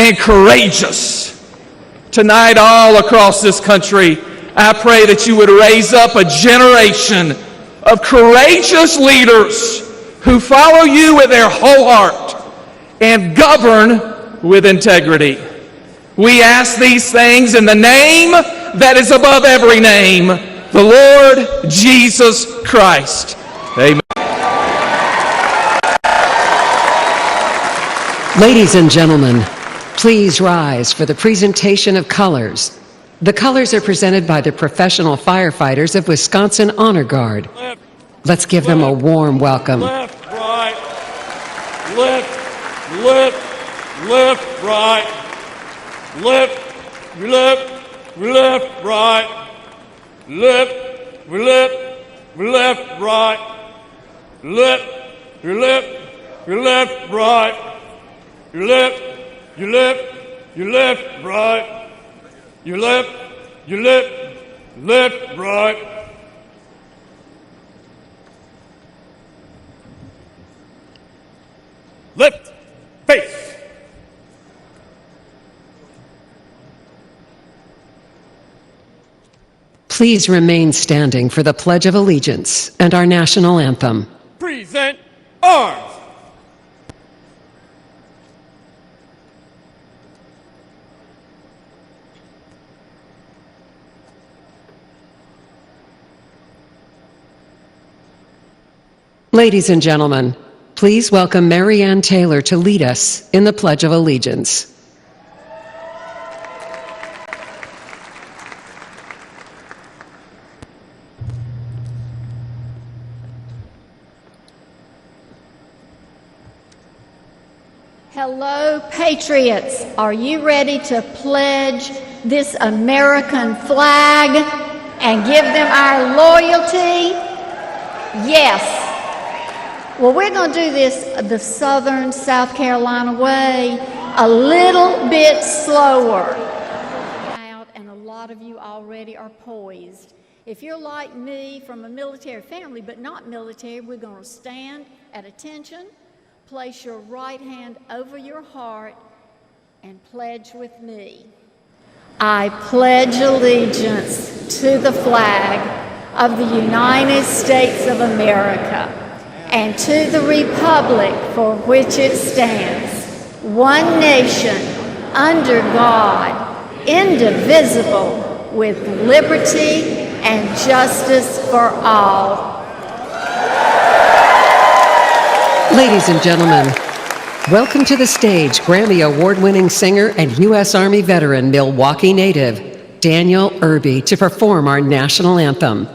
and courageous. Tonight, all across this country, I pray that you would raise up a generation of courageous leaders who follow you with their whole heart and govern with integrity. We ask these things in the name that is above every name, the Lord Jesus Christ. Amen. Ladies and gentlemen, please rise for the presentation of colors. The colors are presented by the Professional Firefighters of Wisconsin Honor Guard. Let's give them a warm welcome. Left, right, left, left, left, right, left, left, left, right, left, left, left, right, left, left, left, right, left, you left, right, you left, right. Left, face. Please remain standing for the Pledge of Allegiance and our national anthem. Present arms. Ladies and gentlemen, please welcome Mary Ann Taylor to lead us in the Pledge of Allegiance. Hello, patriots. Are you ready to pledge this American flag and give them our loyalty? Yes. Well, we're going to do this the Southern South Carolina way, a little bit slower. And a lot of you already are poised. If you're like me, from a military family, but not military, we're going to stand at attention, place your right hand over your heart, and pledge with me. I pledge allegiance to the flag of the United States of America and to the republic for which it stands, one nation, under God, indivisible, with liberty and justice for all. Ladies and gentlemen, welcome to the stage Grammy Award-winning singer and U.S. Army veteran, Milwaukee native, Daniel Irby, to perform our national anthem.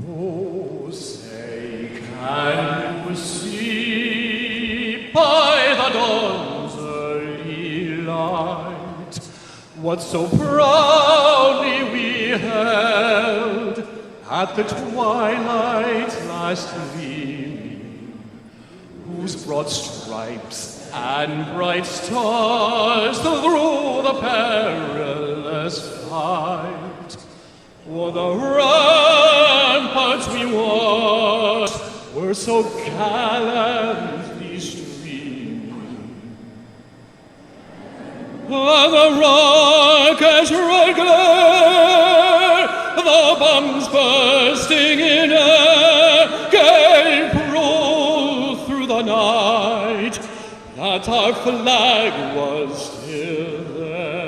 Oh, say, can you see by the dawn's early light what so proudly we held at the twilight's last gleaming, whose broad stripes and bright stars through the perilous fight o'er the ramparts we watched were so gallantly streaming. On the rocket's red glare, the bombs bursting in air gave proof through the night that our flag was still there.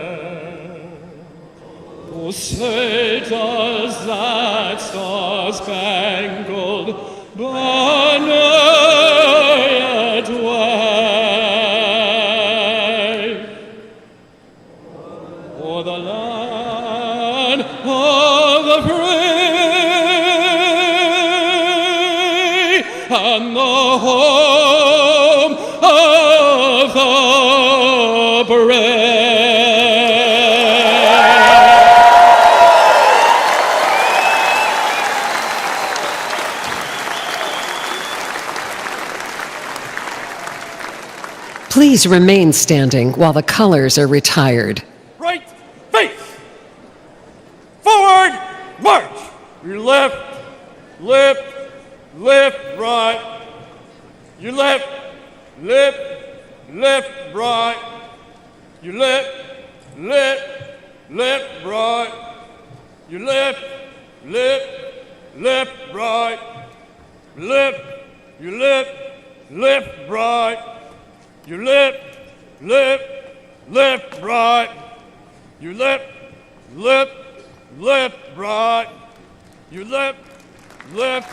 Oh, say does that star-spangled banner yet wave o'er the land of the free and the home of the brave? Please remain standing while the colors are retired. Right face, forward march, left, left, left, right. You left, left, left, right. You left, left, left, right. You left, left, left, right. Left, you left, left, right. You left, left, left, right. You left, left, left, right. You left, left,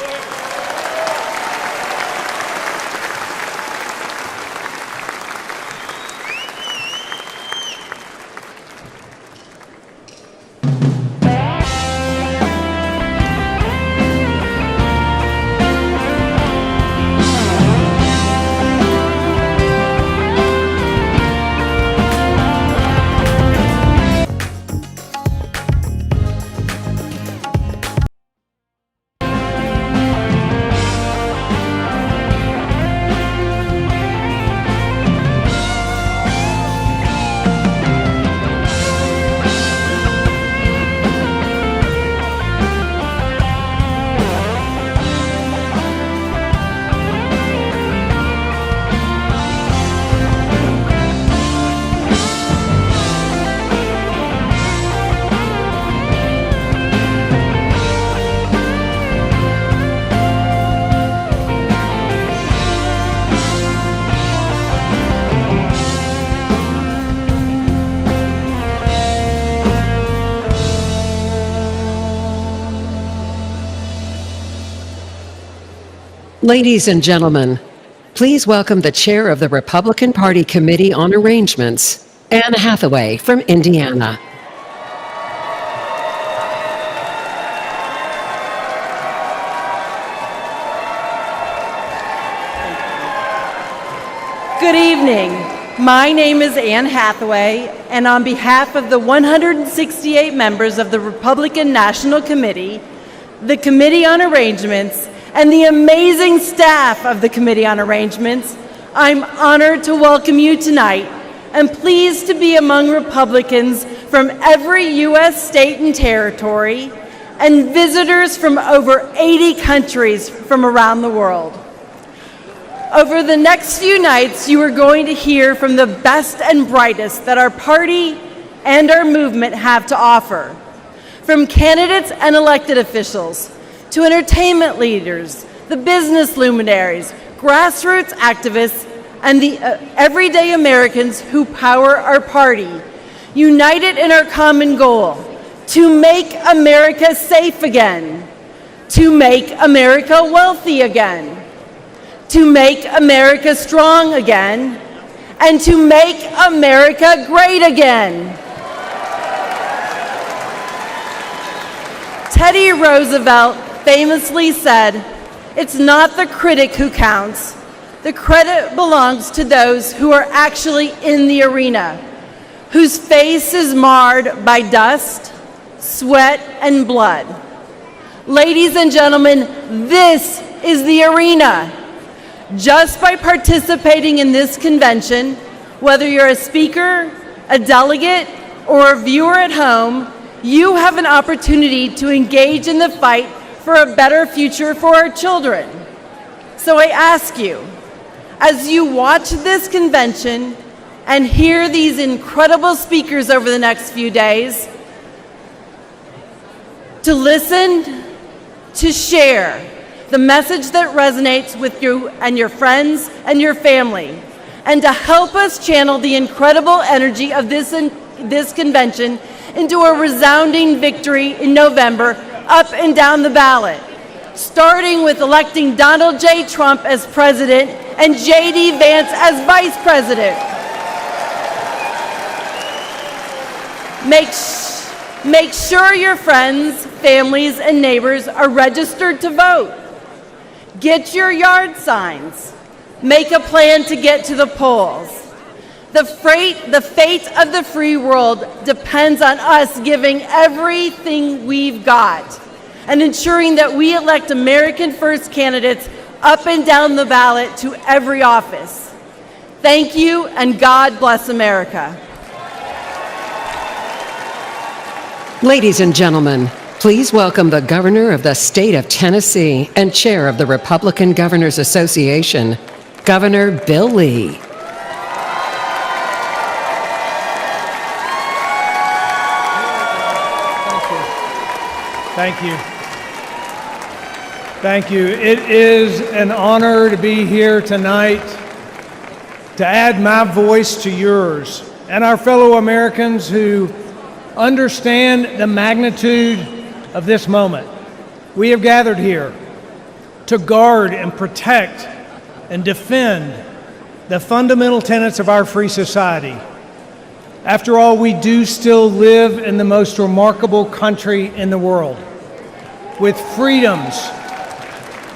left. Ladies and gentlemen, please welcome the chair of the Republican Party Committee on Arrangements, Anne Hathaway from Indiana. Good evening. My name is Anne Hathaway, and on behalf of the 168 members of the Republican National Committee, the Committee on Arrangements, and the amazing staff of the Committee on Arrangements, I'm honored to welcome you tonight and pleased to be among Republicans from every U.S. state and territory and visitors from over 80 countries from around the world. Over the next few nights, you are going to hear from the best and brightest that our party and our movement have to offer, from candidates and elected officials, to entertainment leaders, the business luminaries, grassroots activists, and the everyday Americans who power our party, united in our common goal, to make America safe again, to make America wealthy again, to make America strong again, and to make America great again. Teddy Roosevelt famously said, "It's not the critic who counts. The credit belongs to those who are actually in the arena, whose face is marred by dust, sweat, and blood." Ladies and gentlemen, this is the arena. Just by participating in this convention, whether you're a speaker, a delegate, or a viewer at home, you have an opportunity to engage in the fight for a better future for our children. So I ask you, as you watch this convention and hear these incredible speakers over the next few days, to listen, to share the message that resonates with you and your friends and your family, and to help us channel the incredible energy of this convention into a resounding victory in November, up and down the ballot, starting with electing Donald J. Trump as president and J.D. Vance as vice president. Make sure your friends, families, and neighbors are registered to vote. Get your yard signs. Make a plan to get to the polls. The fate of the free world depends on us giving everything we've got and ensuring that we elect American first candidates up and down the ballot to every office. Thank you, and God bless America. Ladies and gentlemen, Please welcome the Governor of the State of Tennessee and Chair of the Republican Governors Association, Governor Bill Lee. Thank you. Thank you. It is an honor to be here tonight to add my voice to yours and our fellow Americans who understand the magnitude of this moment. We have gathered here to guard and protect and defend the fundamental tenets of our free society. After all, we do still live in the most remarkable country in the world, with freedoms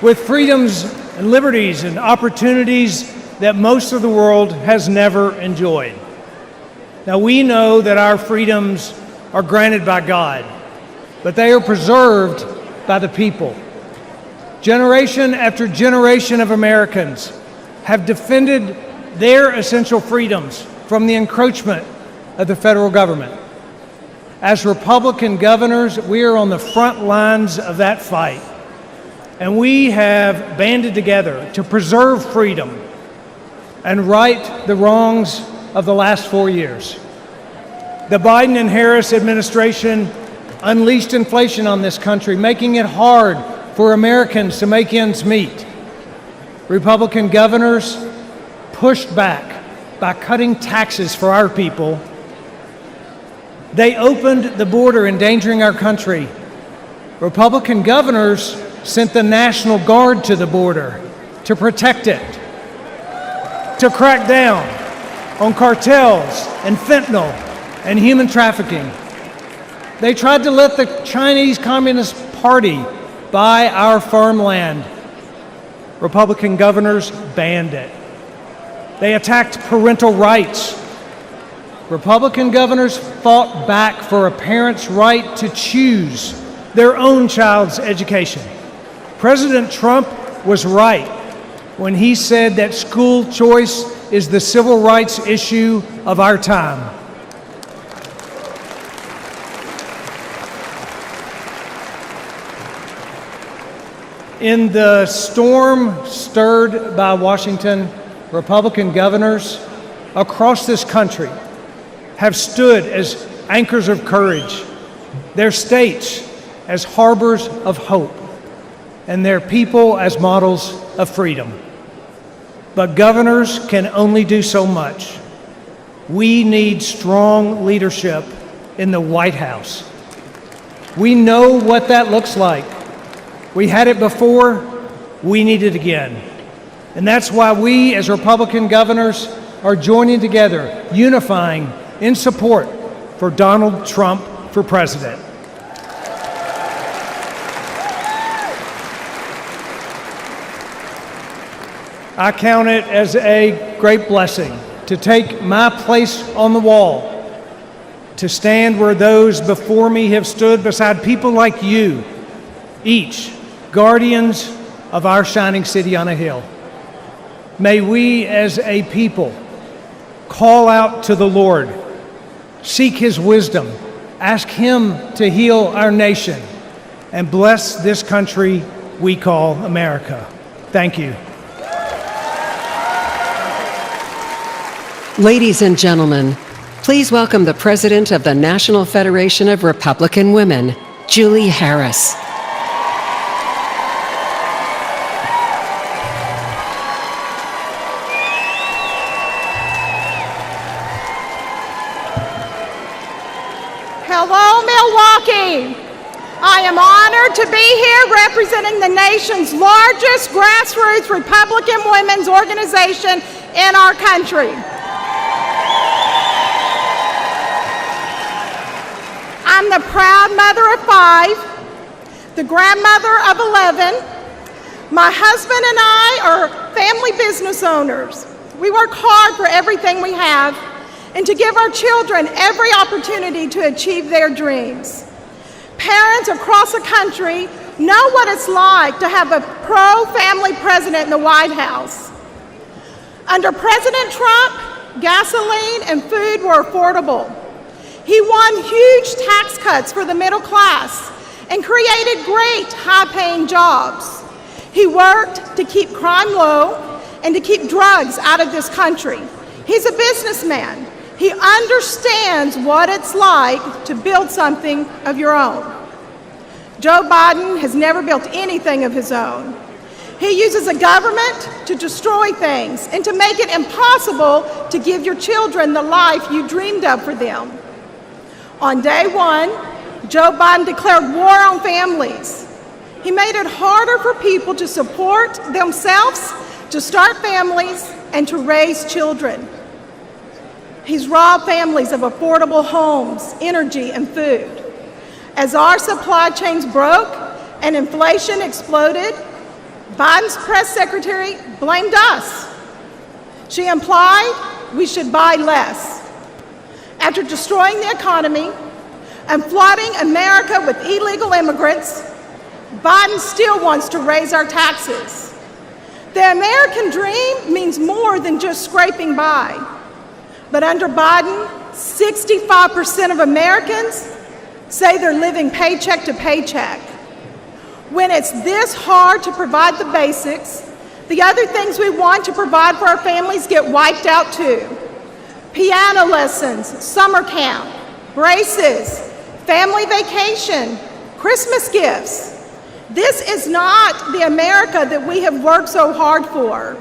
and liberties and opportunities that most of the world has never enjoyed. Now, we know that our freedoms are granted by God, but they are preserved by the people. Generation after generation of Americans have defended their essential freedoms from the encroachment of the federal government. As Republican governors, we are on the front lines of that fight, and we have banded together to preserve freedom and right the wrongs of the last 4 years. The Biden and Harris administration unleashed inflation on this country, making it hard for Americans to make ends meet. Republican governors pushed back by cutting taxes for our people. They opened the border, endangering our country. Republican governors sent the National Guard to the border to protect it, to crack down on cartels and fentanyl and human trafficking. They tried to let the Chinese Communist Party buy our farmland. Republican governors banned it. They attacked parental rights. Republican governors fought back for a parent's right to choose their own child's education. President Trump was right when he said that school choice is the civil rights issue of our time. In the storm stirred by Washington, Republican governors across this country have stood as anchors of courage, their states as harbors of hope, and their people as models of freedom. But governors can only do so much. We need strong leadership in the White House. We know what that looks like. We had it before, we need it again. And that's why we, as Republican governors, are joining together, unifying in support for Donald Trump for president. I count it as a great blessing to take my place on the wall, to stand where those before me have stood beside people like you, each guardians of our shining city on a hill. May we as a people call out to the Lord, seek His wisdom, ask Him to heal our nation, and bless this country we call America. Thank you. Ladies and gentlemen, please welcome the President of the National Federation of Republican Women, Julie Harris. Hello, Milwaukee. I am honored to be here representing the nation's largest grassroots Republican women's organization in our country. I'm the proud mother of 5, the grandmother of 11. My husband and I are family business owners. We work hard for everything we have and to give our children every opportunity to achieve their dreams. Parents across the country know what it's like to have a pro-family president in the White House. Under President Trump, gasoline and food were affordable. He won huge tax cuts for the middle class and created great high-paying jobs. He worked to keep crime low and to keep drugs out of this country. He's a businessman. He understands what it's like to build something of your own. Joe Biden has never built anything of his own. He uses a government to destroy things and to make it impossible to give your children the life you dreamed of for them. On day one, Joe Biden declared war on families. He made it harder for people to support themselves, to start families, and to raise children. He's robbed families of affordable homes, energy, and food. As our supply chains broke and inflation exploded, Biden's press secretary blamed us. She implied we should buy less. After destroying the economy and flooding America with illegal immigrants, Biden still wants to raise our taxes. The American dream means more than just scraping by. But under Biden, 65% of Americans say they're living paycheck to paycheck. When it's this hard to provide the basics, the other things we want to provide for our families get wiped out too. Piano lessons, summer camp, braces, family vacation, Christmas gifts. This is not the America that we have worked so hard for.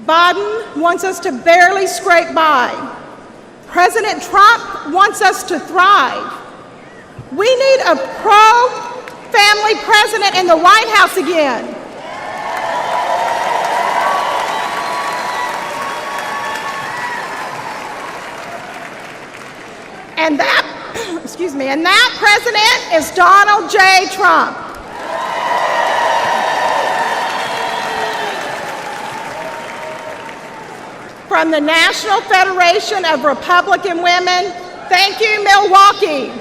Biden wants us to barely scrape by. President Trump wants us to thrive. We need a pro-family president in the White House again. And that, excuse me, and that president is Donald J. Trump. From the National Federation of Republican Women, thank you, Milwaukee.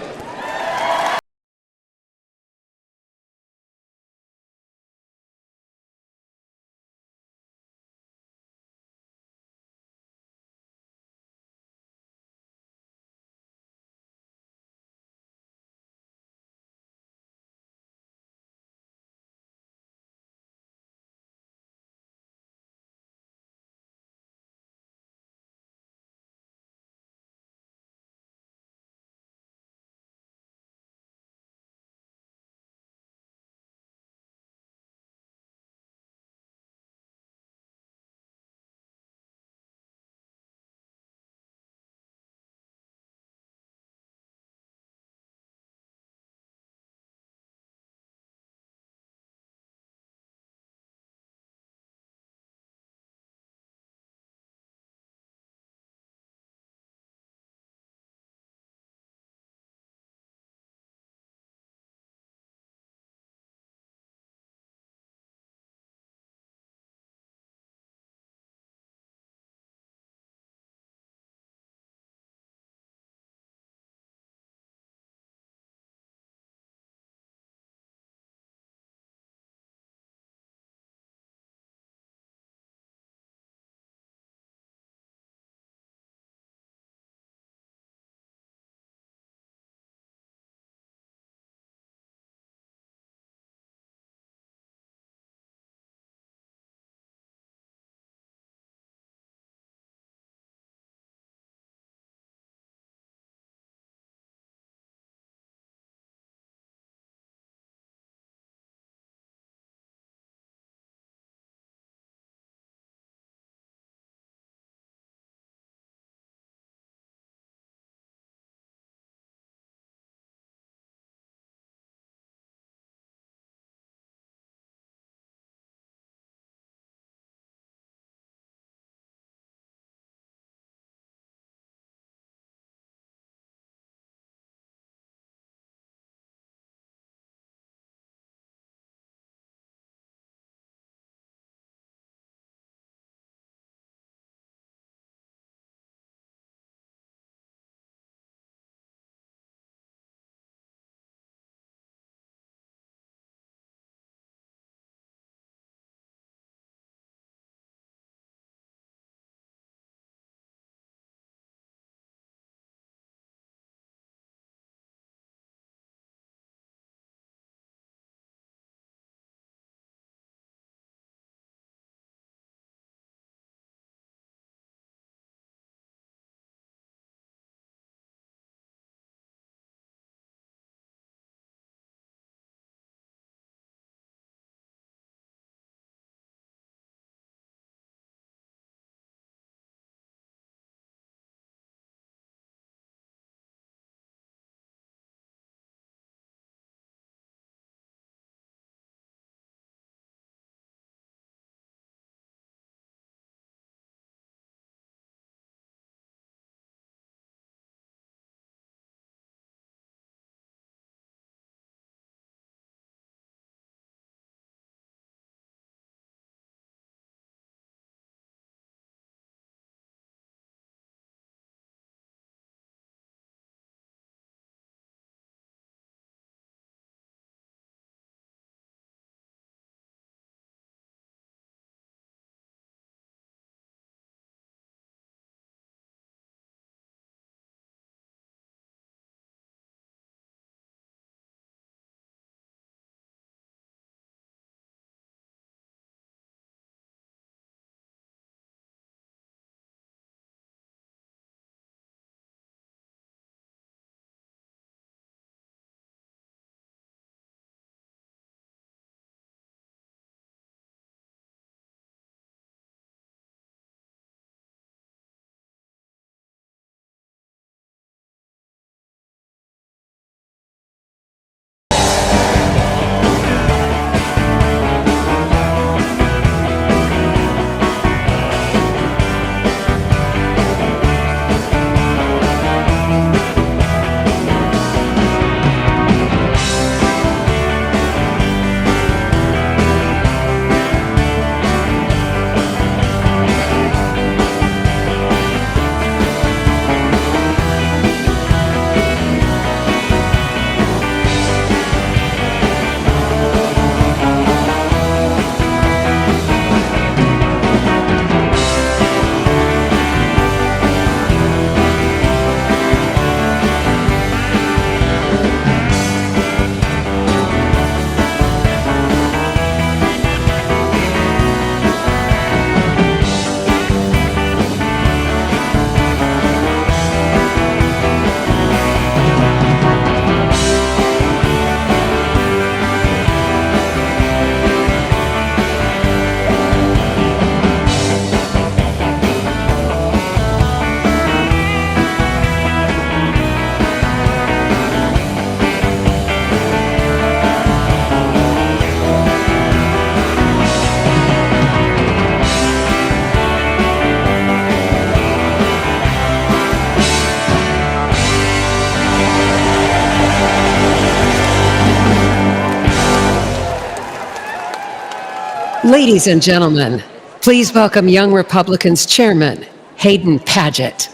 Ladies and gentlemen, please welcome Young Republicans Chairman Hayden Padget.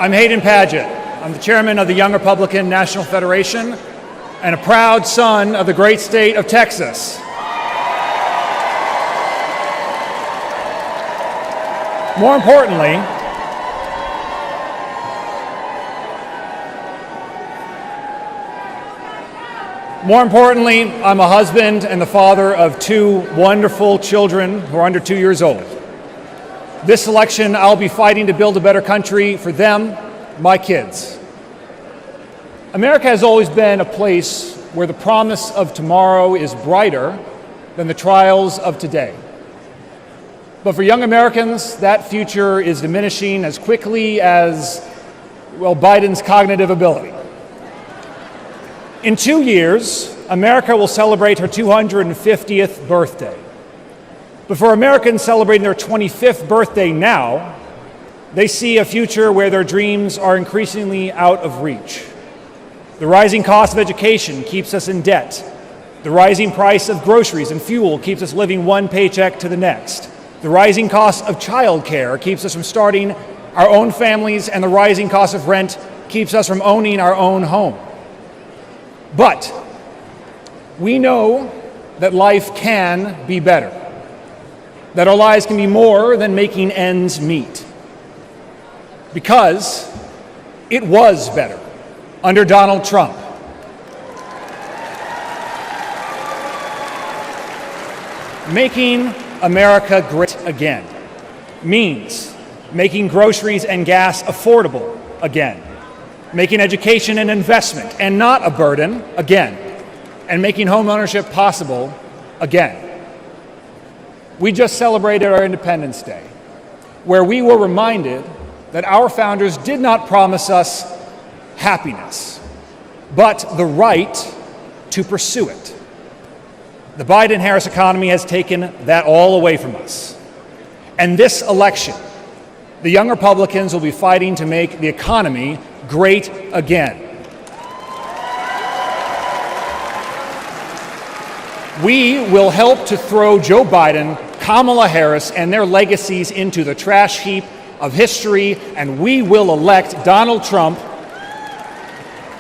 I'm Hayden Padget. I'm the chairman of the Young Republican National Federation and a proud son of the great state of Texas. More importantly, I'm a husband and the father of two wonderful children who are under 2 years old. This election, I'll be fighting to build a better country for them, my kids. America has always been a place where the promise of tomorrow is brighter than the trials of today. But for young Americans, that future is diminishing as quickly as, well, Biden's cognitive ability. In 2 years, America will celebrate her 250th birthday. But for Americans celebrating their 25th birthday now, they see a future where their dreams are increasingly out of reach. The rising cost of education keeps us in debt. The rising price of groceries and fuel keeps us living one paycheck to the next. The rising cost of childcare keeps us from starting our own families, and the rising cost of rent keeps us from owning our own home. But we know that life can be better, that our lives can be more than making ends meet. Because it was better under Donald Trump. Making America great again means making groceries and gas affordable again, making education an investment and not a burden again, and making home ownership possible again. We just celebrated our Independence Day, where we were reminded that our founders did not promise us happiness, but the right to pursue it. The Biden-Harris economy has taken that all away from us. And this election, the Young Republicans will be fighting to make the economy great again. We will help to throw Joe Biden, Kamala Harris, and their legacies into the trash heap of history, and we will elect Donald Trump,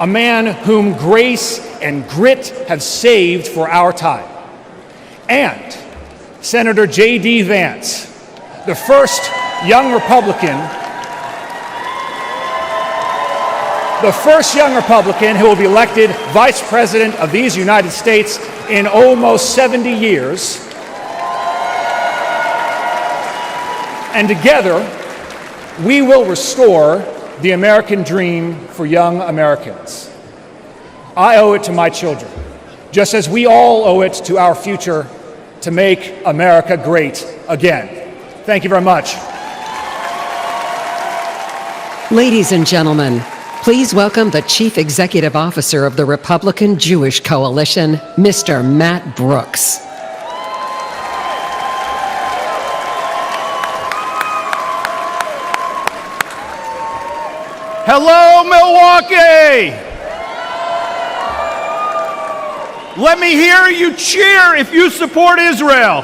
a man whom grace and grit have saved for our time, and Senator J.D. Vance, the first young Republican who will be elected Vice President of these United States in almost 70 years. And together, we will restore the American dream for young Americans. I owe it to my children, just as we all owe it to our future, to make America great again. Thank you very much. Ladies and gentlemen, please welcome the Chief Executive Officer of the Republican Jewish Coalition, Mr. Matt Brooks. Hello, Milwaukee! Let me hear you cheer if you support Israel.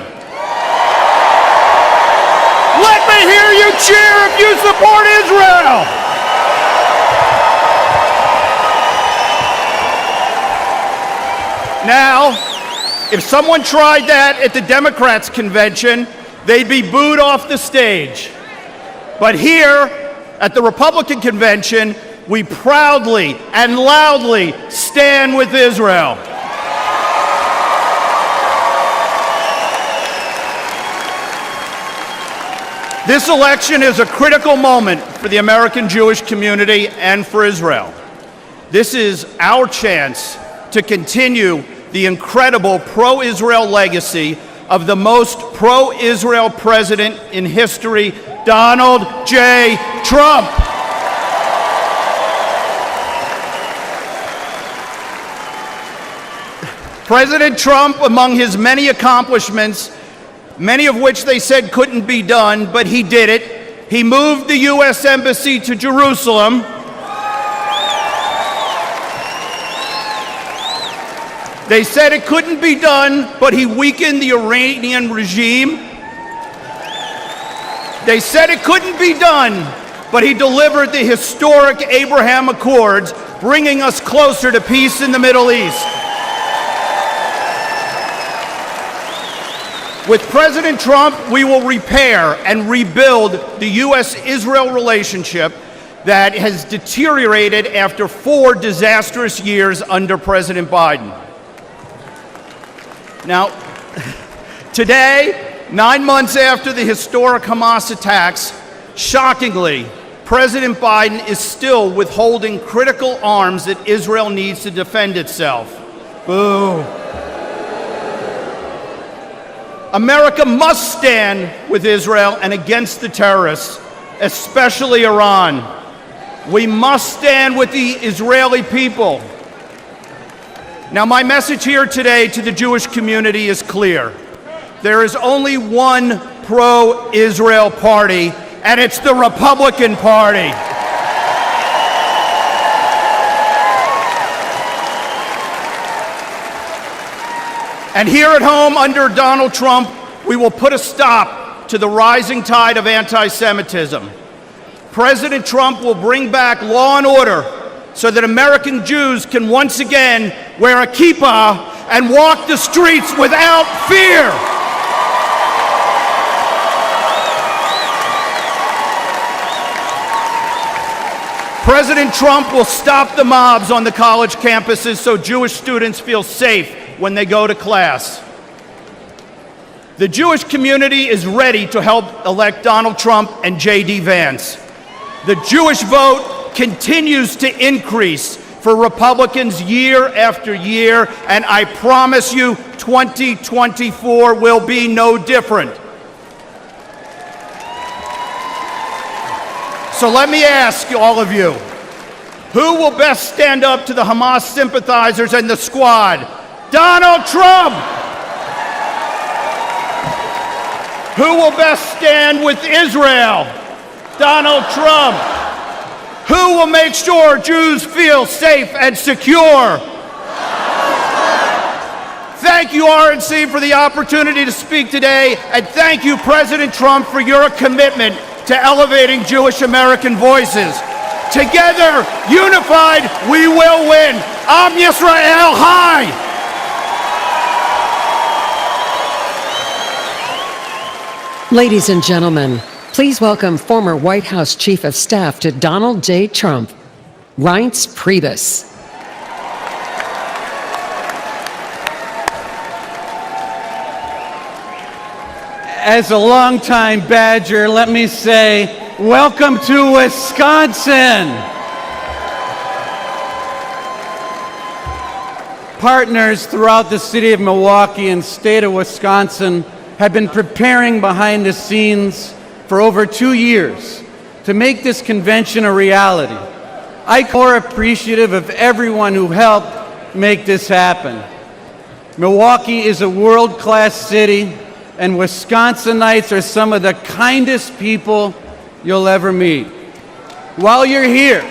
Let me hear you cheer if you support Israel. Now, if someone tried that at the Democrats' convention, they'd be booed off the stage. But here, at the Republican convention, we proudly and loudly stand with Israel. This election is a critical moment for the American Jewish community and for Israel. This is our chance to continue the incredible pro-Israel legacy of the most pro-Israel president in history, Donald J. Trump. President Trump, among his many accomplishments, many of which they said couldn't be done, but he did it. He moved the U.S. Embassy to Jerusalem. They said it couldn't be done, but he weakened the Iranian regime. They said it couldn't be done, but he delivered the historic Abraham Accords, bringing us closer to peace in the Middle East. With President Trump, we will repair and rebuild the U.S.-Israel relationship that has deteriorated after 4 disastrous years under President Biden. Now, today, 9 months after the historic Hamas attacks, shockingly, President Biden is still withholding critical arms that Israel needs to defend itself. Boo. America must stand with Israel and against the terrorists, especially Iran. We must stand with the Israeli people. Now, my message here today to the Jewish community is clear. There is only one pro-Israel party, and it's the Republican Party. And here at home, under Donald Trump, we will put a stop to the rising tide of anti-Semitism. President Trump will bring back law and order so that American Jews can once again wear a kippah and walk the streets without fear. President Trump will stop the mobs on the college campuses so Jewish students feel safe when they go to class. The Jewish community is ready to help elect Donald Trump and J.D. Vance. The Jewish vote continues to increase for Republicans year after year, and I promise you 2024 will be no different. So let me ask all of you, who will best stand up to the Hamas sympathizers and the squad? Donald Trump! Who will best stand with Israel? Donald Trump! Who will make sure Jews feel safe and secure? Thank you, RNC, for the opportunity to speak today, and thank you, President Trump, for your commitment to elevating Jewish American voices. Together, unified, we will win. Am Yisrael Chai! Ladies and gentlemen, please welcome former White House Chief of Staff to Donald J. Trump, Reince Priebus. As a longtime Badger, let me say, welcome to Wisconsin. Partners throughout the city of Milwaukee and state of Wisconsin have been preparing behind the scenes for over 2 years to make this convention a reality. I'm more appreciative of everyone who helped make this happen. Milwaukee is a world-class city, and Wisconsinites are some of the kindest people you'll ever meet. While you're here,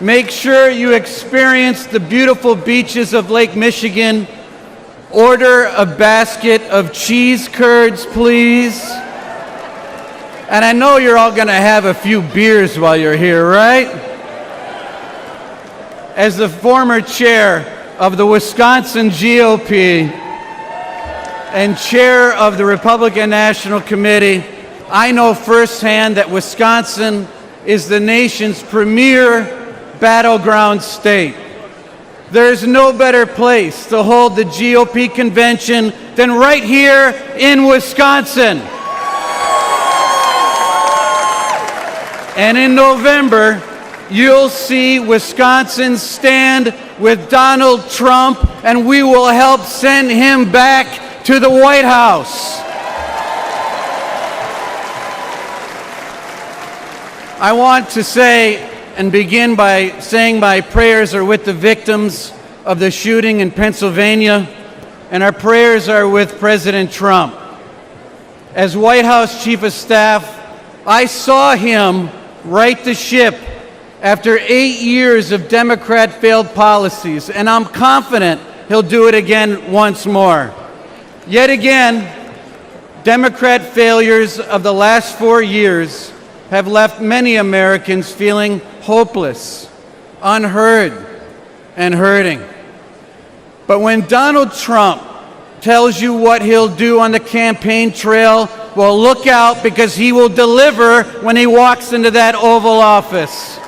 make sure you experience the beautiful beaches of Lake Michigan. Order a basket of cheese curds, please. And I know you're all going to have a few beers while you're here, right? As the former chair of the Wisconsin GOP and chair of the Republican National Committee, I know firsthand that Wisconsin is the nation's premier battleground state. There's no better place to hold the GOP convention than right here in Wisconsin. And in November, you'll see Wisconsin stand with Donald Trump, and we will help send him back to the White House. I want to say and begin by saying my prayers are with the victims of the shooting in Pennsylvania and our prayers are with President Trump. As White House Chief of Staff, I saw him right the ship after 8 years of Democrat failed policies, and I'm confident he'll do it again once more. Yet again, Democrat failures of the last 4 years have left many Americans feeling hopeless, unheard, and hurting. But when Donald Trump tells you what he'll do on the campaign trail, well, look out, because he will deliver when he walks into that Oval Office.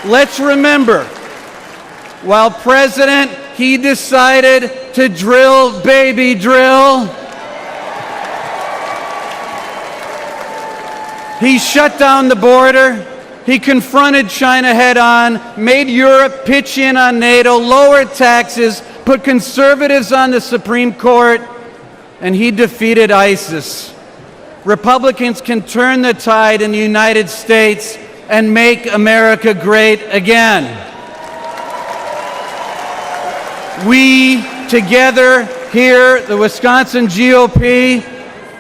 Let's remember, while president, he decided to drill, baby, drill. He shut down the border. He confronted China head on, made Europe pitch in on NATO, lowered taxes, put conservatives on the Supreme Court, and he defeated ISIS. Republicans can turn the tide in the United States and make America great again. We, together here, the Wisconsin GOP,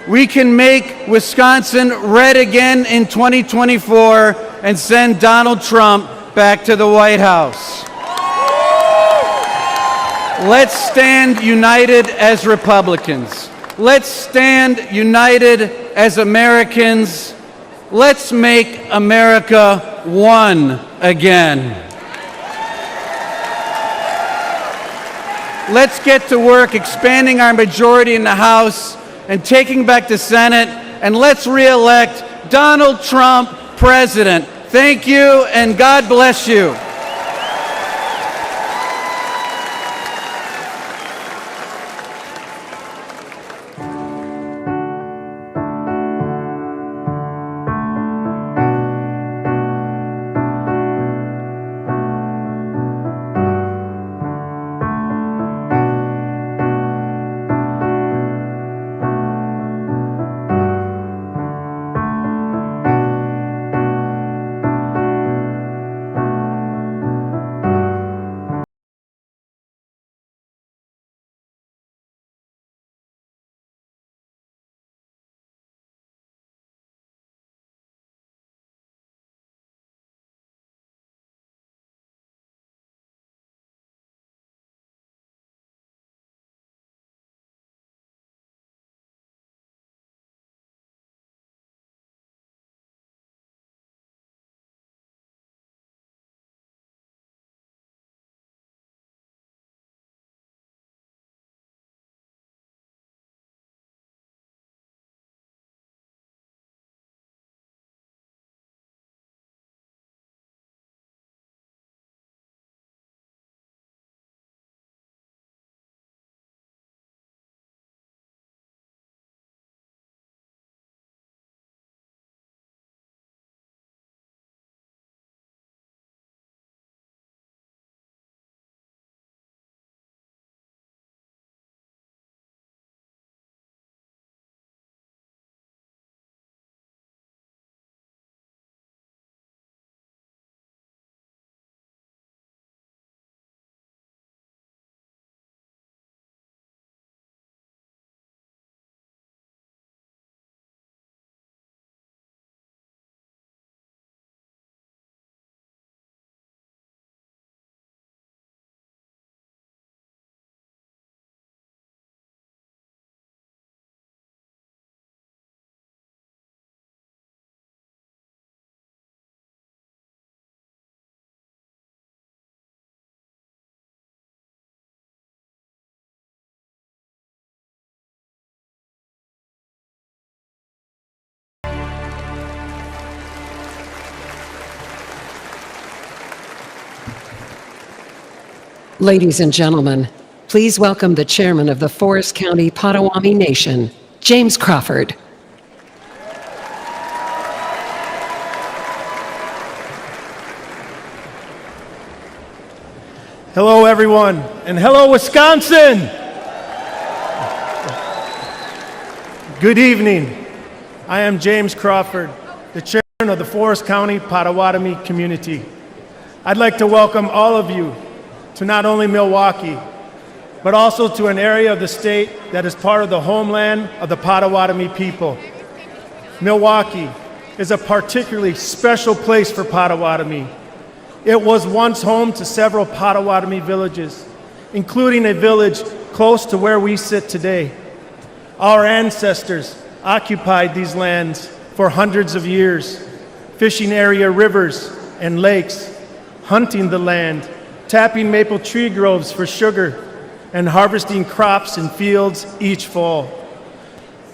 we can make Wisconsin red again in 2024 and send Donald Trump back to the White House. Let's stand united as Republicans. Let's stand united as Americans. Let's make America one again. Let's get to work expanding our majority in the House and taking back the Senate, and let's re-elect Donald Trump president. Thank you, and God bless you. Ladies and gentlemen, please welcome the chairman of the Forest County Potawatomi Nation, James Crawford. Hello, everyone, and hello, Wisconsin. Good evening. I am James Crawford, the chairman of the Forest County Potawatomi community. I'd like to welcome all of you to not only Milwaukee, but also to an area of the state that is part of the homeland of the Potawatomi people. Milwaukee is a particularly special place for Potawatomi. It was once home to several Potawatomi villages, including a village close to where we sit today. Our ancestors occupied these lands for hundreds of years, fishing area rivers and lakes, hunting the land, tapping maple tree groves for sugar, and harvesting crops in fields each fall.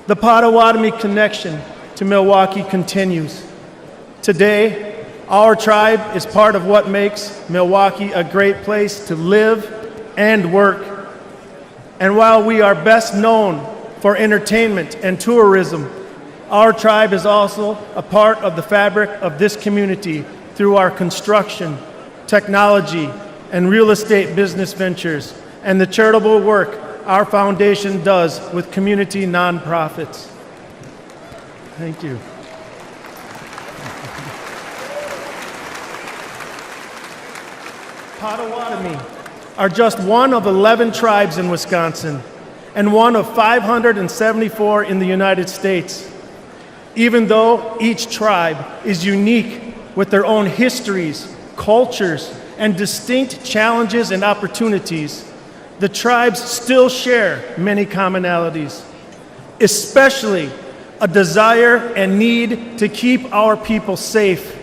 The Potawatomi connection to Milwaukee continues. Today, our tribe is part of what makes Milwaukee a great place to live and work. And while we are best known for entertainment and tourism, our tribe is also a part of the fabric of this community through our construction, technology, and real estate business ventures, and the charitable work our foundation does with community nonprofits. Thank you. Potawatomi are just one of 11 tribes in Wisconsin and one of 574 in the United States. Even though each tribe is unique with their own histories, cultures, and distinct challenges and opportunities, the tribes still share many commonalities, especially a desire and need to keep our people safe.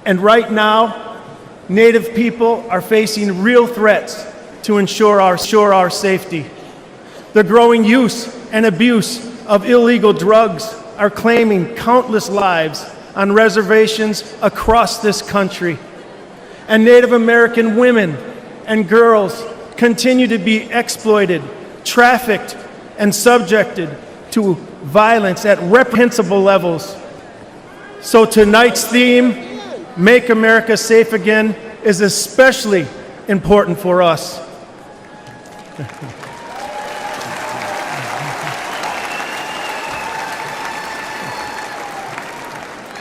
And right now, Native people are facing real threats to ensure our safety. The growing use and abuse of illegal drugs are claiming countless lives on reservations across this country. And Native American women and girls continue to be exploited, trafficked, and subjected to violence at reprehensible levels. So tonight's theme, Make America Safe Again, is especially important for us.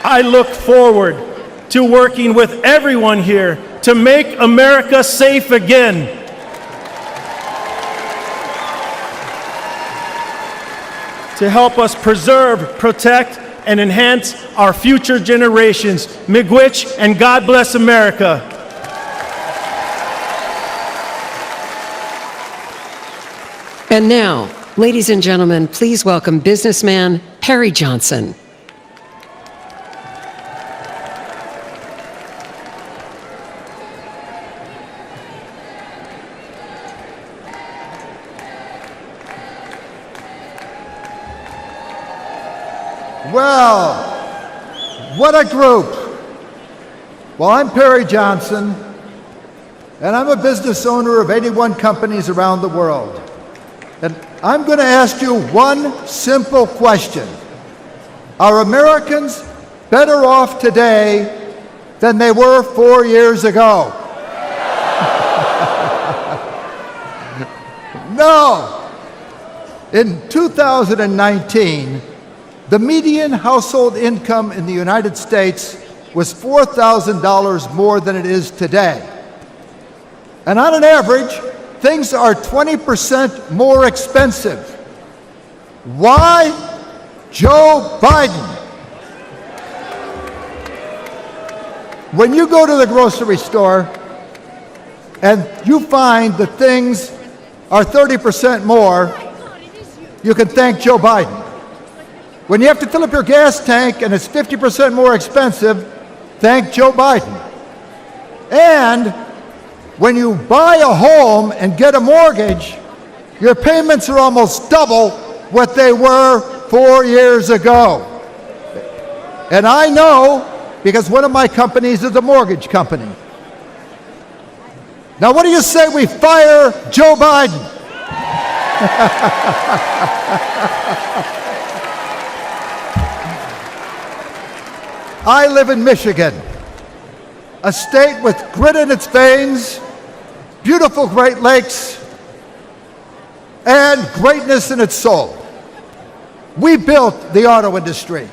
I look forward to working with everyone here to make America safe again. To help us preserve, protect, and enhance our future generations. Miigwech, and God bless America. And now, ladies and gentlemen, please welcome businessman Perry Johnson. Well, what a group. Well, I'm Perry Johnson, and I'm a business owner of 81 companies around the world. And I'm going to ask you one simple question. Are Americans better off today than they were 4 years ago? No. In 2019, the median household income in the United States was $4,000 more than it is today. And on an average, things are 20% more expensive. Why? Joe Biden. When you go to the grocery store and you find that things are 30% more, you can thank Joe Biden. When you have to fill up your gas tank and it's 50% more expensive, thank Joe Biden. And when you buy a home and get a mortgage, your payments are almost double what they were 4 years ago. And I know because one of my companies is a mortgage company. Now, what do you say we fire Joe Biden? I live in Michigan, a state with grit in its veins, beautiful Great Lakes, and greatness in its soul. We built the auto industry.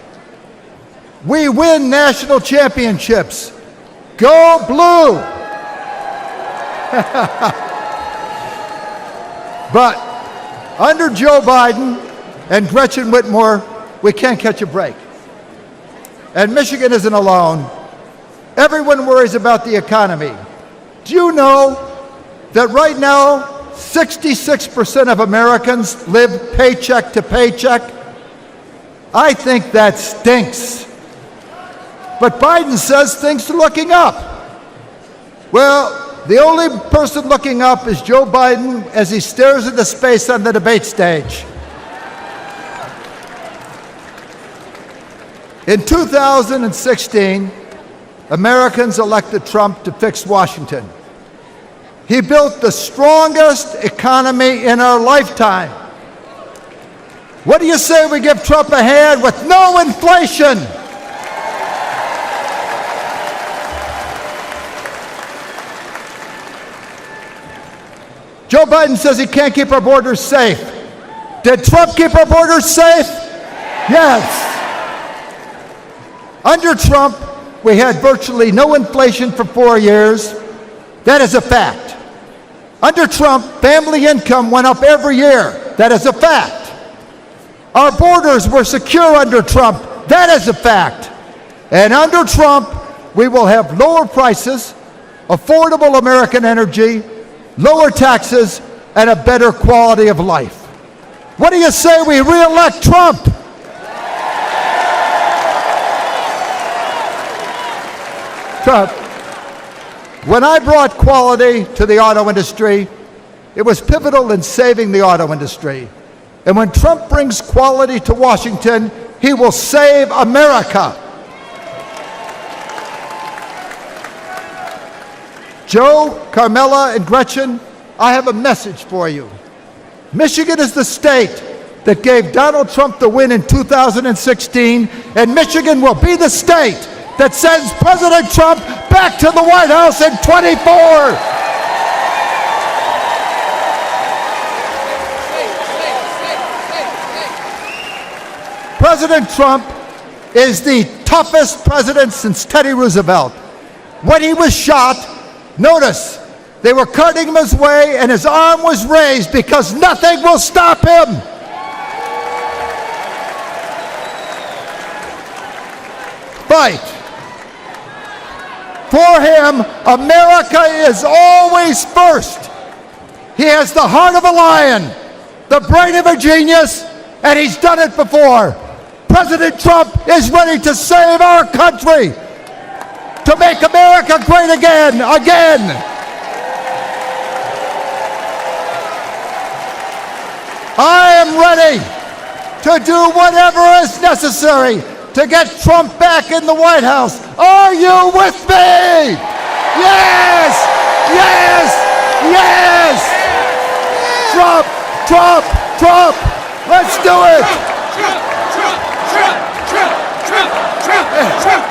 We win national championships. Go Blue! But under Joe Biden and Gretchen Whitmer, we can't catch a break. And Michigan isn't alone. Everyone worries about the economy. Do you know that right now, 66% of Americans live paycheck to paycheck? I think that stinks. But Biden says things are looking up. Well, the only person looking up is Joe Biden as he stares into space on the debate stage. In 2016, Americans elected Trump to fix Washington. He built the strongest economy in our lifetime. What do you say we give Trump a hand with no inflation? Joe Biden says he can't keep our borders safe. Did Trump keep our borders safe? Yes. Under Trump, we had virtually no inflation for 4 years. That is a fact. Under Trump, family income went up every year. That is a fact. Our borders were secure under Trump. That is a fact. And under Trump, we will have lower prices, affordable American energy, lower taxes, and a better quality of life. What do you say we re-elect Trump? Trump. When I brought quality to the auto industry, it was pivotal in saving the auto industry. And when Trump brings quality to Washington, he will save America. Joe, Carmela, and Gretchen, I have a message for you. Michigan is the state that gave Donald Trump the win in 2016, and Michigan will be the state that sends President Trump back to the White House in 24. President Trump is the toughest president since Teddy Roosevelt. When he was shot, notice, they were cutting him his way and his arm was raised because nothing will stop him. Fight. For him, America is always first. He has the heart of a lion, the brain of a genius, and he's done it before. President Trump is ready to save our country, to make America great again. I am ready to do whatever is necessary to get Trump back in the White House. Are you with me? Yes! Yes! Yes! Trump! Trump! Trump! Let's do it! Trump! Trump! Trump! Trump! Trump! Trump! Trump!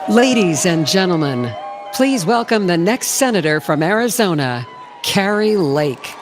Ladies and gentlemen, please welcome the next senator from Arizona, Kari Lake.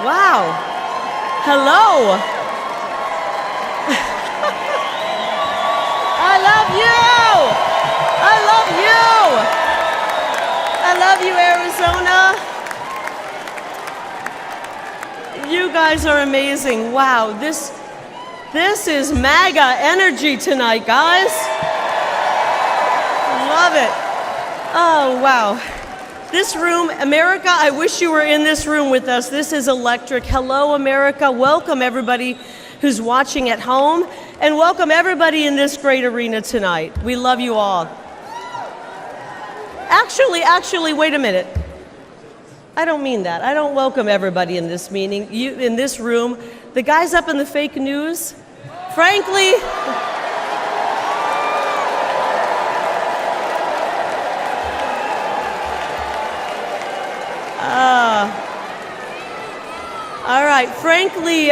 Wow. Hello. I love you. I love you. I love you, Arizona. You guys are amazing. Wow. This is MAGA energy tonight, guys. Love it. Oh, wow. This room, America, I wish you were in this room with us. This is electric. Hello, America. Welcome, everybody who's watching at home, and welcome everybody in this great arena tonight. We love you all. Actually, wait a minute. I don't mean that. I don't welcome everybody in this meeting, in this room. The guys up in the fake news, frankly, all right, frankly,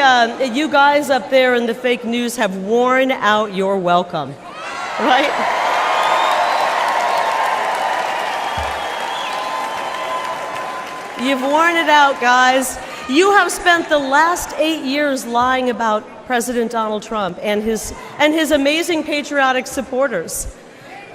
you guys up there in the fake news have worn out your welcome, right? You've worn it out, guys. You have spent the last 8 years lying about President Donald Trump and his amazing patriotic supporters.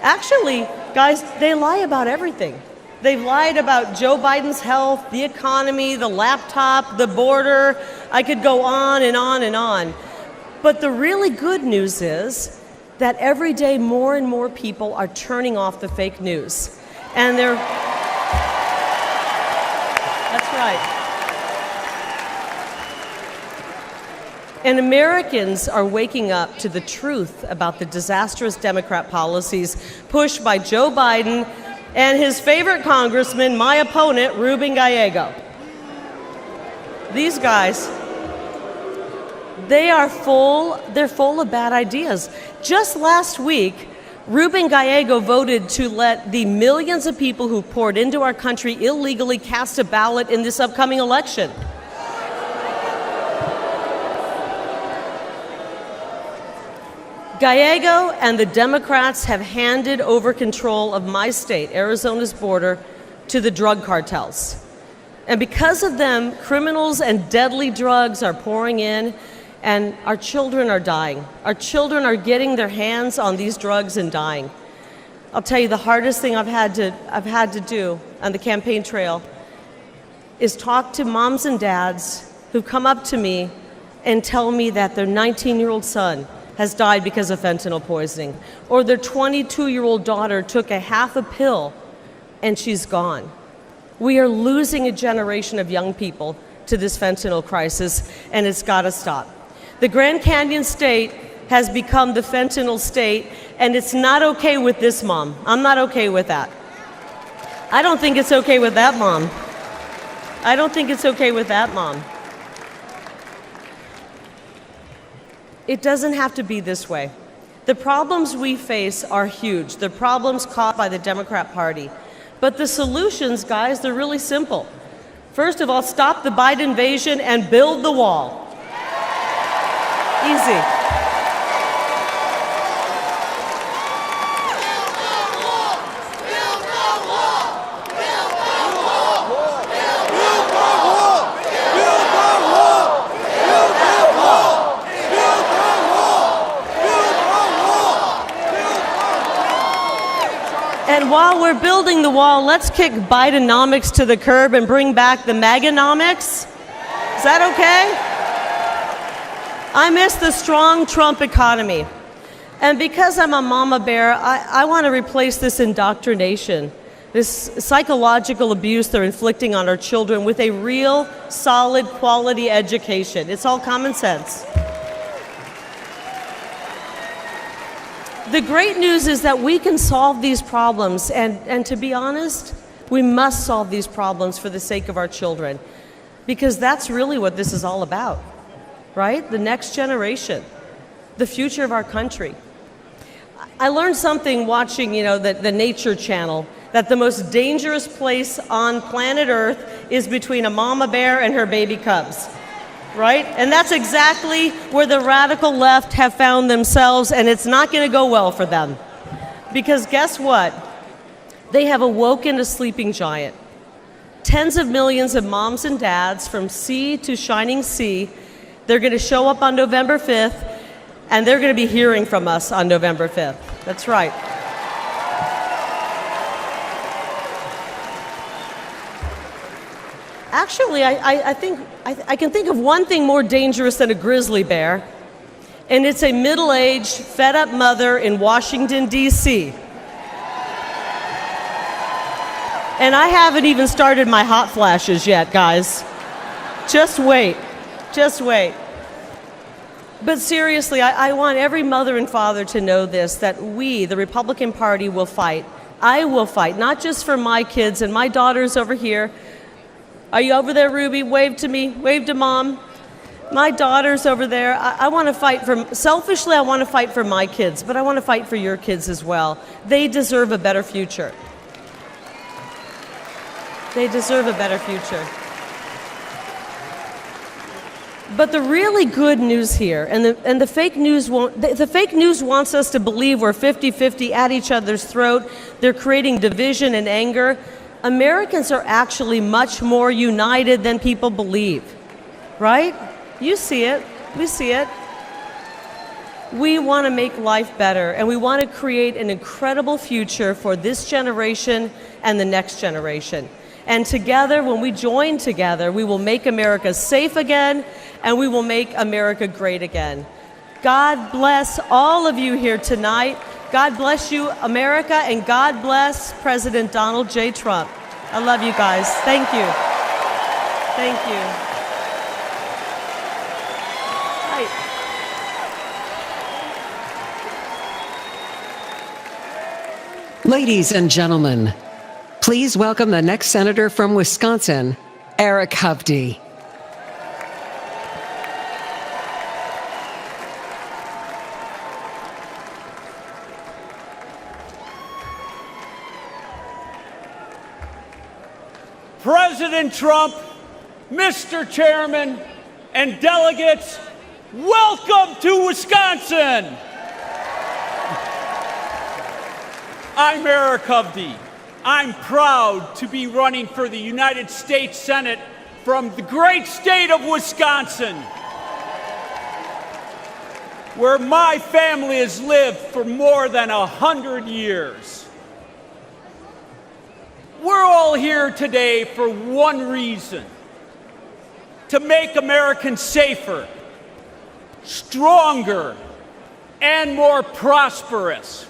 Actually, guys, they lie about everything. They've lied about Joe Biden's health, the economy, the laptop, the border. I could go on and on and on. But the really good news is that every day more and more people are turning off the fake news. And they're... That's right. And Americans are waking up to the truth about the disastrous Democrat policies pushed by Joe Biden and his favorite congressman, my opponent, Ruben Gallego. These guys, they're full of bad ideas. Just last week, Ruben Gallego voted to let the millions of people who poured into our country illegally cast a ballot in this upcoming election. Gallego and the Democrats have handed over control of my state, Arizona's border, to the drug cartels. And because of them, criminals and deadly drugs are pouring in, and our children are dying. Our children are getting their hands on these drugs and dying. I'll tell you, the hardest thing I've had to do on the campaign trail is talk to moms and dads who come up to me and tell me that their 19-year-old son has died because of fentanyl poisoning, or their 22-year-old daughter took a half a pill and she's gone. We are losing a generation of young people to this fentanyl crisis, and it's got to stop. The Grand Canyon State has become the fentanyl state, and it's not okay with this mom. I'm not okay with that. I don't think it's okay with that mom. I don't think it's okay with that mom. It doesn't have to be this way. The problems we face are huge. The problems caused by the Democrat Party. But the solutions, guys, they're really simple. First of all, stop the Biden invasion and build the wall. Easy. And while we're building the wall, let's kick Bidenomics to the curb and bring back the MAGAnomics. Is that okay? I miss the strong Trump economy. And because I'm a mama bear, I want to replace this indoctrination, this psychological abuse they're inflicting on our children with a real, solid, quality education. It's all common sense. The great news is that we can solve these problems, and to be honest, we must solve these problems for the sake of our children, because that's really what this is all about, right? The next generation, the future of our country. I learned something watching, the Nature Channel, that the most dangerous place on planet Earth is between a mama bear and her baby cubs, right? And that's exactly where the radical left have found themselves, and it's not going to go well for them. Because guess what? They have awoken a sleeping giant. Tens of millions of moms and dads from sea to shining sea, they're going to show up on November 5th, and they're going to be hearing from us on November 5th. That's right. Actually, I think I can think of one thing more dangerous than a grizzly bear, and it's a middle-aged, fed-up mother in Washington, D.C. And I haven't even started my hot flashes yet, guys. Just wait. Just wait. But seriously, I want every mother and father to know this, that we, the Republican Party, will fight. I will fight, not just for my kids and my daughters over here. Are you over there, Ruby? Wave to me. Wave to Mom. My daughter's over there. I want to fight for, selfishly, I want to fight for my kids, but I want to fight for your kids as well. They deserve a better future. They deserve a better future. But the really good news here, and the fake news the fake news wants us to believe we're 50-50 at each other's throat. They're creating division and anger. Americans are actually much more united than people believe, right? You see it. We see it. We want to make life better, and we want to create an incredible future for this generation and the next generation. And together, when we join together, we will make America safe again, and we will make America great again. God bless all of you here tonight. God bless you, America, and God bless President Donald J. Trump. I love you guys. Thank you. Thank you. Ladies and gentlemen, please welcome the next senator from Wisconsin, Eric Hovde. President Trump, Mr. Chairman, and delegates, welcome to Wisconsin. I'm Eric Hovde. I'm proud to be running for the United States Senate from the great state of Wisconsin, where my family has lived for more than 100 years. We're all here today for one reason: to make Americans safer, stronger, and more prosperous.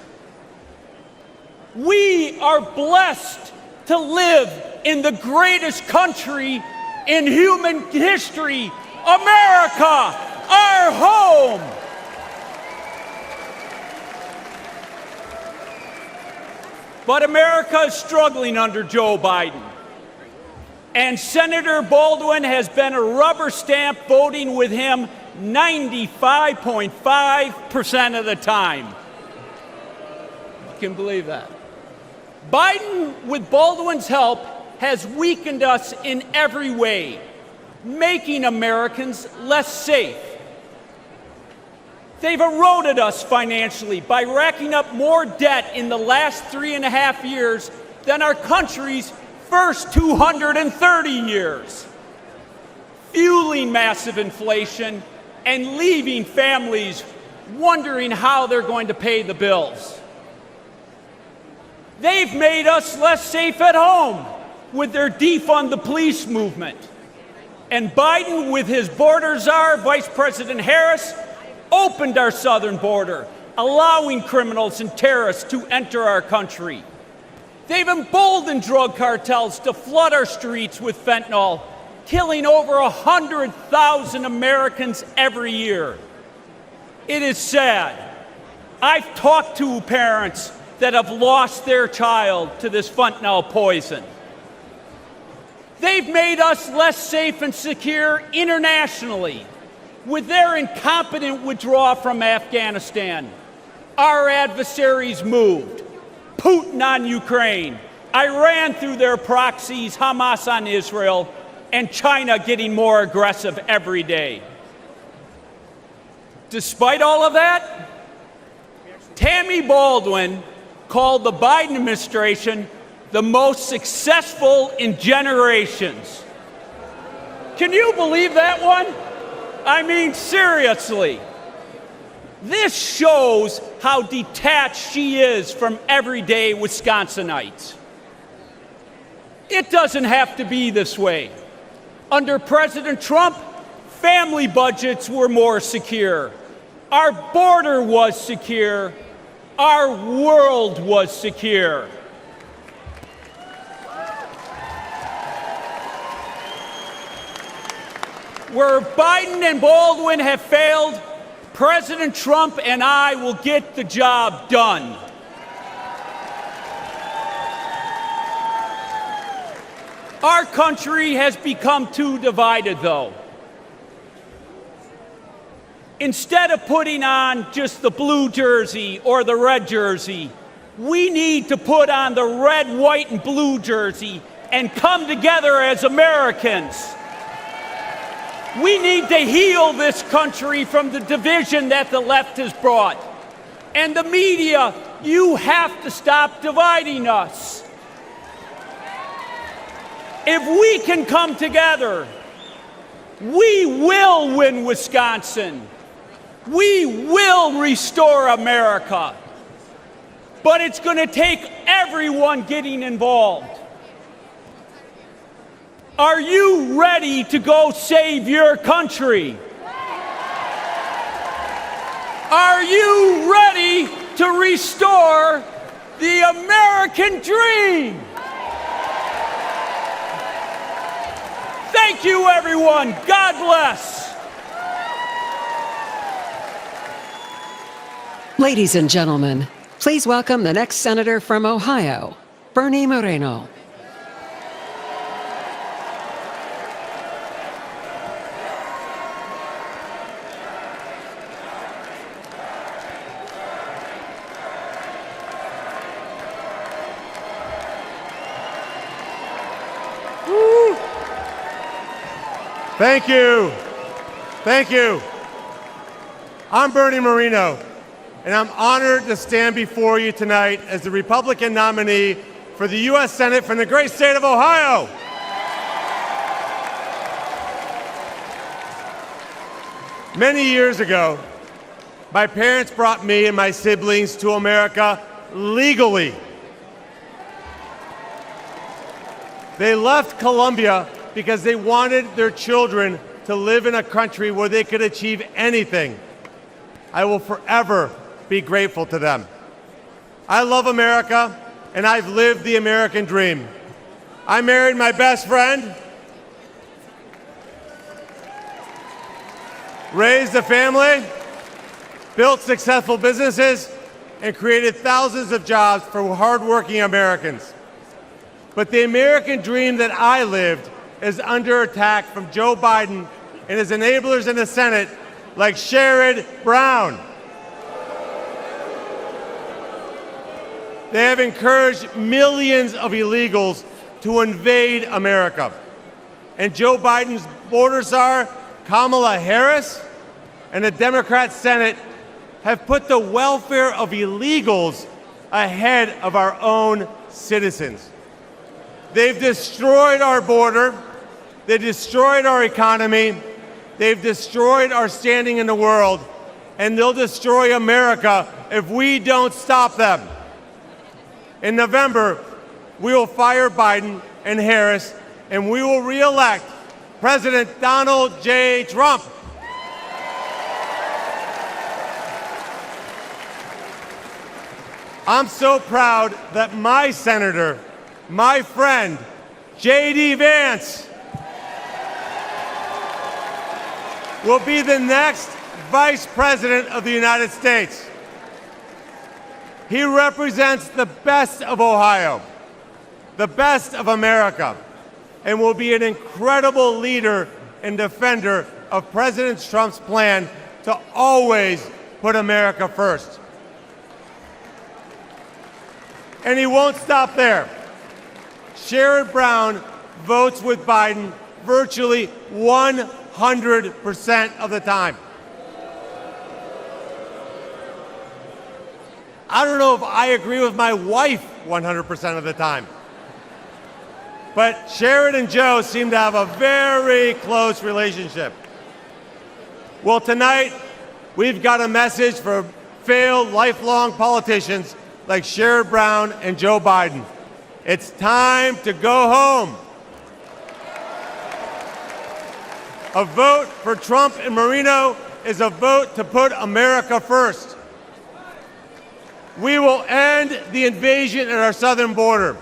We are blessed to live in the greatest country in human history, America, our home. But America is struggling under Joe Biden. And Senator Baldwin has been a rubber stamp voting with him 95.5% of the time. You can believe that. Biden, with Baldwin's help, has weakened us in every way, making Americans less safe. They've eroded us financially by racking up more debt in the last 3.5 years than our country's first 230 years, fueling massive inflation and leaving families wondering how they're going to pay the bills. They've made us less safe at home with their defund the police movement. And Biden, with his border czar, Vice President Harris, opened our southern border, allowing criminals and terrorists to enter our country. They've emboldened drug cartels to flood our streets with fentanyl, killing over 100,000 Americans every year. It is sad, I've talked to parents that have lost their child to this fentanyl poison. They've made us less safe and secure internationally with their incompetent withdrawal from Afghanistan. Our adversaries moved. Putin on Ukraine, Iran through their proxies, Hamas on Israel, and China getting more aggressive every day. Despite all of that, Tammy Baldwin called the Biden administration the most successful in generations. Can you believe that one? I mean, seriously. This shows how detached she is from everyday Wisconsinites. It doesn't have to be this way. Under President Trump, family budgets were more secure. Our border was secure. Our world was secure. Where Biden and Baldwin have failed, President Trump and I will get the job done. Our country has become too divided, though. Instead of putting on just the blue jersey or the red jersey, we need to put on the red, white, and blue jersey and come together as Americans. We need to heal this country from the division that the left has brought. And the media, you have to stop dividing us. If we can come together, we will win Wisconsin. We will restore America. But it's going to take everyone getting involved. Are you ready to go save your country? Are you ready to restore the American dream? Thank you, everyone. God bless. Ladies and gentlemen, please welcome the next senator from Ohio, Bernie Moreno. Thank you. Thank you. I'm Bernie Moreno, and I'm honored to stand before you tonight as the Republican nominee for the U.S. Senate from the great state of Ohio. Many years ago, my parents brought me and my siblings to America legally. They left Colombia because they wanted their children to live in a country where they could achieve anything. I will forever be grateful to them. I love America, and I've lived the American dream. I married my best friend, raised a family, built successful businesses, and created thousands of jobs for hardworking Americans. But the American dream that I lived is under attack from Joe Biden and his enablers in the Senate like Sherrod Brown. They have encouraged millions of illegals to invade America. And Joe Biden's border czar, Kamala Harris, and the Democrat Senate have put the welfare of illegals ahead of our own citizens. They've destroyed our border. They destroyed our economy. They've destroyed our standing in the world. And they'll destroy America if we don't stop them. In November, we will fire Biden and Harris, and we will re-elect President Donald J. Trump. I'm so proud that my senator, my friend, J.D. Vance, will be the next Vice President of the United States. He represents the best of Ohio, the best of America, and will be an incredible leader and defender of President Trump's plan to always put America first. And he won't stop there. Sherrod Brown votes with Biden virtually 100% of the time. I don't know if I agree with my wife 100% of the time. But Sherrod and Joe seem to have a very close relationship. Well, tonight, we've got a message for failed lifelong politicians like Sherrod Brown and Joe Biden. It's time to go home. A vote for Trump and Moreno is a vote to put America first. We will end the invasion at our southern border.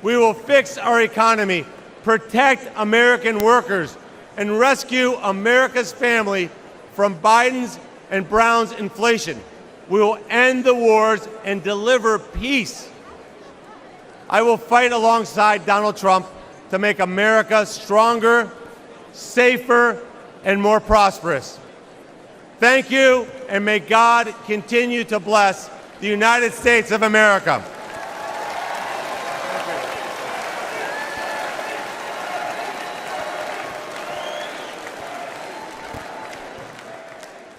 We will fix our economy, protect American workers, and rescue America's family from Biden's and Brown's inflation. We will end the wars and deliver peace. I will fight alongside Donald Trump to make America stronger, safer, and more prosperous. Thank you, and may God continue to bless the United States of America.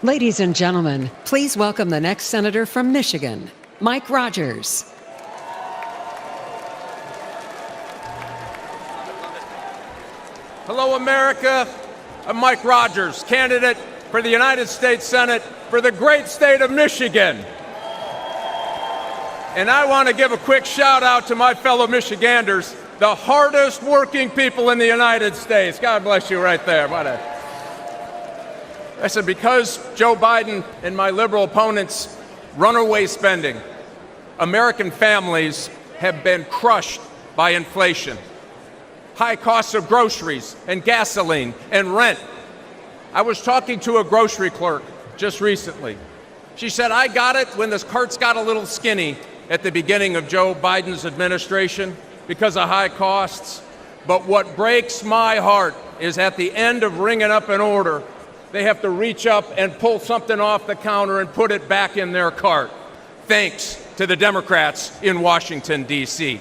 Ladies and gentlemen, please welcome the next senator from Michigan, Mike Rogers. Hello, America. I'm Mike Rogers, candidate for the United States Senate for the great state of Michigan. And I want to give a quick shout out to my fellow Michiganders, the hardest working people in the United States. God bless you right there. I said, because Joe Biden and my liberal opponents' runaway spending, American families have been crushed by inflation. High costs of groceries and gasoline and rent. I was talking to a grocery clerk just recently. She said, I got it when this carts got a little skinny at the beginning of Joe Biden's administration because of high costs. But what breaks my heart is at the end of ringing up an order, they have to reach up and pull something off the counter and put it back in their cart. Thanks to the Democrats in Washington, D.C.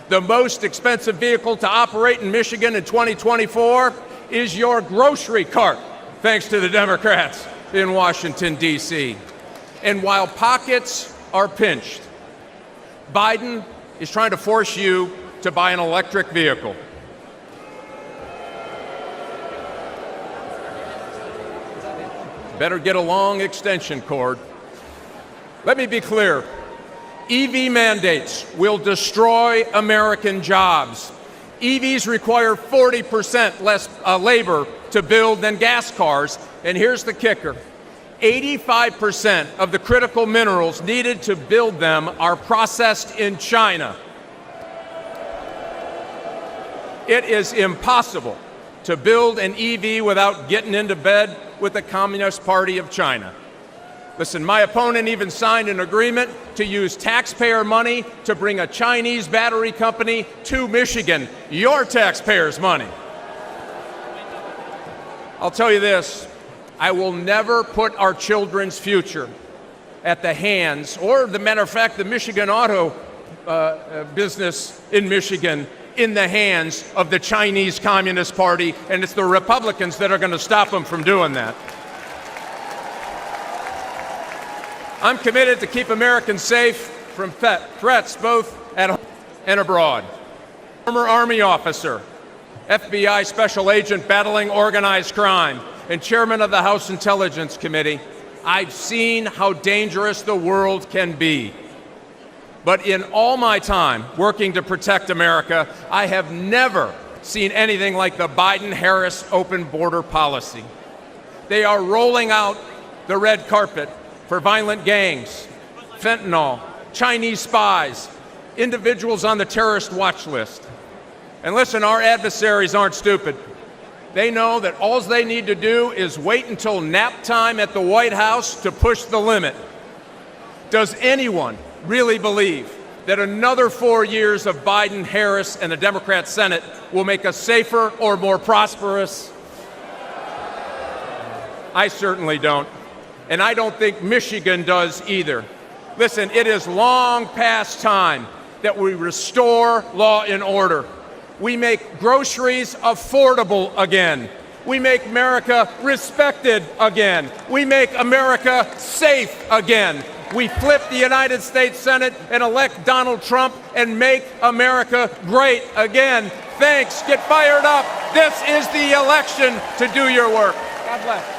The most expensive vehicle to operate in Michigan in 2024 is your grocery cart, thanks to the Democrats in Washington, D.C. And while pockets are pinched, Biden is trying to force you to buy an electric vehicle. Better get a long extension cord. Let me be clear. EV mandates will destroy American jobs. EVs require 40% less labor to build than gas cars. And here's the kicker. 85% of the critical minerals needed to build them are processed in China. It is impossible to build an EV without getting into bed with the Communist Party of China. Listen, my opponent even signed an agreement to use taxpayer money to bring a Chinese battery company to Michigan, your taxpayers' money. I'll tell you this, I will never put our children's future at the hands, or the matter of fact, the Michigan auto business in Michigan, in the hands of the Chinese Communist Party, and it's the Republicans that are going to stop them from doing that. I'm committed to keep Americans safe from threats both at home and abroad. Former Army officer, FBI special agent battling organized crime, and chairman of the House Intelligence Committee, I've seen how dangerous the world can be. But in all my time working to protect America, I have never seen anything like the Biden-Harris open border policy. They are rolling out the red carpet for violent gangs, fentanyl, Chinese spies, individuals on the terrorist watch list. And listen, our adversaries aren't stupid. They know that all they need to do is wait until nap time at the White House to push the limit. Does anyone really believe that another 4 years of Biden, Harris, and a Democrat Senate will make us safer or more prosperous? I certainly don't. And I don't think Michigan does either. Listen, it is long past time that we restore law and order. We make groceries affordable again. We make America respected again. We make America safe again. We flip the United States Senate and elect Donald Trump and make America great again. Thanks. Get fired up. This is the election to do your work. God bless.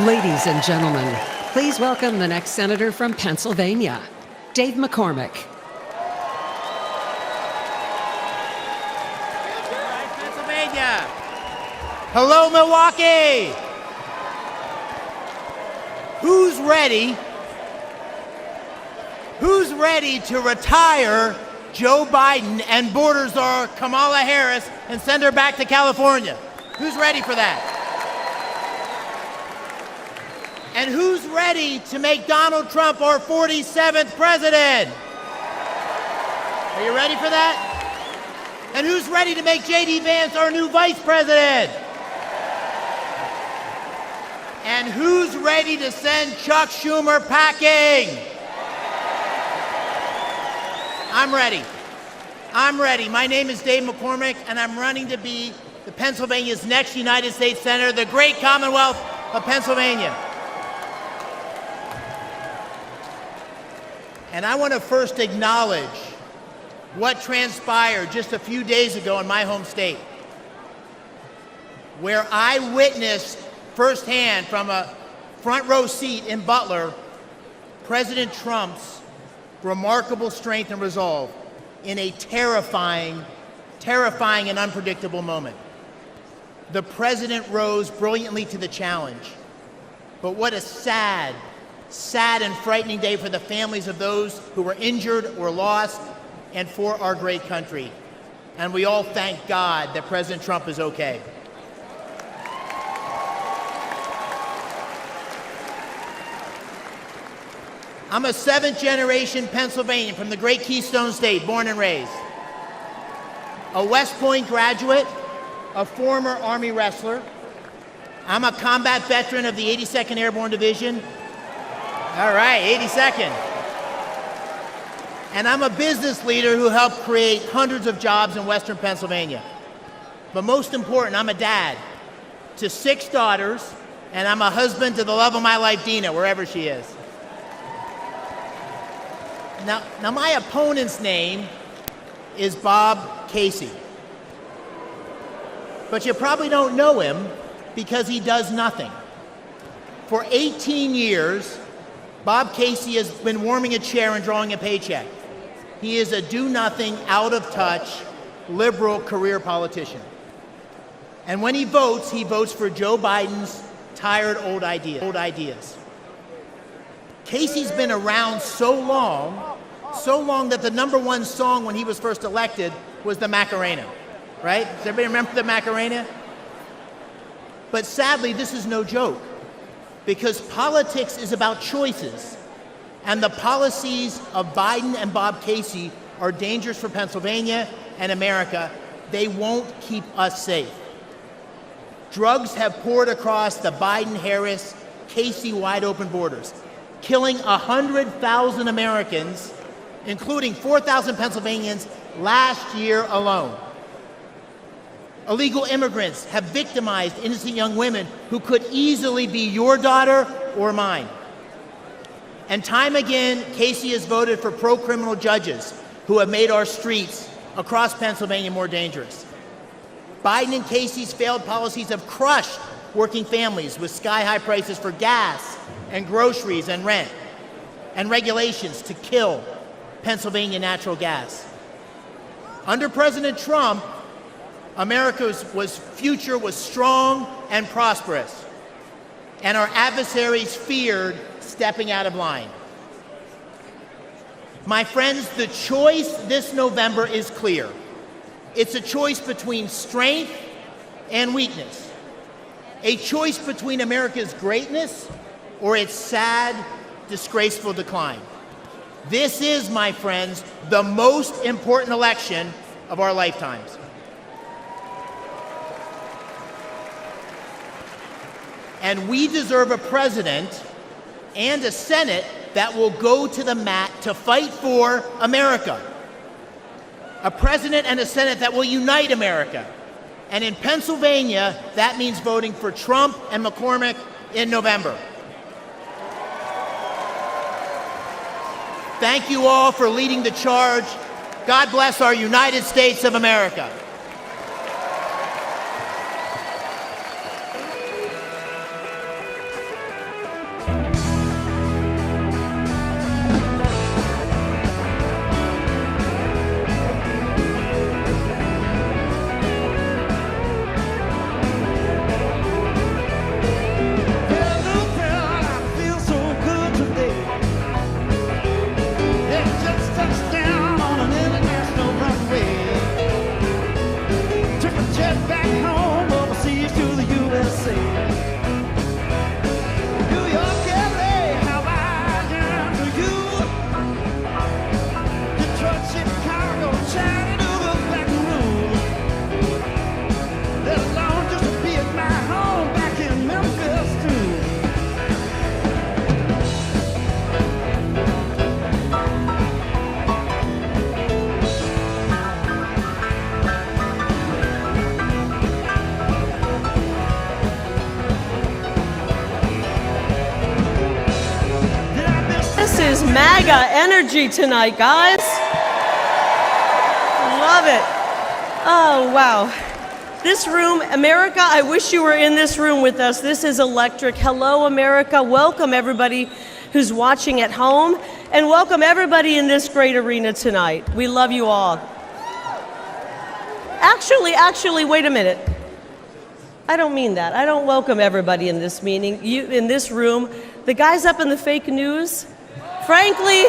Ladies and gentlemen, please welcome the next senator from Pennsylvania, Dave McCormick. Pennsylvania. Hello, Milwaukee. Who's ready? Who's ready to retire Joe Biden and border czar Kamala Harris and send her back to California? Who's ready for that? And who's ready to make Donald Trump our 47th president? Are you ready for that? And who's ready to make J.D. Vance our new vice president? And who's ready to send Chuck Schumer packing? I'm ready. I'm ready. My name is Dave McCormick, and I'm running to be the Pennsylvania's next United States Senator, the great Commonwealth of Pennsylvania. And I want to first acknowledge what transpired just a few days ago in my home state, where I witnessed firsthand from a front row seat in Butler, President Trump's remarkable strength and resolve in a terrifying and unpredictable moment. The president rose brilliantly to the challenge. But what a sad and frightening day for the families of those who were injured or lost and for our great country. And we all thank God that President Trump is okay. I'm a seventh-generation Pennsylvanian from the great Keystone State, born and raised. A West Point graduate, a former Army wrestler. I'm a combat veteran of the 82nd Airborne Division. All right, 82nd. And I'm a business leader who helped create hundreds of jobs in Western Pennsylvania. But most important, I'm a dad to 6 daughters, and I'm a husband to the love of my life, Dina, wherever she is. Now my opponent's name is Bob Casey. But you probably don't know him because he does nothing. For 18 years, Bob Casey has been warming a chair and drawing a paycheck. He is a do-nothing, out-of-touch, liberal career politician. And when he votes for Joe Biden's tired old ideas. Casey's been around so long that the #1 song when he was first elected was the Macarena, right? Does everybody remember the Macarena? But sadly, this is no joke, because politics is about choices, and the policies of Biden and Bob Casey are dangerous for Pennsylvania and America, they won't keep us safe. Drugs have poured across the Biden-Harris, Casey wide-open borders, killing 100,000 Americans, including 4,000 Pennsylvanians last year alone. Illegal immigrants have victimized innocent young women who could easily be your daughter or mine. And time again, Casey has voted for pro-criminal judges who have made our streets across Pennsylvania more dangerous. Biden and Casey's failed policies have crushed working families with sky-high prices for gas and groceries and rent, and regulations to kill Pennsylvania natural gas. Under President Trump, America's future was strong and prosperous, and our adversaries feared stepping out of line. My friends, the choice this November is clear. It's a choice between strength and weakness, a choice between America's greatness or its sad, disgraceful decline. This is, my friends, the most important election of our lifetimes. And we deserve a president and a Senate that will go to the mat to fight for America. A president and a Senate that will unite America. And in Pennsylvania, that means voting for Trump and McCormick in November. Thank you all for leading the charge. God bless our United States of America. MAGA energy tonight, guys. Love it. Oh, wow. This room, America, I wish you were in this room with us. This is electric. Hello, America. Welcome, everybody who's watching at home, and welcome everybody in this great arena tonight. We love you all. Actually, wait a minute. I don't mean that. I don't welcome everybody in this meeting, in this room. The guys up in the fake news, frankly,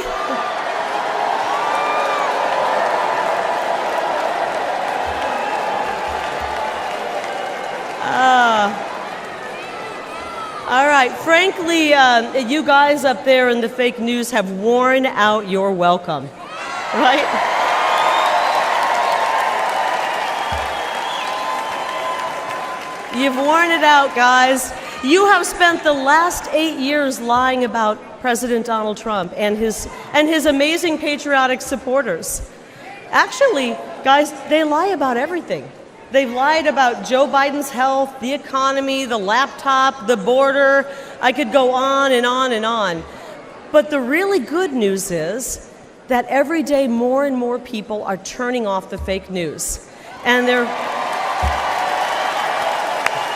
all right, frankly, you guys up there in the fake news have worn out your welcome, right? You've worn it out, guys. You have spent the last 8 years lying about President Donald Trump and his amazing patriotic supporters. Actually, guys, they lie about everything. They've lied about Joe Biden's health, the economy, the laptop, the border. I could go on and on and on. But the really good news is that every day more and more people are turning off the fake news. And they're...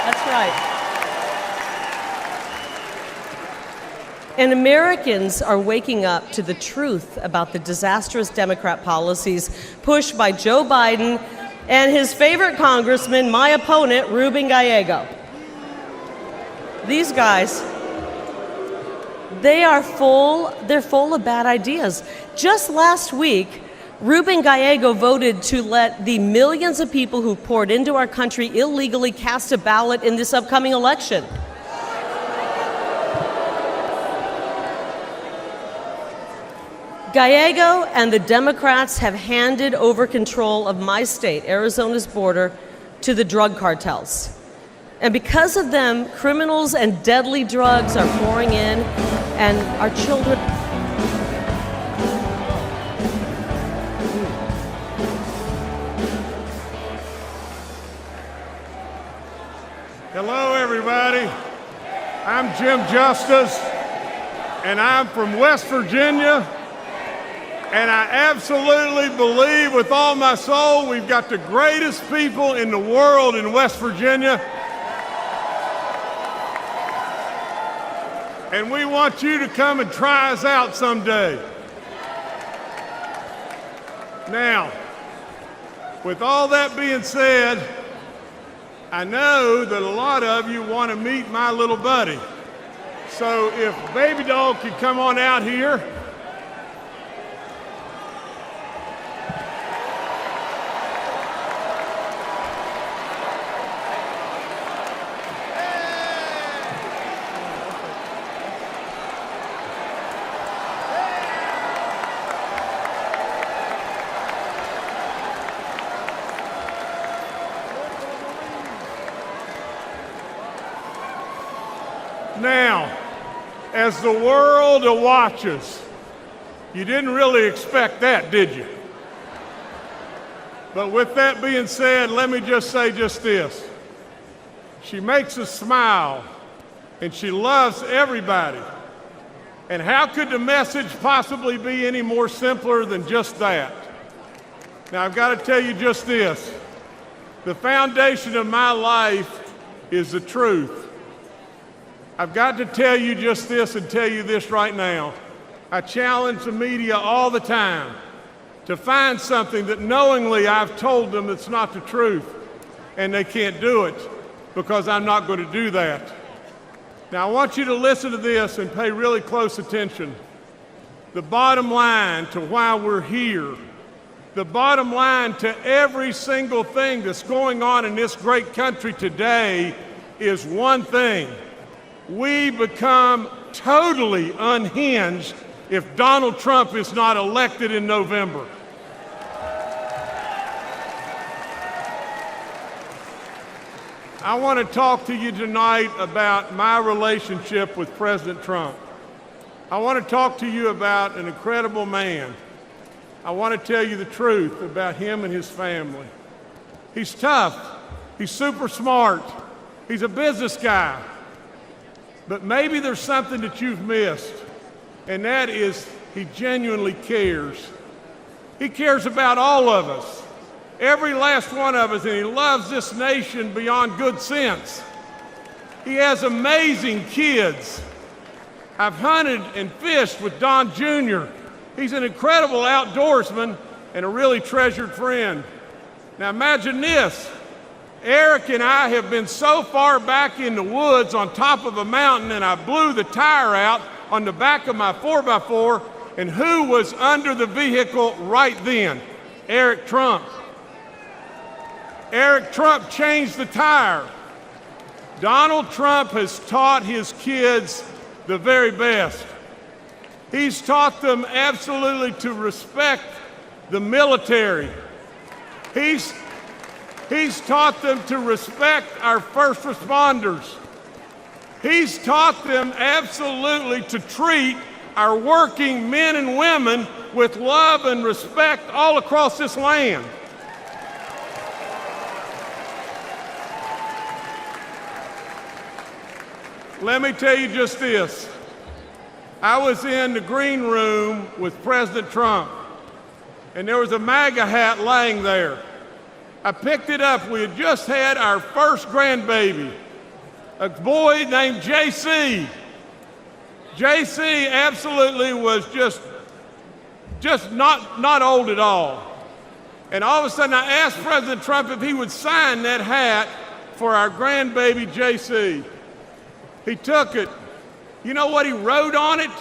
That's right. And Americans are waking up to the truth about the disastrous Democrat policies pushed by Joe Biden and his favorite congressman, my opponent, Ruben Gallego. These guys, they're full of bad ideas. Just last week, Ruben Gallego voted to let the millions of people who poured into our country illegally cast a ballot in this upcoming election. Gallego and the Democrats have handed over control of my state, Arizona's border, to the drug cartels. And because of them, criminals and deadly drugs are pouring in, and our children... Hello, everybody. I'm Jim Justice, and I'm from West Virginia. And I absolutely believe with all my soul we've got the greatest people in the world in West Virginia. And we want you to come and try us out someday. Now, with all that being said, I know that a lot of you want to meet my little buddy. So if Baby Doll could come on out here. Now, as the world watches, you didn't really expect that, did you? But with that being said, let me just say just this. She makes us smile, and she loves everybody. And how could the message possibly be any more simpler than just that? Now, I've got to tell you just this. The foundation of my life is the truth. I've got to tell you just this and tell you this right now. I challenge the media all the time to find something that knowingly I've told them it's not the truth, and they can't do it because I'm not going to do that. Now, I want you to listen to this and pay really close attention. The bottom line to why we're here, the bottom line to every single thing that's going on in this great country today is one thing. We become totally unhinged if Donald Trump is not elected in November. I want to talk to you tonight about my relationship with President Trump. I want to talk to you about an incredible man. I want to tell you the truth about him and his family. He's tough. He's super smart. He's a business guy. But maybe there's something that you've missed, and that is he genuinely cares. He cares about all of us, every last one of us, and he loves this nation beyond good sense. He has amazing kids. I've hunted and fished with Don Jr. He's an incredible outdoorsman and a really treasured friend. Now imagine this. Eric and I have been so far back in the woods on top of a mountain, and I blew the tire out on the back of my 4x4, and who was under the vehicle right then? Eric Trump. Eric Trump changed the tire. Donald Trump has taught his kids the very best. He's taught them absolutely to respect the military. He's taught them to respect our first responders. He's taught them absolutely to treat our working men and women with love and respect all across this land. Let me tell you just this. I was in the green room with President Trump, and there was a MAGA hat laying there. I picked it up. We had just had our first grandbaby, a boy named JC. JC absolutely was just not old at all. And all of a sudden I asked President Trump if he would sign that hat for our grandbaby JC. He took it. You know what he wrote on it?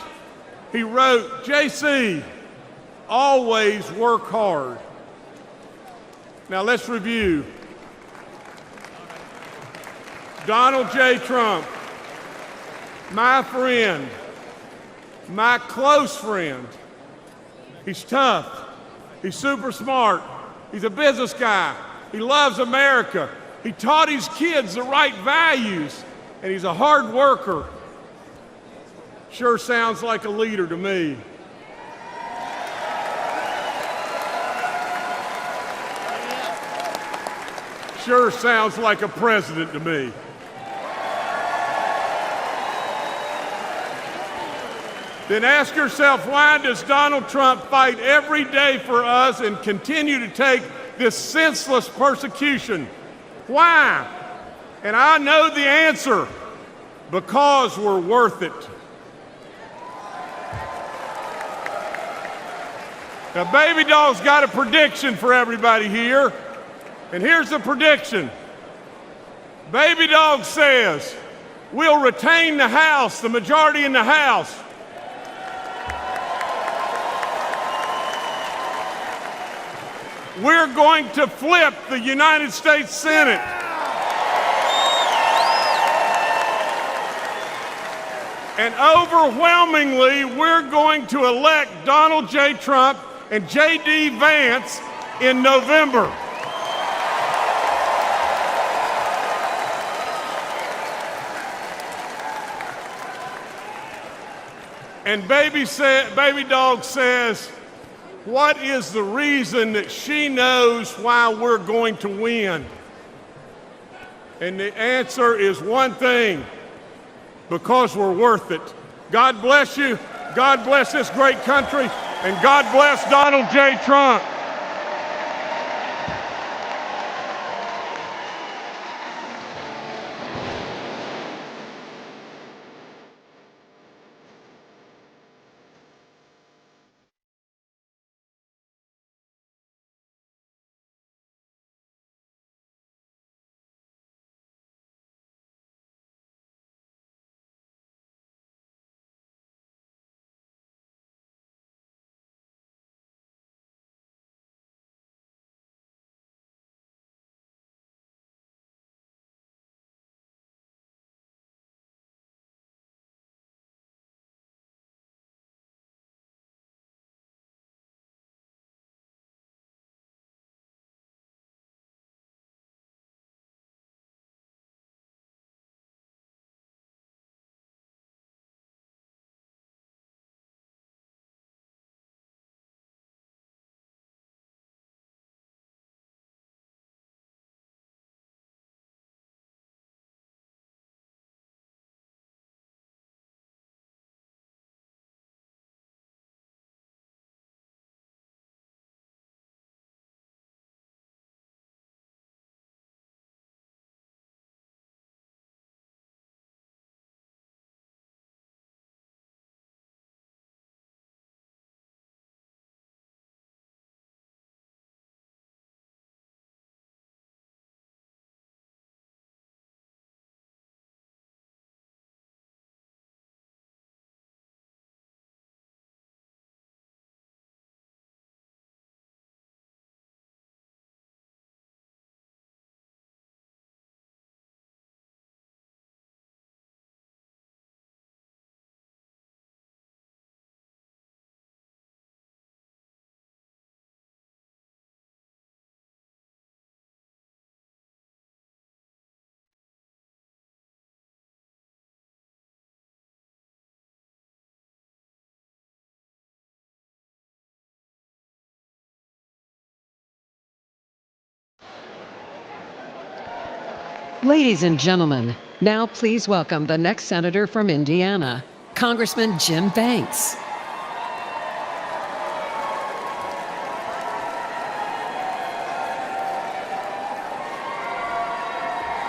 He wrote, JC, always work hard. Now let's review. Donald J. Trump, my friend, my close friend, He's tough. He's super smart. He's a business guy. He loves America. He taught his kids the right values, and he's a hard worker. Sure sounds like a leader to me. Sure sounds like a president to me. Then ask yourself, why does Donald Trump fight every day for us and continue to take this senseless persecution? Why? And I know the answer. Because we're worth it. Now, Baby Doll's got a prediction for everybody here. And here's the prediction. Baby Dog says we'll retain the House, the majority in the House. We're going to flip the United States Senate. And overwhelmingly, we're going to elect Donald J. Trump and J.D. Vance in November. And Baby Dog says, what is the reason that she knows why we're going to win? And the answer is one thing, because we're worth it. God bless you, God bless this great country, and God bless Donald J. Trump. Ladies and gentlemen, now please welcome the next senator from Indiana, Congressman Jim Banks.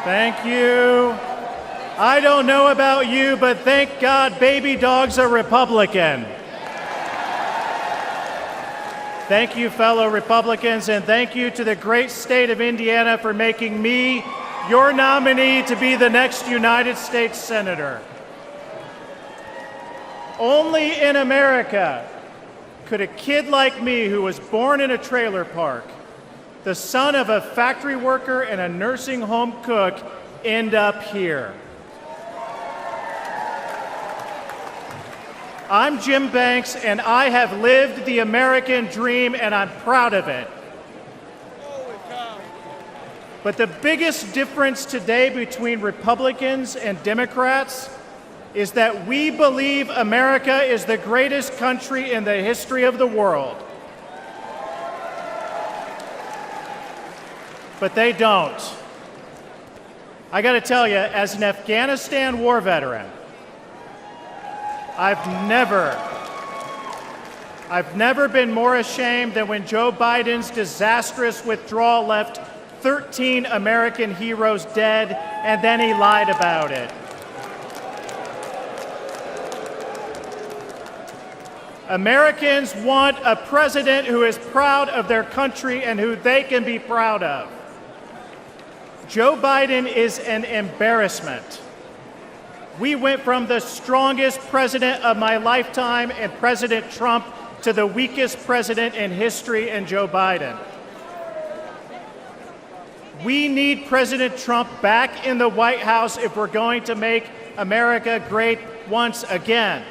Thank you. I don't know about you, but thank God Baby Dog's a Republican. Thank you, fellow Republicans, and thank you to the great state of Indiana for making me your nominee to be the next United States Senator. Only in America could a kid like me, who was born in a trailer park, the son of a factory worker and a nursing home cook, end up here. I'm Jim Banks, and I have lived the American dream, and I'm proud of it. But the biggest difference today between Republicans and Democrats is that we believe America is the greatest country in the history of the world. But they don't. I got to tell you, as an Afghanistan war veteran, I've never been more ashamed than when Joe Biden's disastrous withdrawal left 13 American heroes dead, and then he lied about it. Americans want a president who is proud of their country and who they can be proud of. Joe Biden is an embarrassment. We went from the strongest president of my lifetime and President Trump to the weakest president in history in Joe Biden. We need President Trump back in the White House if we're going to make America great once again.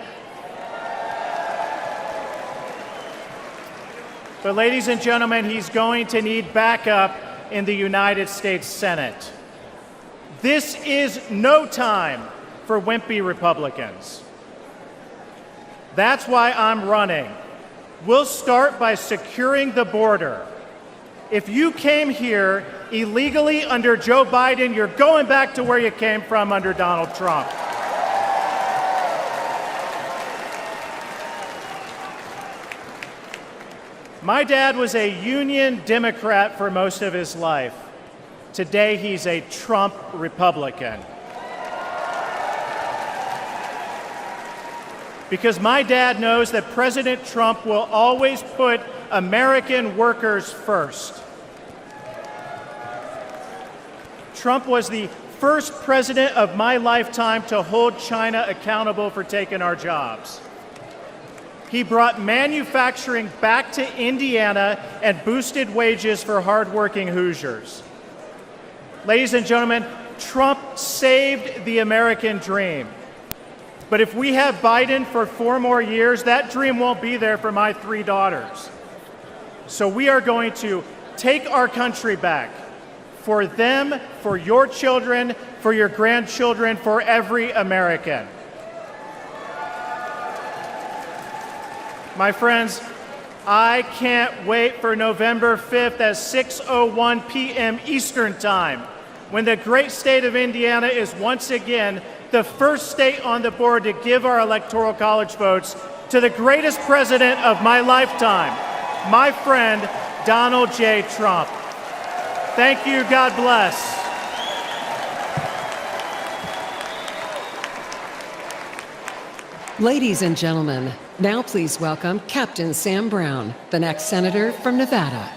But ladies and gentlemen, he's going to need backup in the United States Senate. This is no time for wimpy Republicans. That's why I'm running. We'll start by securing the border. If you came here illegally under Joe Biden, you're going back to where you came from under Donald Trump. My dad was a Union Democrat for most of his life. Today, he's a Trump Republican. Because my dad knows that President Trump will always put American workers first. Trump was the first president of my lifetime to hold China accountable for taking our jobs. He brought manufacturing back to Indiana and boosted wages for hardworking Hoosiers. Ladies and gentlemen, Trump saved the American dream. But if we have Biden for 4 more years, that dream won't be there for my 3 daughters. So we are going to take our country back for them, for your children, for your grandchildren, for every American. My friends, I can't wait for November 5th at 6:01 p.m. Eastern Time, when the great state of Indiana is once again the first state on the board to give our Electoral College votes to the greatest president of my lifetime, my friend, Donald J. Trump. Thank you. God bless. Ladies and gentlemen, now please welcome Captain Sam Brown, the next senator from Nevada.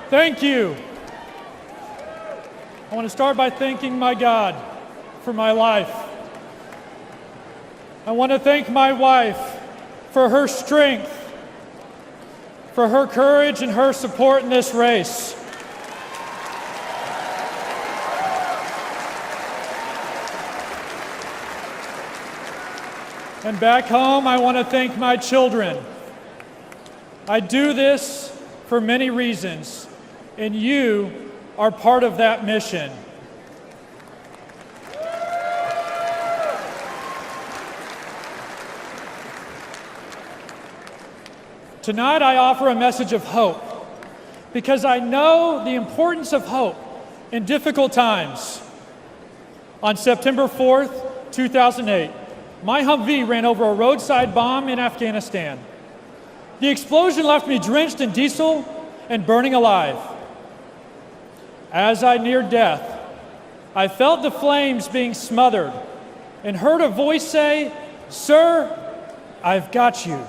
Thank you. I want to start by thanking my God for my life. I want to thank my wife for her strength, for her courage and her support in this race. And back home, I want to thank my children. I do this for many reasons, and you are part of that mission. Tonight, I offer a message of hope because I know the importance of hope in difficult times. On September 4th, 2008, my Humvee ran over a roadside bomb in Afghanistan. The explosion left me drenched in diesel and burning alive. As I neared death, I felt the flames being smothered and heard a voice say, "Sir, I've got you."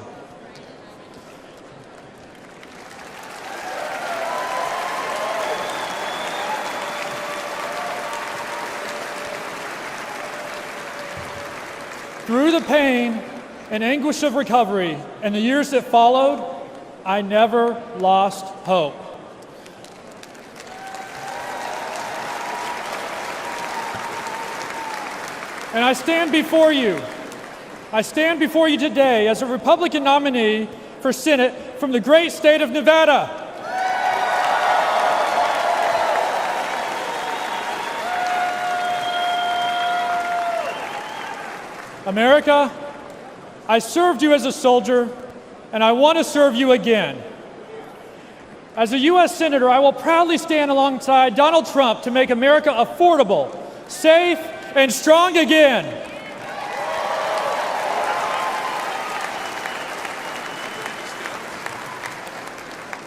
Through the pain and anguish of recovery and the years that followed, I never lost hope. And I stand before you. I stand before you today as a Republican nominee for Senate from the great state of Nevada. America, I served you as a soldier, and I want to serve you again. As a U.S. Senator, I will proudly stand alongside Donald Trump to make America affordable, safe, and strong again.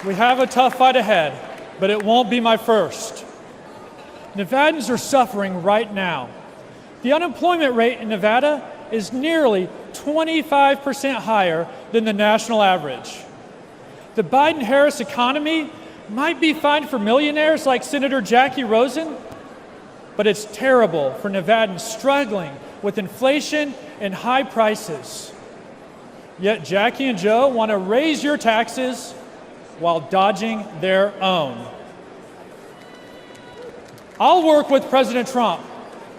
We have a tough fight ahead, but it won't be my first. Nevadans are suffering right now. The unemployment rate in Nevada is nearly 25% higher than the national average. The Biden-Harris economy might be fine for millionaires like Senator Jackie Rosen, but it's terrible for Nevadans struggling with inflation and high prices. Yet Jackie and Joe want to raise your taxes while dodging their own. I'll work with President Trump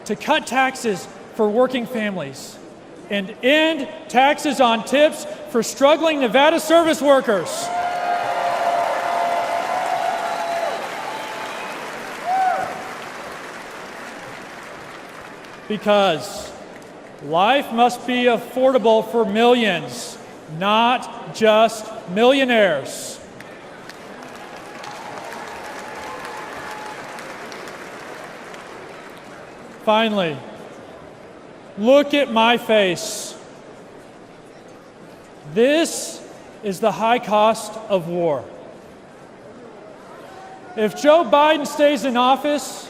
to cut taxes for working families and end taxes on tips for struggling Nevada service workers. Because life must be affordable for millions, not just millionaires. Finally, look at my face. This is the high cost of war. If Joe Biden stays in office,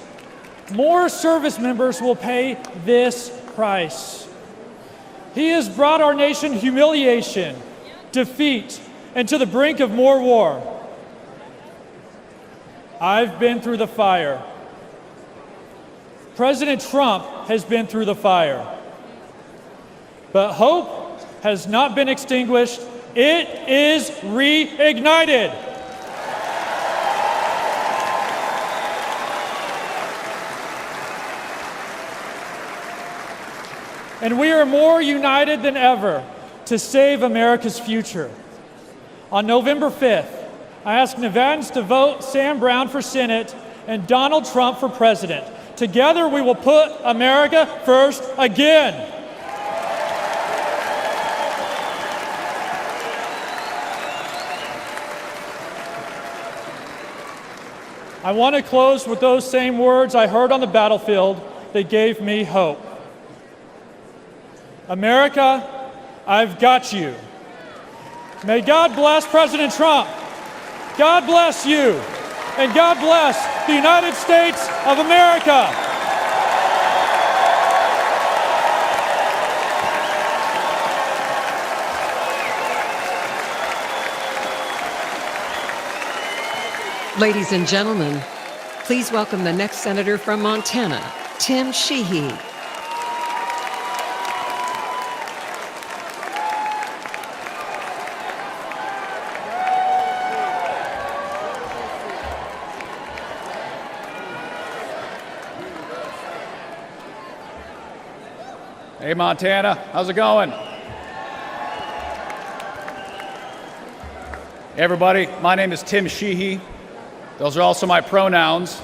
more service members will pay this price. He has brought our nation humiliation, defeat, and to the brink of more war. I've been through the fire. President Trump has been through the fire. But hope has not been extinguished. It is reignited. And we are more united than ever to save America's future. On November 5th, I ask Nevadans to vote Sam Brown for Senate and Donald Trump for President. Together, we will put America first again. I want to close with those same words I heard on the battlefield that gave me hope. America, I've got you. May God bless President Trump. God bless you. And God bless the United States of America. Ladies and gentlemen, please welcome the next senator from Montana, Tim Sheehy. Hey, Montana, how's it going? Hey, everybody, my name is Tim Sheehy. Those are also my pronouns.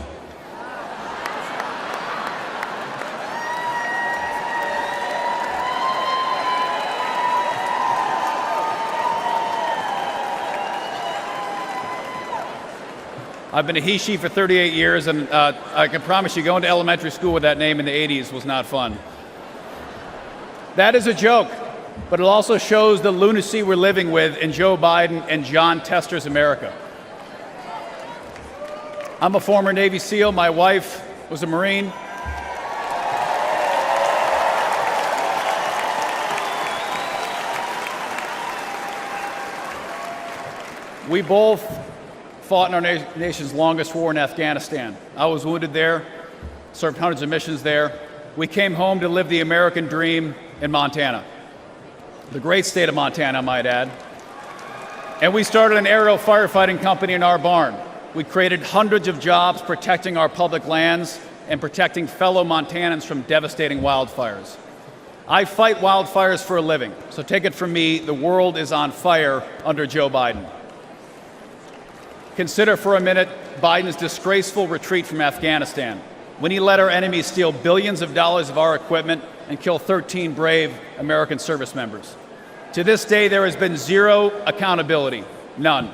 I've been a he-she for 38 years, and I can promise you going to elementary school with that name in the 80s was not fun. That is a joke, but it also shows the lunacy we're living with in Joe Biden and John Tester's America. I'm a former Navy SEAL. My wife was a Marine. We both fought in our nation's longest war in Afghanistan. I was wounded there, served hundreds of missions there. We came home to live the American dream in Montana. The great state of Montana, I might add. And we started an aerial firefighting company in our barn. We created hundreds of jobs protecting our public lands and protecting fellow Montanans from devastating wildfires. I fight wildfires for a living, so take it from me, the world is on fire under Joe Biden. Consider for a minute Biden's disgraceful retreat from Afghanistan, when he let our enemies steal billions of dollars of our equipment and kill 13 brave American service members. To this day, there has been zero accountability, none.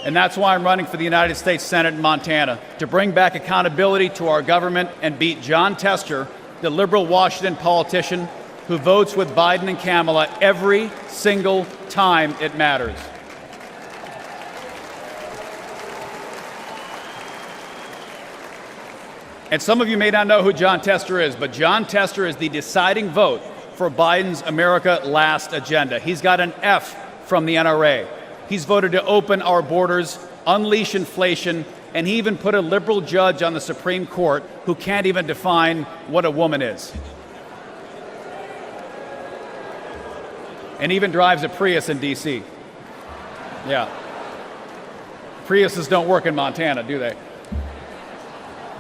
And that's why I'm running for the United States Senate in Montana, to bring back accountability to our government and beat John Tester, the liberal Washington politician who votes with Biden and Kamala every single time it matters. And some of you may not know who John Tester is, but John Tester is the deciding vote for Biden's America Last agenda. He's got an F from the NRA. He's voted to open our borders, unleash inflation, and he even put a liberal judge on the Supreme Court who can't even define what a woman is. And even drives a Prius in D.C. Yeah. Priuses don't work in Montana, do they?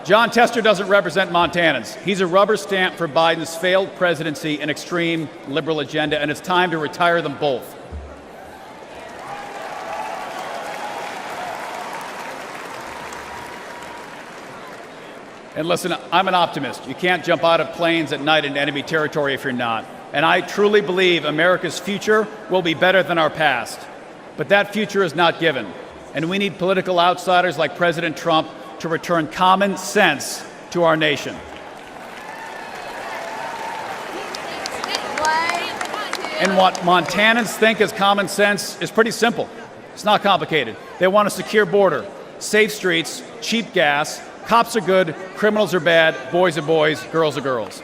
John Tester doesn't represent Montanans. He's a rubber stamp for Biden's failed presidency and extreme liberal agenda, and it's time to retire them both. And listen, I'm an optimist. You can't jump out of planes at night in enemy territory if you're not. And I truly believe America's future will be better than our past. But that future is not given. And we need political outsiders like President Trump to return common sense to our nation. And what Montanans think is common sense is pretty simple. It's not complicated. They want a secure border, safe streets, cheap gas, cops are good, criminals are bad, boys are boys, girls are girls.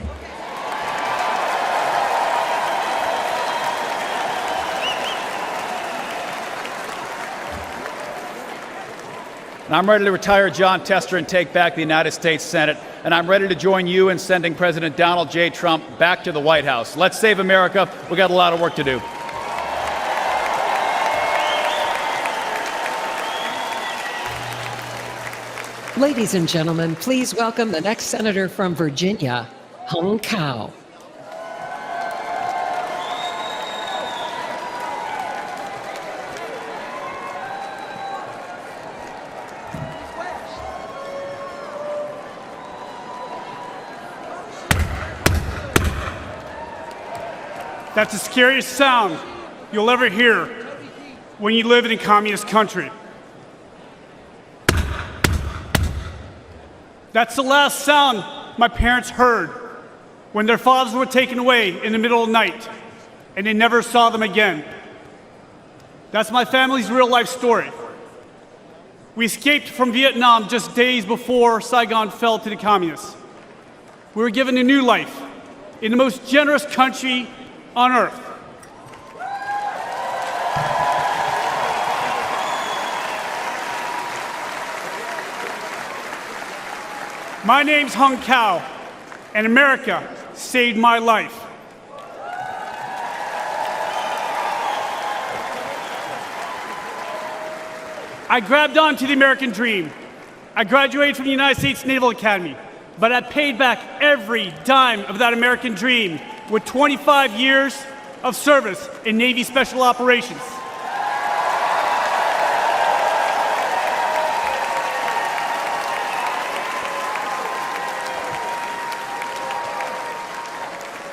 And I'm ready to retire John Tester and take back the United States Senate. And I'm ready to join you in sending President Donald J. Trump back to the White House. Let's save America. We've got a lot of work to do. Ladies and gentlemen, please welcome the next senator from Virginia, Hung Cao. That's the scariest sound you'll ever hear when you live in a communist country. That's the last sound my parents heard when their fathers were taken away in the middle of the night and they never saw them again. That's my family's real life story. We escaped from Vietnam just days before Saigon fell to the communists. We were given a new life in the most generous country on earth. My name's Hung Cao, and America saved my life. I grabbed on to the American dream. I graduated from the United States Naval Academy, but I paid back every dime of that American dream with 25 years of service in Navy Special Operations.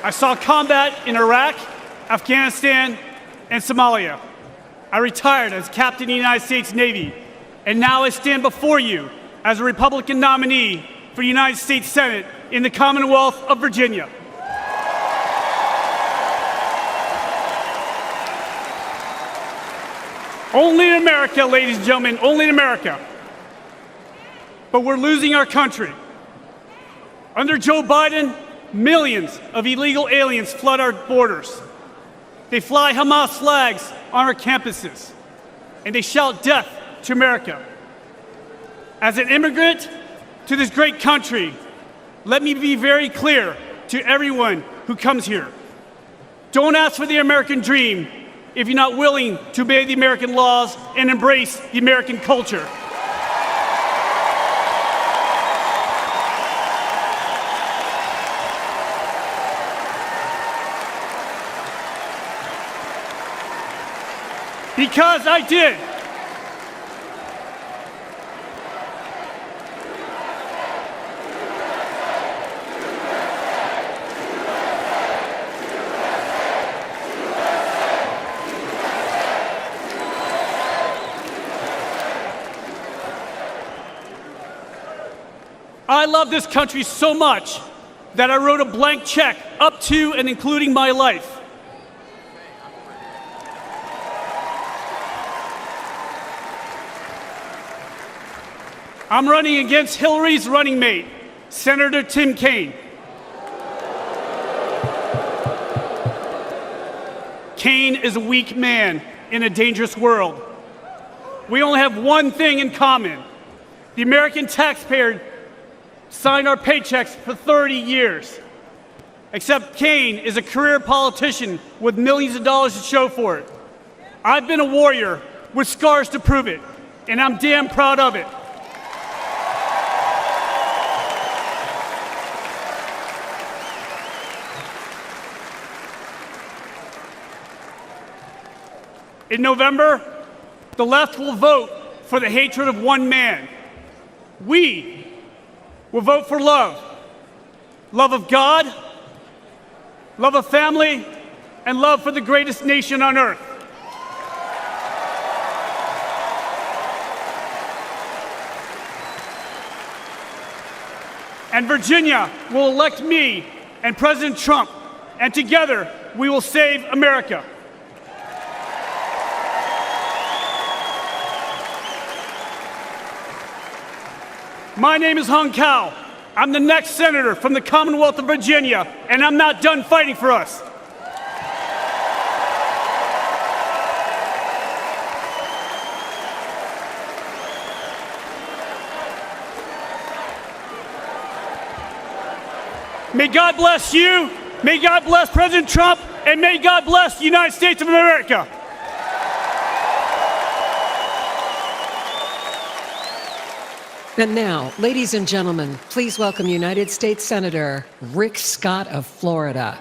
I saw combat in Iraq, Afghanistan, and Somalia. I retired as captain of the United States Navy, and now I stand before you as a Republican nominee for the United States Senate in the Commonwealth of Virginia. Only in America, ladies and gentlemen, only in America. But we're losing our country. Under Joe Biden, millions of illegal aliens flood our borders. They fly Hamas flags on our campuses, and they shout death to America. As an immigrant to this great country, let me be very clear to everyone who comes here. Don't ask for the American dream if you're not willing to obey the American laws and embrace the American culture. Because I did. I love this country so much that I wrote a blank check up to and including my life. I'm running against Hillary's running mate, Senator Tim Kaine. Kaine is a weak man in a dangerous world. We only have one thing in common. The American taxpayer signed our paychecks for 30 years. Except Kaine is a career politician with millions of dollars to show for it. I've been a warrior with scars to prove it, and I'm damn proud of it. In November, the left will vote for the hatred of one man. We will vote for love. Love of God, love of family, and love for the greatest nation on earth. And Virginia will elect me and President Trump, and together we will save America. My name is Hung Kao. I'm the next senator from the Commonwealth of Virginia, and I'm not done fighting for us. May God bless you, may God bless President Trump, and may God bless the United States of America. And now, ladies and gentlemen, please welcome United States Senator Rick Scott of Florida.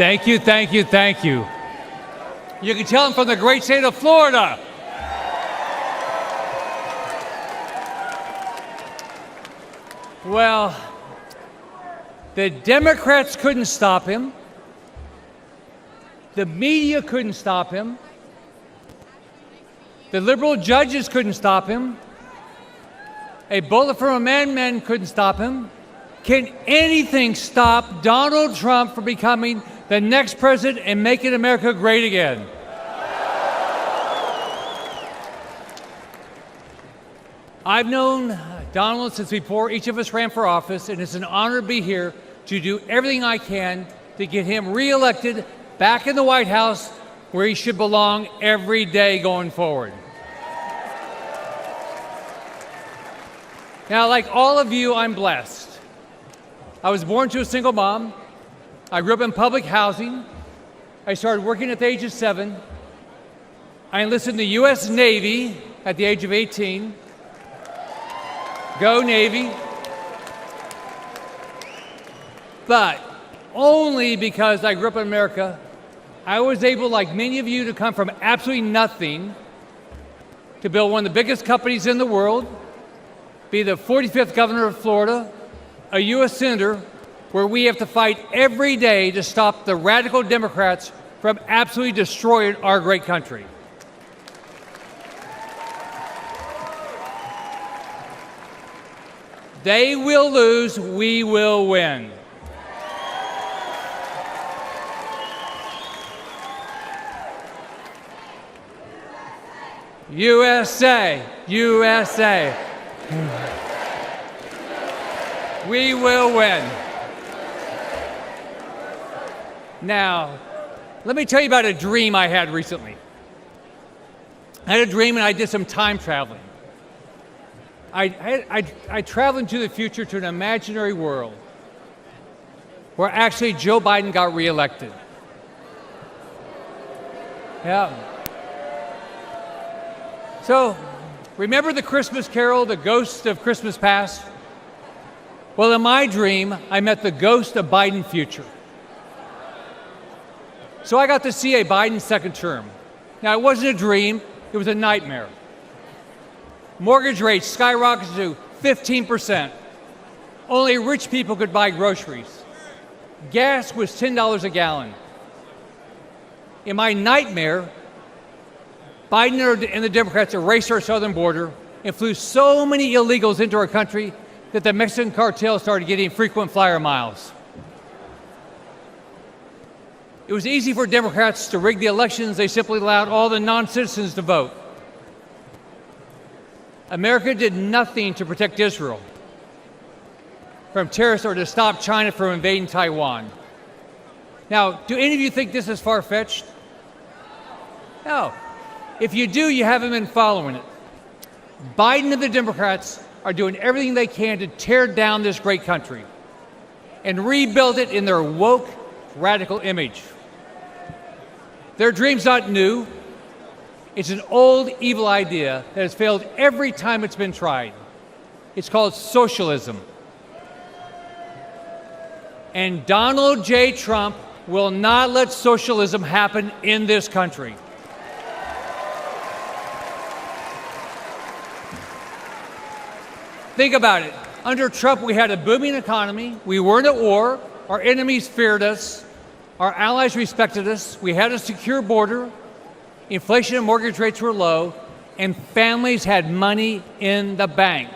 Thank you, thank you, thank you. You can tell I'm from the great state of Florida. Well, the Democrats couldn't stop him. The media couldn't stop him. The liberal judges couldn't stop him. A bullet from a madman couldn't stop him. Can anything stop Donald Trump from becoming the next president and making America great again? I've known Donald since before each of us ran for office, and it's an honor to be here to do everything I can to get him reelected back in the White House where he should belong every day going forward. Now, like all of you, I'm blessed. I was born to a single mom. I grew up in public housing. I started working at the age of 7. I enlisted in the U.S. Navy at the age of 18. Go Navy. But only because I grew up in America, I was able, like many of you, to come from absolutely nothing to build one of the biggest companies in the world, be the 45th governor of Florida, a U.S. senator, where we have to fight every day to stop the radical Democrats from absolutely destroying our great country. They will lose, we will win. USA, USA. We will win. Now, let me tell you about a dream I had recently. I had a dream and I did some time traveling. I traveled into the future to an imaginary world where actually Joe Biden got reelected. Yeah. So, remember the Christmas Carol, the ghost of Christmas past? Well, in my dream, I met the ghost of Biden future. So I got to see a Biden second term. Now, it wasn't a dream, it was a nightmare. Mortgage rates skyrocketed to 15%. Only rich people could buy groceries. Gas was $10 a gallon. In my nightmare, Biden and the Democrats erased our southern border and flew so many illegals into our country that the Mexican cartel started getting frequent flyer miles. It was easy for Democrats to rig the elections. They simply allowed all the non-citizens to vote. America did nothing to protect Israel from terrorists or to stop China from invading Taiwan. Now, do any of you think this is far-fetched? No. If you do, you haven't been following it. Biden and the Democrats are doing everything they can to tear down this great country and rebuild it in their woke, radical image. Their dream's not new. It's an old, evil idea that has failed every time it's been tried. It's called socialism. And Donald J. Trump will not let socialism happen in this country. Think about it. Under Trump, we had a booming economy. We weren't at war. Our enemies feared us. Our allies respected us. We had a secure border. Inflation and mortgage rates were low. And families had money in the bank.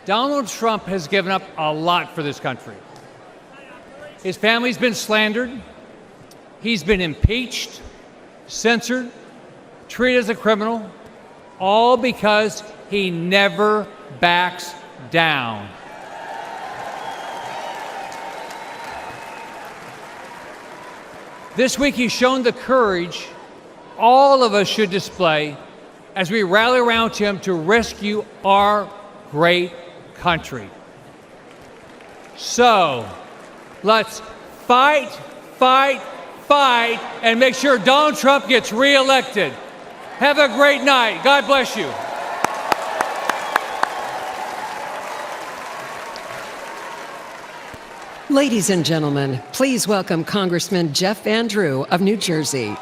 Donald Trump has given up a lot for this country. His family's been slandered. He's been impeached, censored, treated as a criminal, all because he never backs down. This week, he's shown the courage all of us should display as we rally around him to rescue our great country. So, let's fight, fight, fight, and make sure Donald Trump gets reelected. Have a great night. God bless you. Ladies and gentlemen, please welcome Congressman Jeff Van Drew of New Jersey.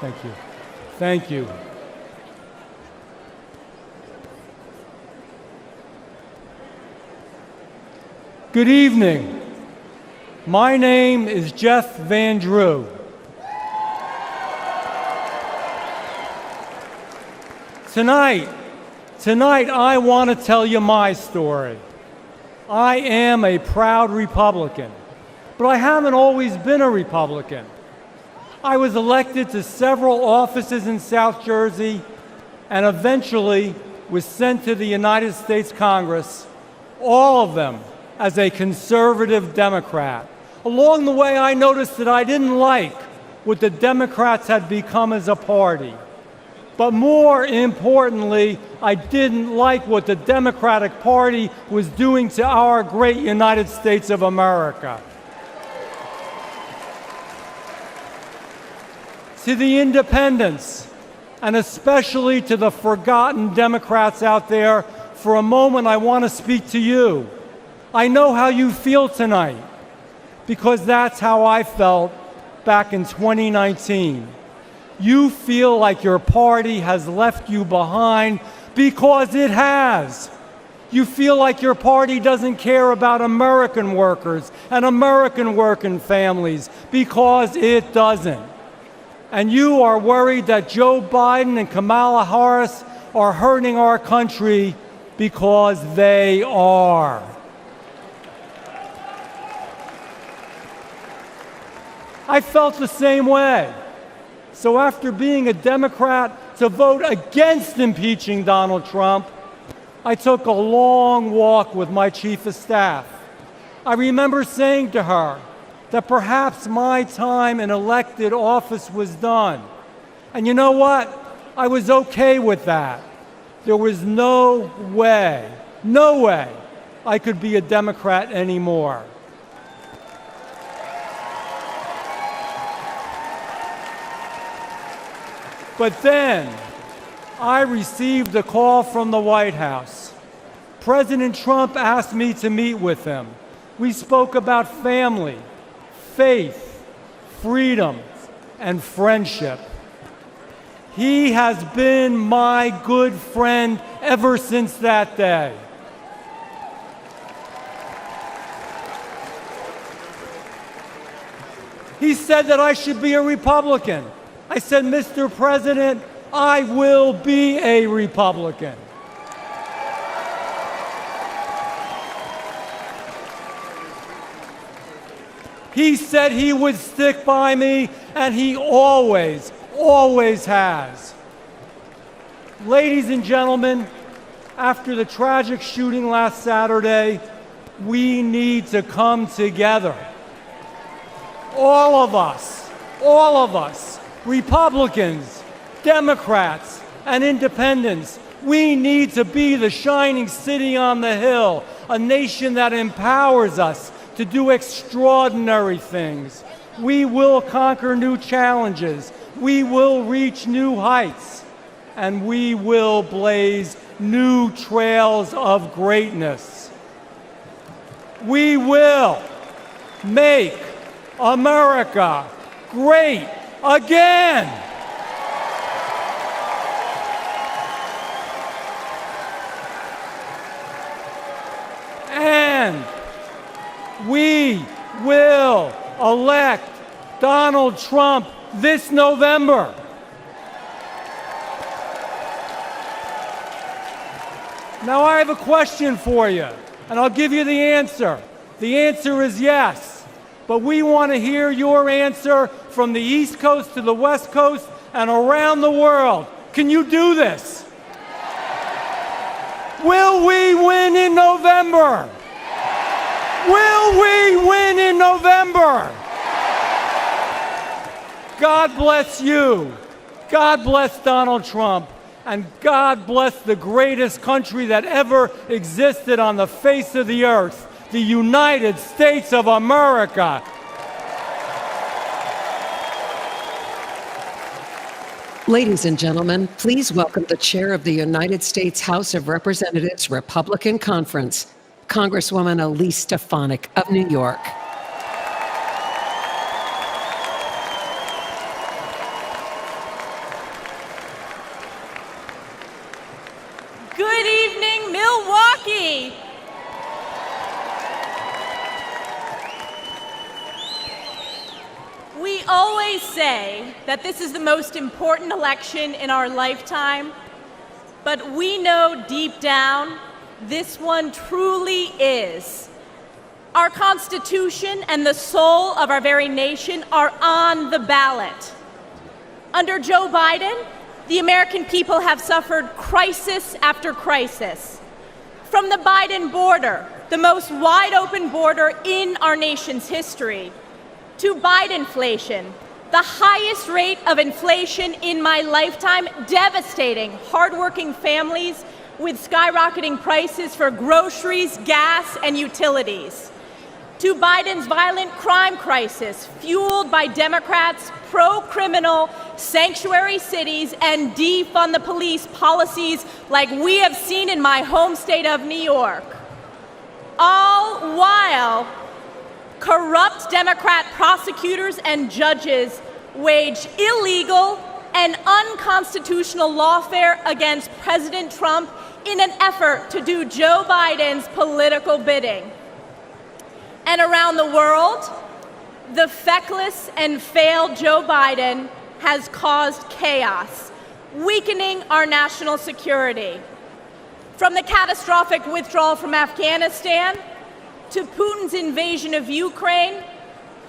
Thank you. Thank you. Good evening. My name is Jeff Van Drew. Tonight I want to tell you my story. I am a proud Republican, but I haven't always been a Republican. I was elected to several offices in South Jersey and eventually was sent to the United States Congress, all of them as a conservative Democrat. Along the way, I noticed that I didn't like what the Democrats had become as a party. But more importantly, I didn't like what the Democratic Party was doing to our great United States of America. To the independents, and especially to the forgotten Democrats out there, for a moment I want to speak to you. I know how you feel tonight, because that's how I felt back in 2019. You feel like your party has left you behind, because it has. You feel like your party doesn't care about American workers and American working families, because it doesn't. And you are worried that Joe Biden and Kamala Harris are hurting our country, because they are. I felt the same way. So after being a Democrat to vote against impeaching Donald Trump, I took a long walk with my chief of staff. I remember saying to her that perhaps my time in elected office was done. And you know what? I was okay with that. There was no way I could be a Democrat anymore. But then I received a call from the White House. President Trump asked me to meet with him. We spoke about family, faith, freedom, and friendship. He has been my good friend ever since that day. He said that I should be a Republican. I said, Mr. President, I will be a Republican. He said he would stick by me, and he always has. Ladies and gentlemen, after the tragic shooting last Saturday, we need to come together. All of us, Republicans, Democrats, and independents, we need to be the shining city on the hill, a nation that empowers us to do extraordinary things. We will conquer new challenges. We will reach new heights. And we will blaze new trails of greatness. We will make America great again. And we will elect Donald Trump this November. Now I have a question for you, and I'll give you the answer. The answer is yes, but we want to hear your answer from the East Coast to the West Coast and around the world. Can you do this? Will we win in November? Will we win in November? God bless you. God bless Donald Trump. And God bless the greatest country that ever existed on the face of the earth, the United States of America. Ladies and gentlemen, please welcome the chair of the United States House of Representatives Republican Conference, Congresswoman Elise Stefanik of New York. Good evening, Milwaukee. We always say that this is the most important election in our lifetime, but we know deep down this one truly is. Our Constitution and the soul of our very nation are on the ballot. Under Joe Biden, the American people have suffered crisis after crisis. From the Biden border, the most wide-open border in our nation's history, to Bidenflation, the highest rate of inflation in my lifetime, devastating hardworking families with skyrocketing prices for groceries, gas, and utilities. To Biden's violent crime crisis, fueled by Democrats' pro-criminal sanctuary cities and defund the police policies like we have seen in my home state of New York. All while corrupt Democrat prosecutors and judges wage illegal and unconstitutional lawfare against President Trump in an effort to do Joe Biden's political bidding. And around the world, the feckless and failed Joe Biden has caused chaos, weakening our national security. From the catastrophic withdrawal from Afghanistan, to Putin's invasion of Ukraine,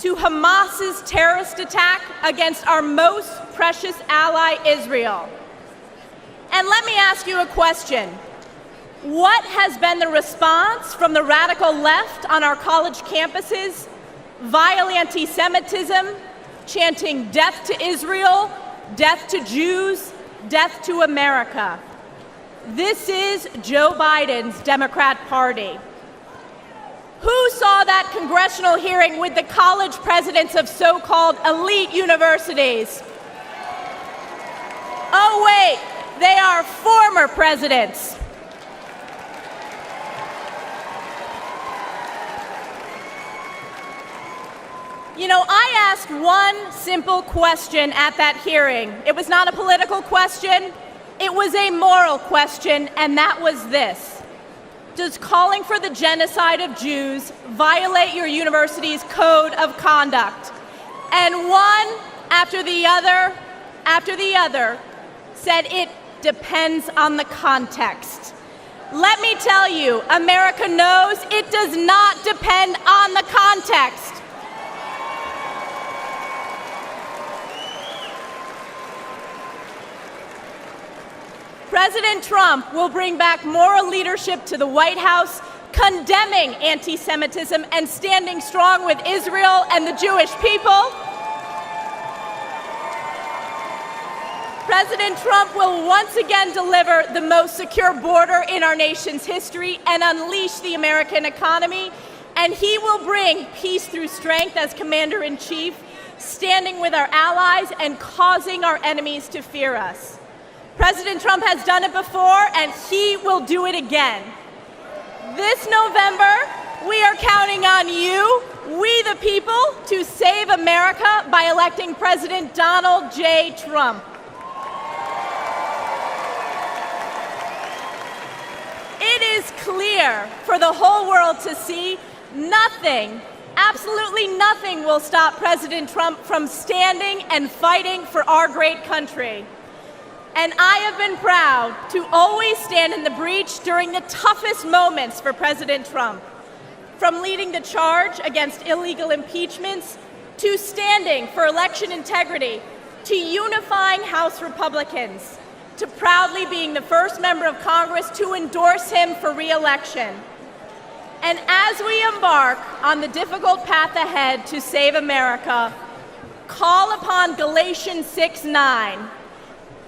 to Hamas's terrorist attack against our most precious ally, Israel. And let me ask you a question. What has been the response from the radical left on our college campuses? Vile anti-Semitism, chanting death to Israel, death to Jews, death to America. This is Joe Biden's Democrat Party. Who saw that congressional hearing with the college presidents of so-called elite universities? Oh wait, they are former presidents. You know, I asked one simple question at that hearing. It was not a political question, it was a moral question, and that was this. Does calling for the genocide of Jews violate your university's code of conduct? And one after the other, said it depends on the context. Let me tell you, America knows it does not depend on the context. President Trump will bring back moral leadership to the White House, condemning anti-Semitism and standing strong with Israel and the Jewish people. President Trump will once again deliver the most secure border in our nation's history and unleash the American economy. And he will bring peace through strength as Commander-in-Chief, standing with our allies and causing our enemies to fear us. President Trump has done it before, and he will do it again. This November, we are counting on you, we the people, to save America by electing President Donald J. Trump. It is clear for the whole world to see nothing, absolutely nothing will stop President Trump from standing and fighting for our great country. And I have been proud to always stand in the breach during the toughest moments for President Trump. From leading the charge against illegal impeachments, to standing for election integrity, to unifying House Republicans, to proudly being the first member of Congress to endorse him for re-election. And as we embark on the difficult path ahead to save America, call upon Galatians 6:9.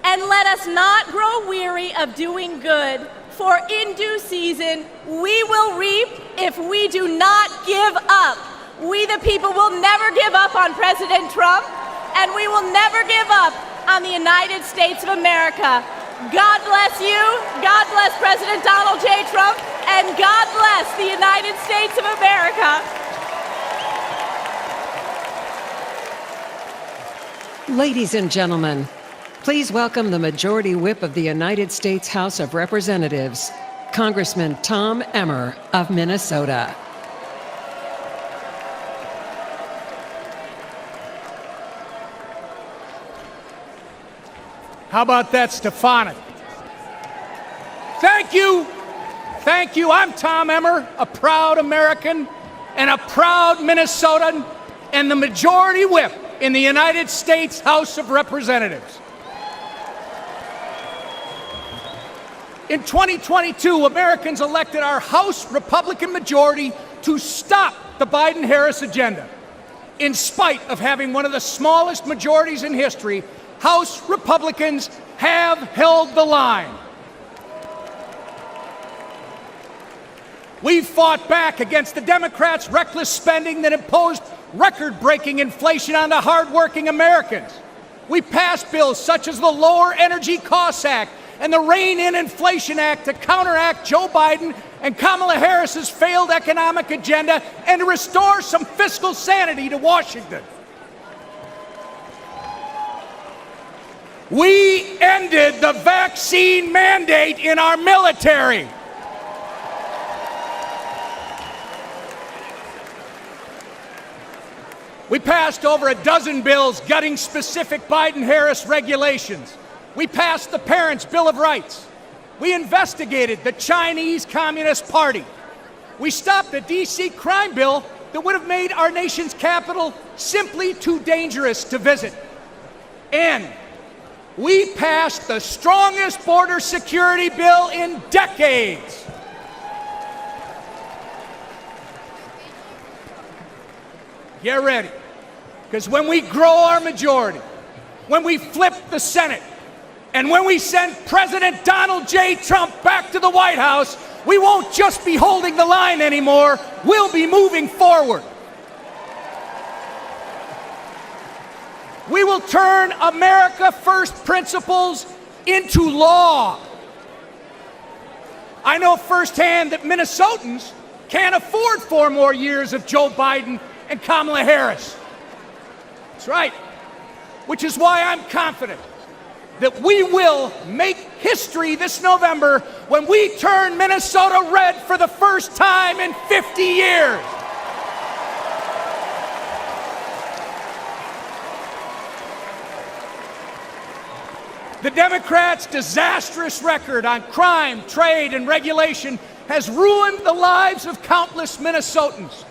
And let us not grow weary of doing good, for in due season we will reap if we do not give up. We the people will never give up on President Trump, and we will never give up on the United States of America. God bless you, God bless President Donald J. Trump, and God bless the United States of America. Ladies and gentlemen, please welcome the Majority Whip of the United States House of Representatives, Congressman Tom Emmer of Minnesota. How about that, Stefanik? Thank you. Thank you. I'm Tom Emmer, a proud American and a proud Minnesotan, and the Majority Whip in the United States House of Representatives. In 2022, Americans elected our House Republican majority to stop the Biden-Harris agenda. In spite of having one of the smallest majorities in history, House Republicans have held the line. We fought back against the Democrats' reckless spending that imposed record-breaking inflation on the hardworking Americans. We passed bills such as the Lower Energy Costs Act and the Rein in Inflation Act to counteract Joe Biden and Kamala Harris's failed economic agenda and to restore some fiscal sanity to Washington. We ended the vaccine mandate in our military. We passed over a dozen bills gutting specific Biden-Harris regulations. We passed the Parents' Bill of Rights. We investigated the Chinese Communist Party. We stopped a D.C. crime bill that would have made our nation's capital simply too dangerous to visit. And we passed the strongest border security bill in decades. Get ready, because when we grow our majority, when we flip the Senate, and when we send President Donald J. Trump back to the White House, we won't just be holding the line anymore, we'll be moving forward. We will turn America First principles into law. I know firsthand that Minnesotans can't afford 4 more years of Joe Biden and Kamala Harris. That's right. Which is why I'm confident that we will make history this November when we turn Minnesota red for the first time in 50 years. The Democrats' disastrous record on crime, trade, and regulation has ruined the lives of countless Minnesotans.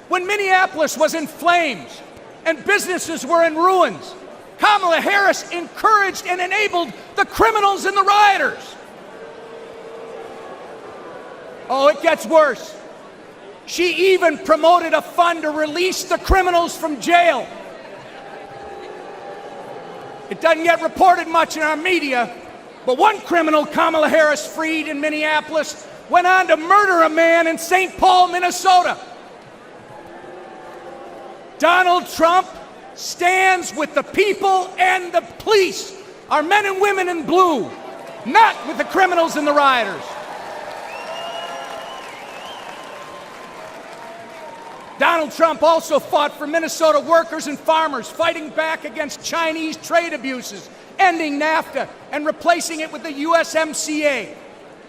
When Minneapolis was in flames and businesses were in ruins, Kamala Harris encouraged and enabled the criminals and the rioters. Oh, it gets worse. She even promoted a fund to release the criminals from jail. It doesn't get reported much in our media, but one criminal Kamala Harris freed in Minneapolis went on to murder a man in St. Paul, Minnesota. Donald Trump stands with the people and the police, our men and women in blue, not with the criminals and the rioters. Donald Trump also fought for Minnesota workers and farmers, fighting back against Chinese trade abuses, ending NAFTA and replacing it with the USMCA.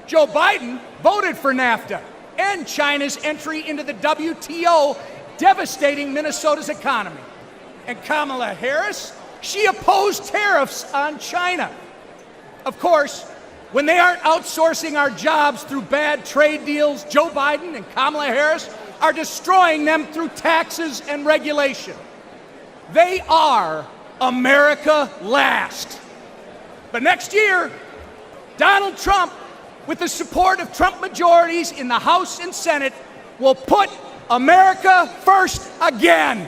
Joe Biden voted for NAFTA and China's entry into the WTO, devastating Minnesota's economy. And Kamala Harris, she opposed tariffs on China. Of course, when they aren't outsourcing our jobs through bad trade deals, Joe Biden and Kamala Harris are destroying them through taxes and regulation. They are America last. But next year, Donald Trump, with the support of Trump majorities in the House and Senate, will put America first again.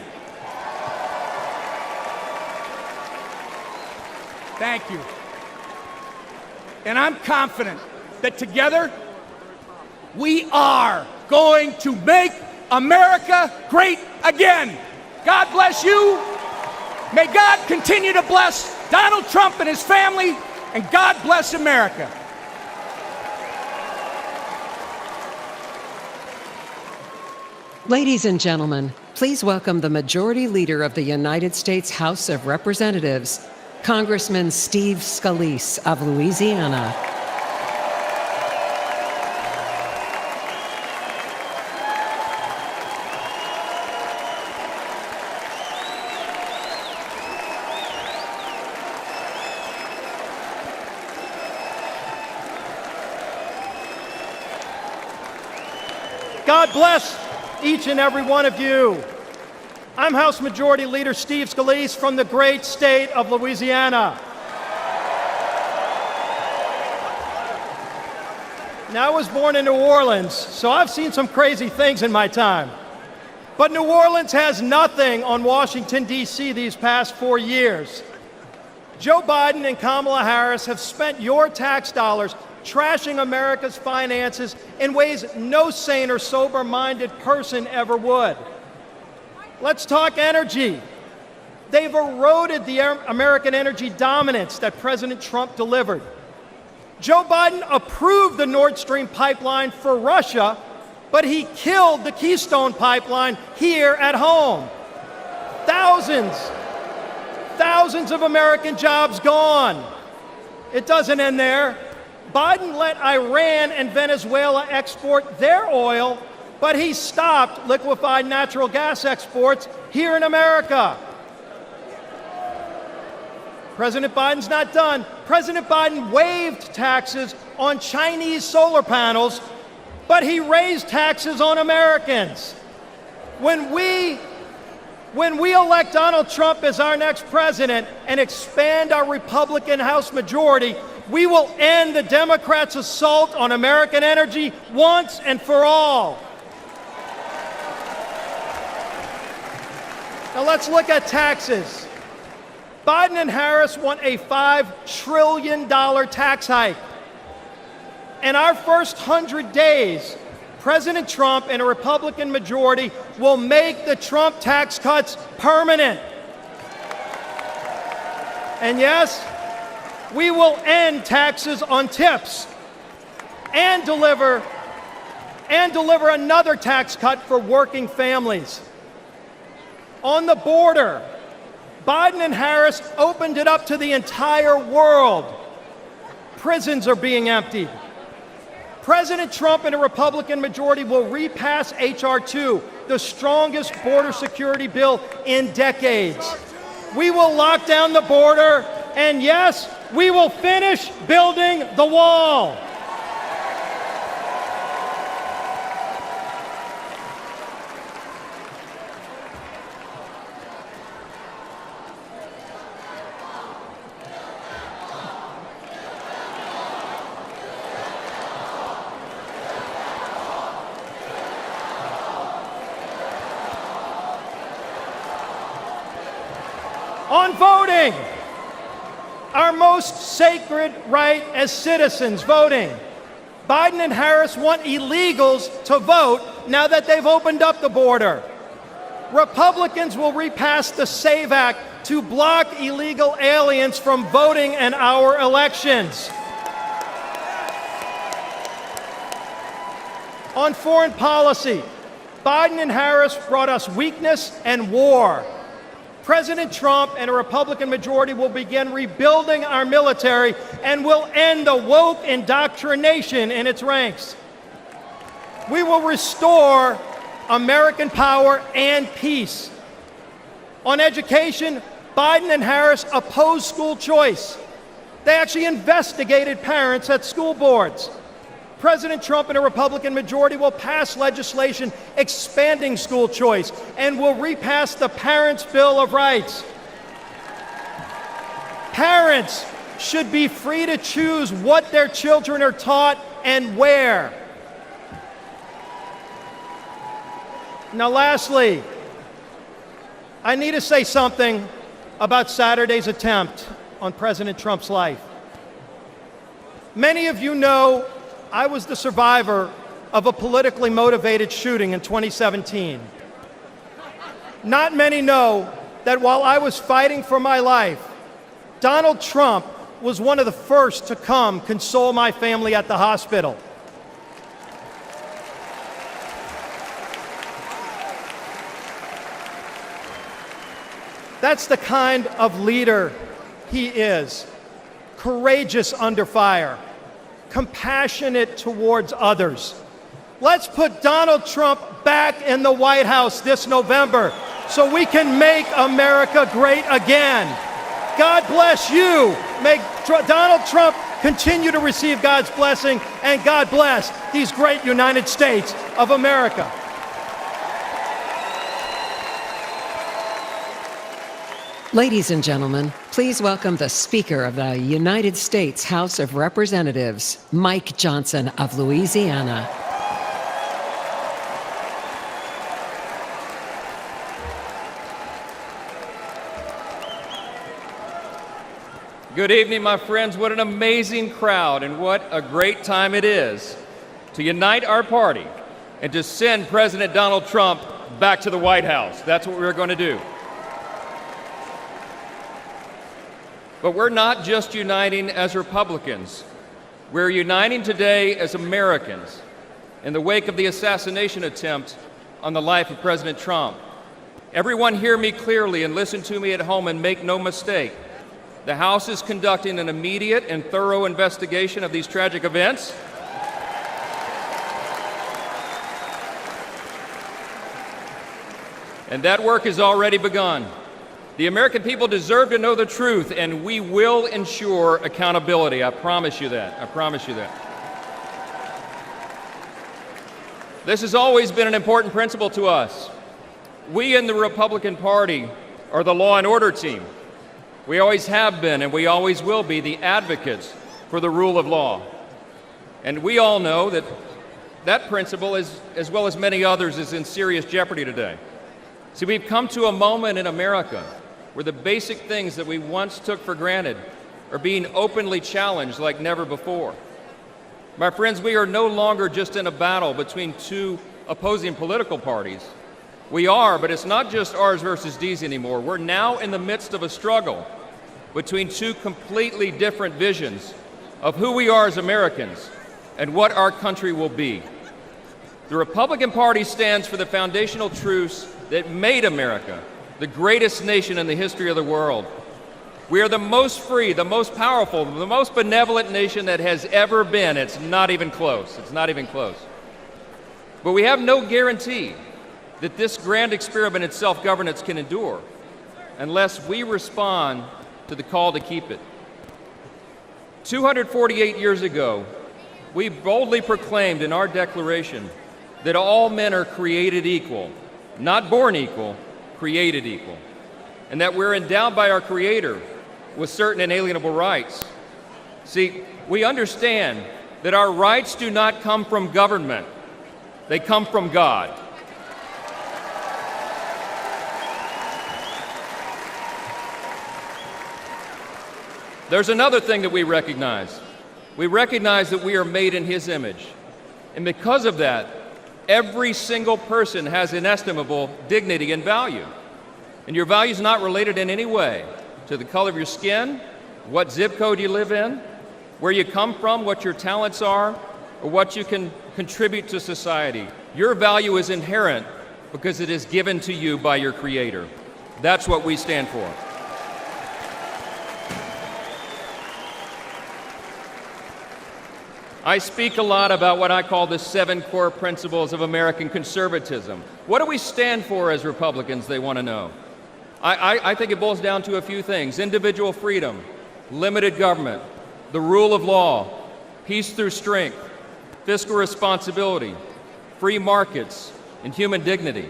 Thank you. And I'm confident that together we are going to make America great again. God bless you. May God continue to bless Donald Trump and his family, and God bless America. Ladies and gentlemen, please welcome the Majority Leader of the United States House of Representatives, Congressman Steve Scalise of Louisiana. God bless each and every one of you. I'm House Majority Leader Steve Scalise from the great state of Louisiana. Now, I was born in New Orleans, so I've seen some crazy things in my time. But New Orleans has nothing on Washington, D.C. these past 4 years. Joe Biden and Kamala Harris have spent your tax dollars trashing America's finances in ways no sane or sober-minded person ever would. Let's talk energy. They've eroded the American energy dominance that President Trump delivered. Joe Biden approved the Nord Stream pipeline for Russia, but he killed the Keystone pipeline here at home. thousands of American jobs gone. It doesn't end there. Biden let Iran and Venezuela export their oil, but he stopped liquefied natural gas exports here in America. President Biden's not done. President Biden waived taxes on Chinese solar panels, but he raised taxes on Americans. When we elect Donald Trump as our next president and expand our Republican House majority, we will end the Democrats' assault on American energy once and for all. Now let's look at taxes. Biden and Harris want a $5 trillion tax hike. In our first 100 days, President Trump and a Republican majority will make the Trump tax cuts permanent. And yes, we will end taxes on tips and deliver another tax cut for working families. On the border, Biden and Harris opened it up to the entire world. Prisons are being emptied. President Trump and a Republican majority will repass H.R. 2, the strongest border security bill in decades. We will lock down the border, and yes, we will finish building the wall. On voting, our most sacred right as citizens, voting. Biden and Harris want illegals to vote now that they've opened up the border. Republicans will repass the SAVE Act to block illegal aliens from voting in our elections. On foreign policy, Biden and Harris brought us weakness and war. President Trump and a Republican majority will begin rebuilding our military and will end the woke indoctrination in its ranks. We will restore American power and peace. On education, Biden and Harris opposed school choice. They actually investigated parents at school boards. President Trump and a Republican majority will pass legislation expanding school choice and will repass the Parents' Bill of Rights. Parents should be free to choose what their children are taught and where. Now, lastly, I need to say something about Saturday's attempt on President Trump's life. Many of you know I was the survivor of a politically motivated shooting in 2017. Not many know that while I was fighting for my life, Donald Trump was one of the first to come console my family at the hospital. That's the kind of leader he is. Courageous under fire. Compassionate towards others. Let's put Donald Trump back in the White House this November so we can make America great again. God bless you. May Donald Trump continue to receive God's blessing, and God bless these great United States of America. Ladies and gentlemen, please welcome the Speaker of the United States House of Representatives, Mike Johnson of Louisiana. Good evening, my friends. What an amazing crowd, and what a great time it is to unite our party and to send President Donald Trump back to the White House. That's what we're going to do. But we're not just uniting as Republicans. We're uniting today as Americans in the wake of the assassination attempt on the life of President Trump. Everyone hear me clearly and listen to me at home and make no mistake. The House is conducting an immediate and thorough investigation of these tragic events. And that work has already begun. The American people deserve to know the truth, and we will ensure accountability. I promise you that. I promise you that. This has always been an important principle to us. We in the Republican Party are the law and order team. We always have been, and we always will be, the advocates for the rule of law. And we all know that that principle, as well as many others, is in serious jeopardy today. See, we've come to a moment in America where the basic things that we once took for granted are being openly challenged like never before. My friends, we are no longer just in a battle between two opposing political parties. We are, but it's not just ours versus these anymore. We're now in the midst of a struggle between two completely different visions of who we are as Americans and what our country will be. The Republican Party stands for the foundational truths that made America the greatest nation in the history of the world. We are the most free, the most powerful, the most benevolent nation that has ever been. It's not even close. It's not even close. But we have no guarantee that this grand experiment in self-governance can endure unless we respond to the call to keep it. 248 years ago, we boldly proclaimed in our Declaration that all men are created equal, not born equal, created equal, and that we're endowed by our Creator with certain inalienable rights. See, we understand that our rights do not come from government, they come from God. There's another thing that we recognize. We recognize that we are made in His image. And because of that, every single person has inestimable dignity and value. And your value is not related in any way to the color of your skin, what zip code you live in, where you come from, what your talents are, or what you can contribute to society. Your value is inherent because it is given to you by your Creator. That's what we stand for. I speak a lot about what I call the 7 core principles of American conservatism. What do we stand for as Republicans, they want to know? I think it boils down to a few things: individual freedom, limited government, the rule of law, peace through strength, fiscal responsibility, free markets, and human dignity.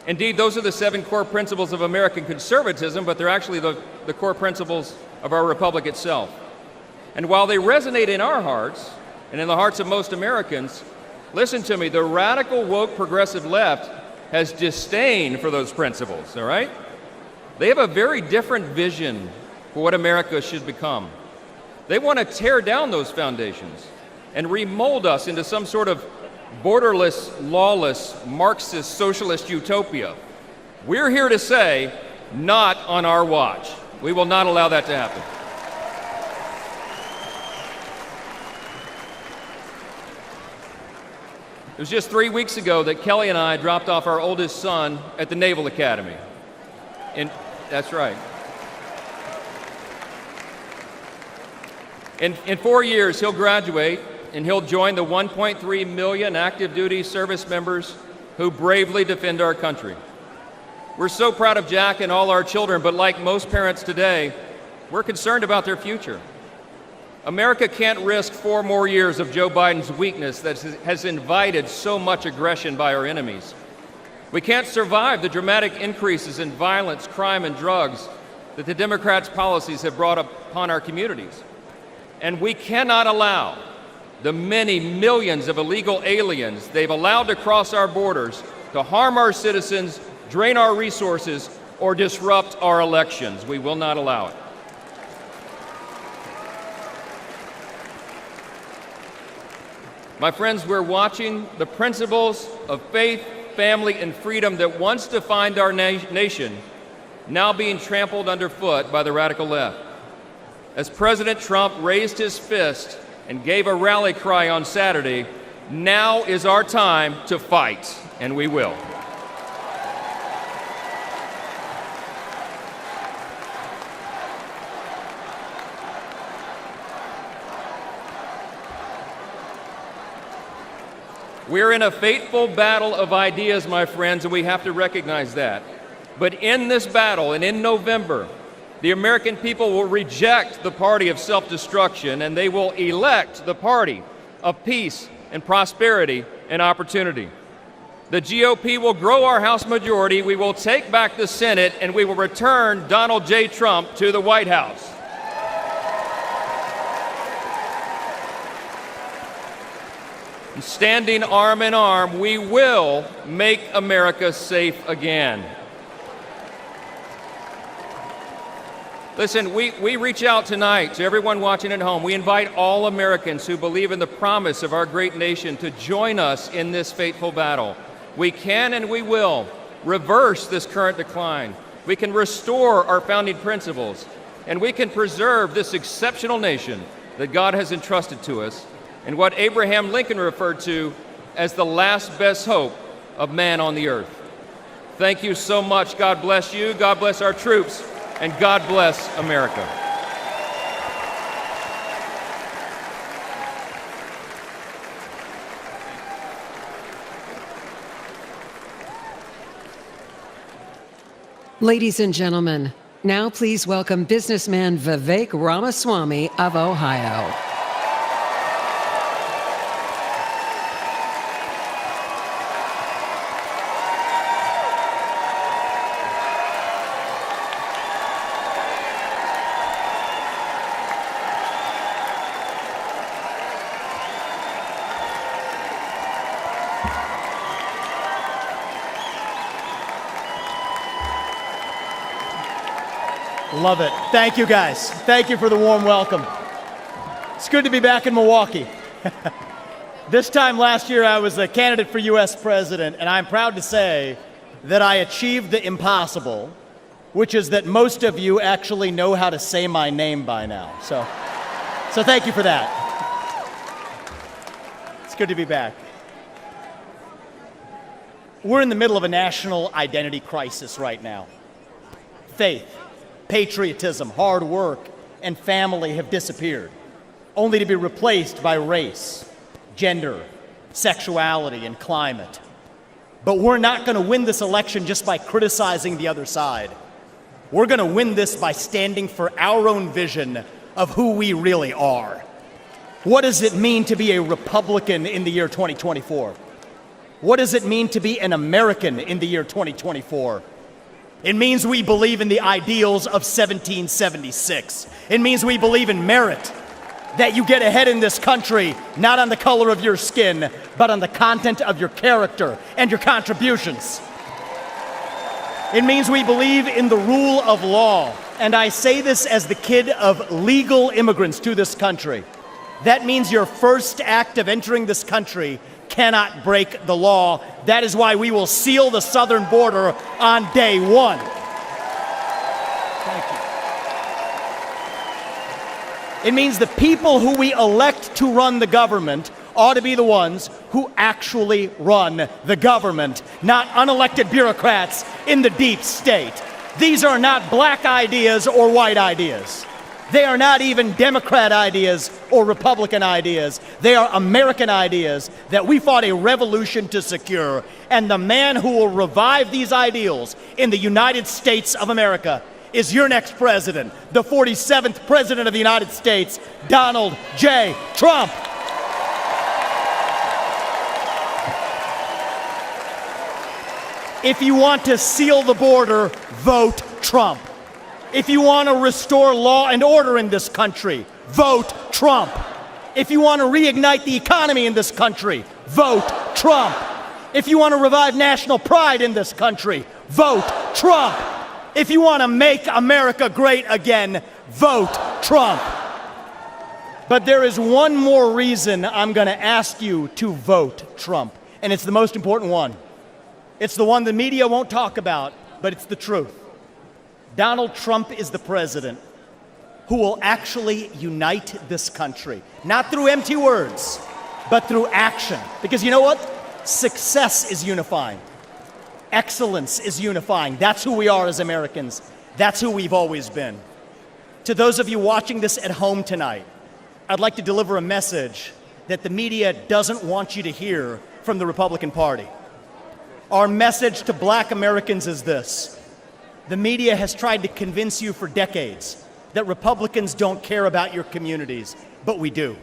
Indeed, those are the 7 core principles of American conservatism, but they're actually the core principles of our republic itself. And while they resonate in our hearts and in the hearts of most Americans, listen to me, the radical woke progressive left has disdain for those principles, all right? They have a very different vision for what America should become. They want to tear down those foundations and remold us into some sort of borderless, lawless, Marxist, socialist utopia. We're here to say, not on our watch. We will not allow that to happen. It was just 3 weeks ago that Kelly and I dropped off our oldest son at the Naval Academy. That's right. In 4 years, he'll graduate and he'll join the 1.3 million active duty service members who bravely defend our country. We're so proud of Jack and all our children, but like most parents today, we're concerned about their future. America can't risk 4 more years of Joe Biden's weakness that has invited so much aggression by our enemies. We can't survive the dramatic increases in violence, crime, and drugs that the Democrats' policies have brought upon our communities. And we cannot allow the many millions of illegal aliens they've allowed to cross our borders to harm our citizens, drain our resources, or disrupt our elections. We will not allow it. My friends, we're watching the principles of faith, family, and freedom that once defined our nation now being trampled underfoot by the radical left. As President Trump raised his fist and gave a rally cry on Saturday, now is our time to fight, and we will. We're in a fateful battle of ideas, my friends, and we have to recognize that. But in this battle, and in November, the American people will reject the party of self-destruction, and they will elect the party of peace and prosperity and opportunity. The GOP will grow our House majority, we will take back the Senate, and we will return Donald J. Trump to the White House. Standing arm in arm, we will make America safe again. Listen, we reach out tonight to everyone watching at home. We invite all Americans who believe in the promise of our great nation to join us in this fateful battle. We can and we will reverse this current decline. We can restore our founding principles, and we can preserve this exceptional nation that God has entrusted to us, and what Abraham Lincoln referred to as the last best hope of man on the earth. Thank you so much. God bless you, God bless our troops, and God bless America. Ladies and gentlemen, now please welcome businessman Vivek Ramaswamy of Ohio. Love it. Thank you, guys. Thank you for the warm welcome. It's good to be back in Milwaukee. This time last year, I was a candidate for U.S. president, and I'm proud to say that I achieved the impossible, which is that most of you actually know how to say my name by now. So thank you for that. It's good to be back. We're in the middle of a national identity crisis right now. Faith, patriotism, hard work, and family have disappeared, only to be replaced by race, gender, sexuality, and climate. But we're not going to win this election just by criticizing the other side. We're going to win this by standing for our own vision of who we really are. What does it mean to be a Republican in the year 2024? What does it mean to be an American in the year 2024? It means we believe in the ideals of 1776. It means we believe in merit, that you get ahead in this country, not on the color of your skin, but on the content of your character and your contributions. It means we believe in the rule of law, and I say this as the kid of legal immigrants to this country. That means your first act of entering this country cannot break the law. That is why we will seal the southern border on day one. Thank you. It means the people who we elect to run the government ought to be the ones who actually run the government, not unelected bureaucrats in the deep state. These are not black ideas or white ideas. They are not even Democrat ideas or Republican ideas. They are American ideas that we fought a revolution to secure. And the man who will revive these ideals in the United States of America is your next president, the 47th president of the United States, Donald J. Trump. If you want to seal the border, vote Trump. If you want to restore law and order in this country, vote Trump. If you want to reignite the economy in this country, vote Trump. If you want to revive national pride in this country, vote Trump. If you want to make America great again, vote Trump. But there is one more reason I'm going to ask you to vote Trump, and it's the most important one. It's the one the media won't talk about, but it's the truth. Donald Trump is the president who will actually unite this country, not through empty words, but through action. Because you know what? Success is unifying. Excellence is unifying. That's who we are as Americans. That's who we've always been. To those of you watching this at home tonight, I'd like to deliver a message that the media doesn't want you to hear from the Republican Party. Our message to black Americans is this. The media has tried to convince you for decades that Republicans don't care about your communities, but we do.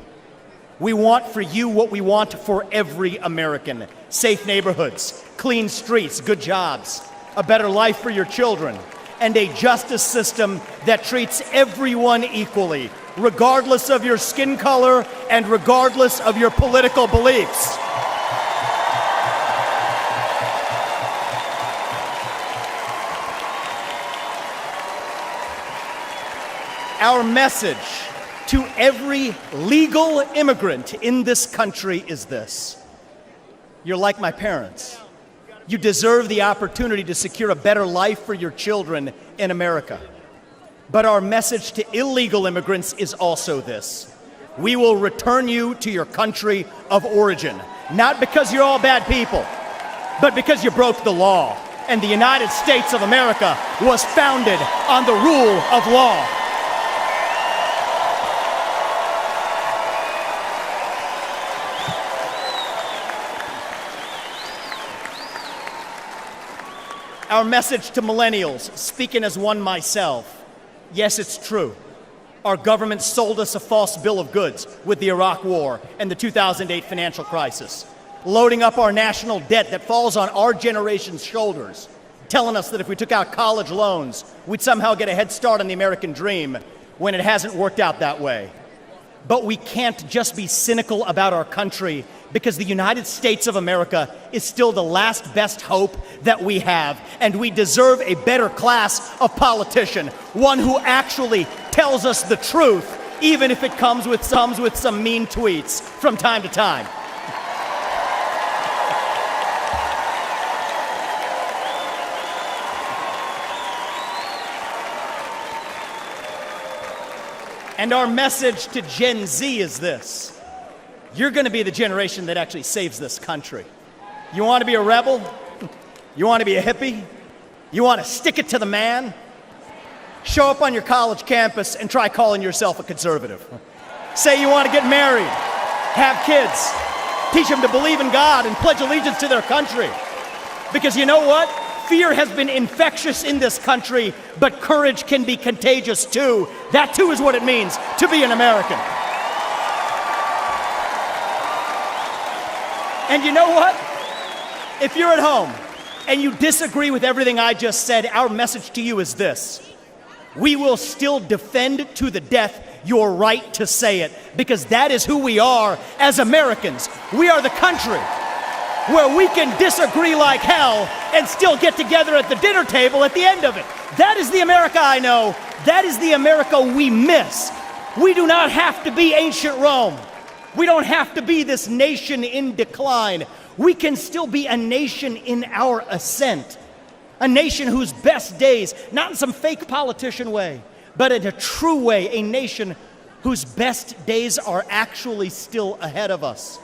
We want for you what we want for every American. Safe neighborhoods, clean streets, good jobs, a better life for your children, and a justice system that treats everyone equally, regardless of your skin color and regardless of your political beliefs. Our message to every legal immigrant in this country is this. You're like my parents. You deserve the opportunity to secure a better life for your children in America. But our message to illegal immigrants is also this. We will return you to your country of origin, not because you're all bad people, but because you broke the law. And the United States of America was founded on the rule of law. Our message to millennials, speaking as one myself, yes, it's true. Our government sold us a false bill of goods with the Iraq War and the 2008 financial crisis, loading up our national debt that falls on our generation's shoulders, telling us that if we took out college loans, we'd somehow get a head start on the American dream when it hasn't worked out that way. But we can't just be cynical about our country because the United States of America is still the last best hope that we have, and we deserve a better class of politician, one who actually tells us the truth, even if it comes with some mean tweets from time to time. And our message to Gen Z is this. You're going to be the generation that actually saves this country. You want to be a rebel? You want to be a hippie? You want to stick it to the man? Show up on your college campus and try calling yourself a conservative. Say you want to get married, have kids, teach them to believe in God and pledge allegiance to their country. Because you know what? Fear has been infectious in this country, but courage can be contagious too. That too is what it means to be an American. And you know what? If you're at home and you disagree with everything I just said, our message to you is this. We will still defend to the death your right to say it, because that is who we are as Americans. We are the country where we can disagree like hell and still get together at the dinner table at the end of it. That is the America I know. That is the America we miss. We do not have to be ancient Rome. We don't have to be this nation in decline. We can still be a nation in our ascent. A nation whose best days, not in some fake politician way, but in a true way, a nation whose best days are actually still ahead of us.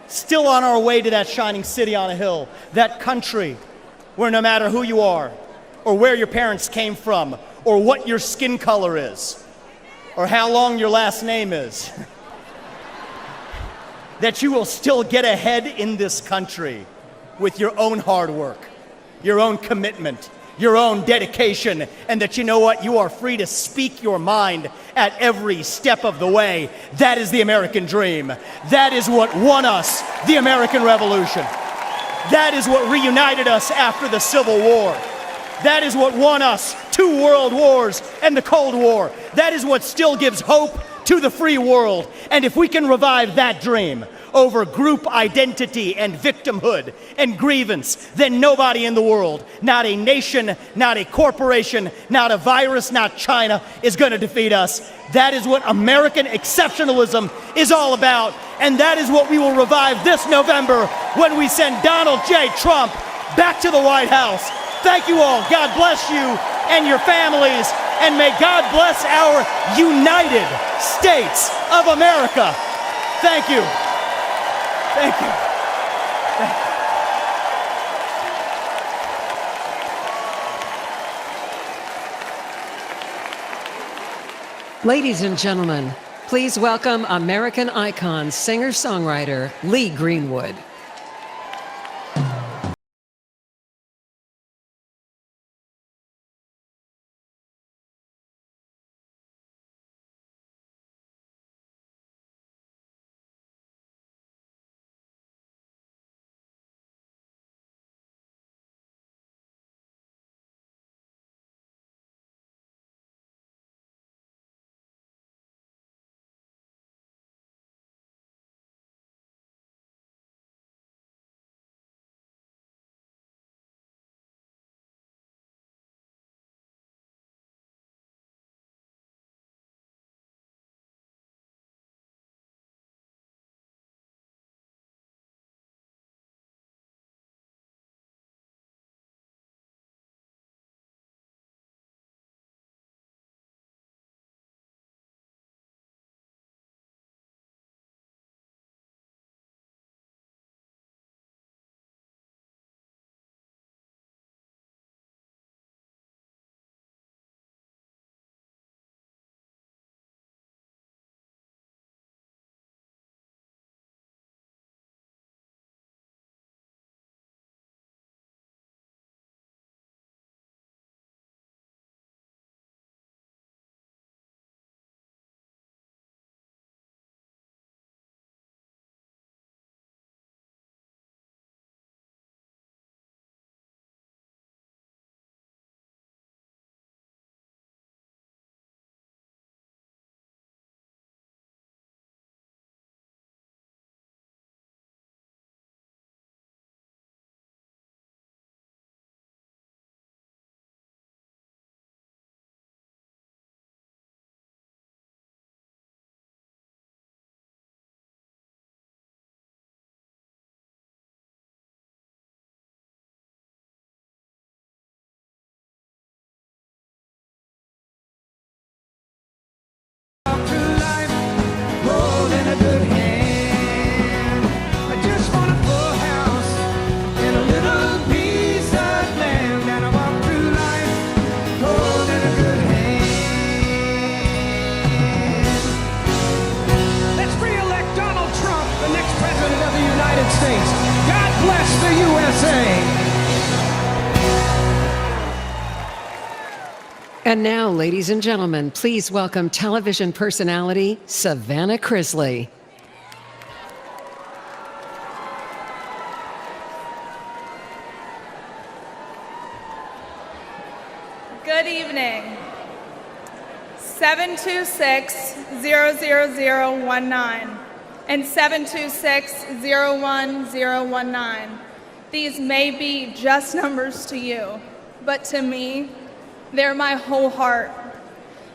Still on our way to that shining city on a hill, that country where no matter who you are, or where your parents came from, or what your skin color is, or how long your last name is, that you will still get ahead in this country with your own hard work, your own commitment, your own dedication, and that you know what? You are free to speak your mind at every step of the way. That is the American dream. That is what won us the American Revolution. That is what reunited us after the Civil War. That is what won us 2 world wars and the Cold War. That is what still gives hope to the free world. And if we can revive that dream over group identity and victimhood and grievance, then nobody in the world, not a nation, not a corporation, not a virus, not China, is going to defeat us. That is what American exceptionalism is all about. And that is what we will revive this November when we send Donald J. Trump back to the White House. Thank you all. God bless you and your families. And may God bless our United States of America. Thank you. Thank you. Thank you. Ladies and gentlemen, please welcome American icon, singer-songwriter Lee Greenwood. States. God bless the USA. And now, ladies and gentlemen, please welcome television personality Savannah Chrisley. Good evening. 726-00019 and 726-01019. These may be just numbers to you, but to me, they're my whole heart.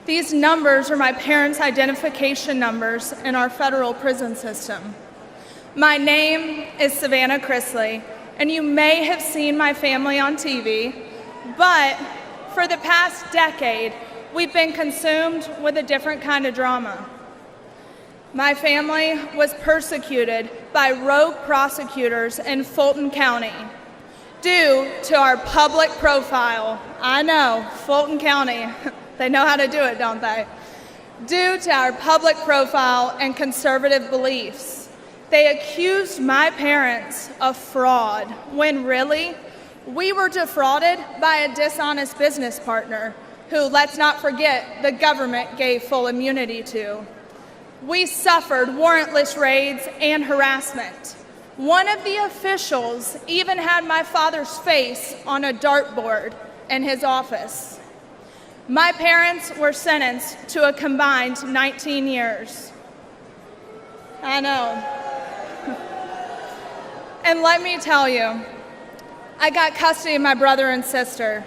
These numbers are my parents' identification numbers in our federal prison system. My name is Savannah Chrisley, and you may have seen my family on TV, but for the past decade, we've been consumed with a different kind of drama. My family was persecuted by rogue prosecutors in Fulton County due to our public profile. I know, Fulton County, they know how to do it, don't they? Due to our public profile and conservative beliefs. They accused my parents of fraud, when really, we were defrauded by a dishonest business partner who, let's not forget, the government gave full immunity to. We suffered warrantless raids and harassment. One of the officials even had my father's face on a dartboard in his office. My parents were sentenced to a combined 19 years. I know. And let me tell you, I got custody of my brother and sister,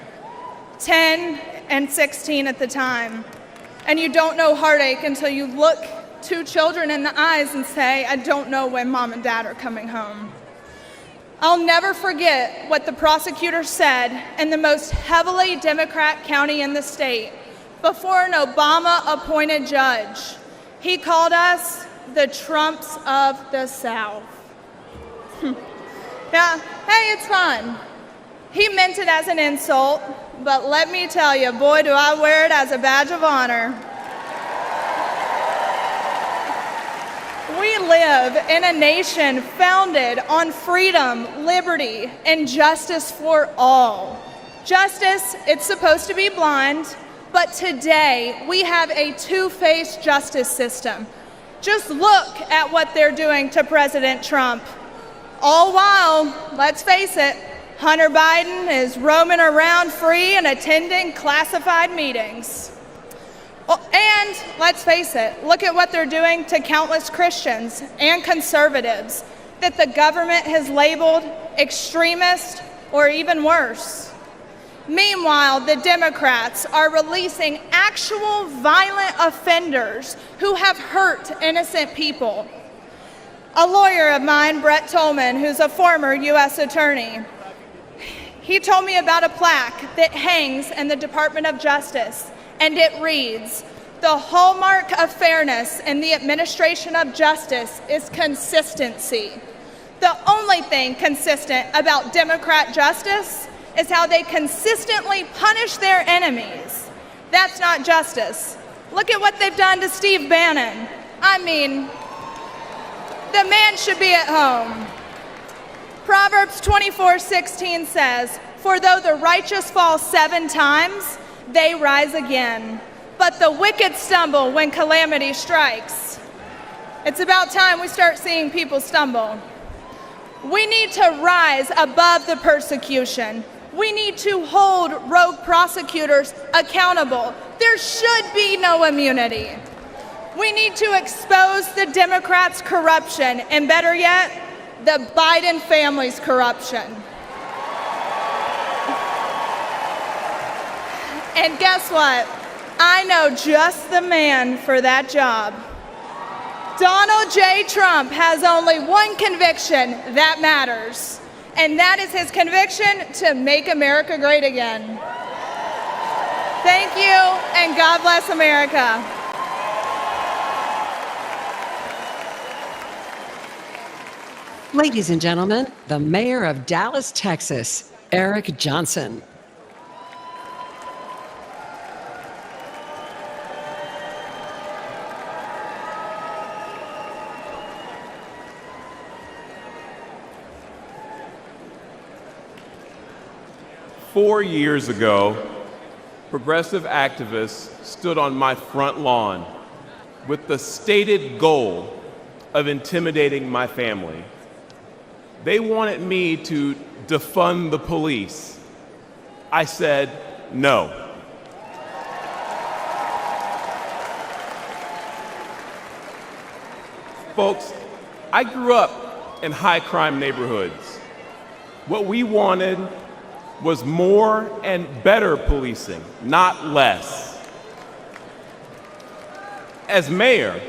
10 and 16 at the time. And you don't know heartache until you look two children in the eyes and say, I don't know when mom and dad are coming home. I'll never forget what the prosecutor said in the most heavily Democrat county in the state before an Obama-appointed judge. He called us the Trumps of the South. Yeah, hey, it's fun. He meant it as an insult, but let me tell you, boy, do I wear it as a badge of honor. We live in a nation founded on freedom, liberty, and justice for all. Justice, it's supposed to be blind, but today we have a two-faced justice system. Just look at what they're doing to President Trump. All while, let's face it, Hunter Biden is roaming around free and attending classified meetings. And let's face it, look at what they're doing to countless Christians and conservatives that the government has labeled extremist or even worse. Meanwhile, the Democrats are releasing actual violent offenders who have hurt innocent people. A lawyer of mine, Brett Tolman, who's a former U.S. attorney, he told me about a plaque that hangs in the Department of Justice, and it reads, "The hallmark of fairness in the administration of justice is consistency. The only thing consistent about Democrat justice is how they consistently punish their enemies. That's not justice. Look at what they've done to Steve Bannon. I mean, the man should be at home." Proverbs 24:16 says, "For though the righteous fall 7 times, they rise again. But the wicked stumble when calamity strikes." It's about time we start seeing people stumble. We need to rise above the persecution. We need to hold rogue prosecutors accountable. There should be no immunity. We need to expose the Democrats' corruption, and better yet, the Biden family's corruption. And guess what? I know just the man for that job. Donald J. Trump has only one conviction that matters, and that is his conviction to make America great again. Thank you, and God bless America. Ladies and gentlemen, the mayor of Dallas, Texas, Eric Johnson. 4 years ago, progressive activists stood on my front lawn with the stated goal of intimidating my family. They wanted me to defund the police. I said no. Folks, I grew up in high crime neighborhoods. What we wanted was more and better policing, not less. As mayor,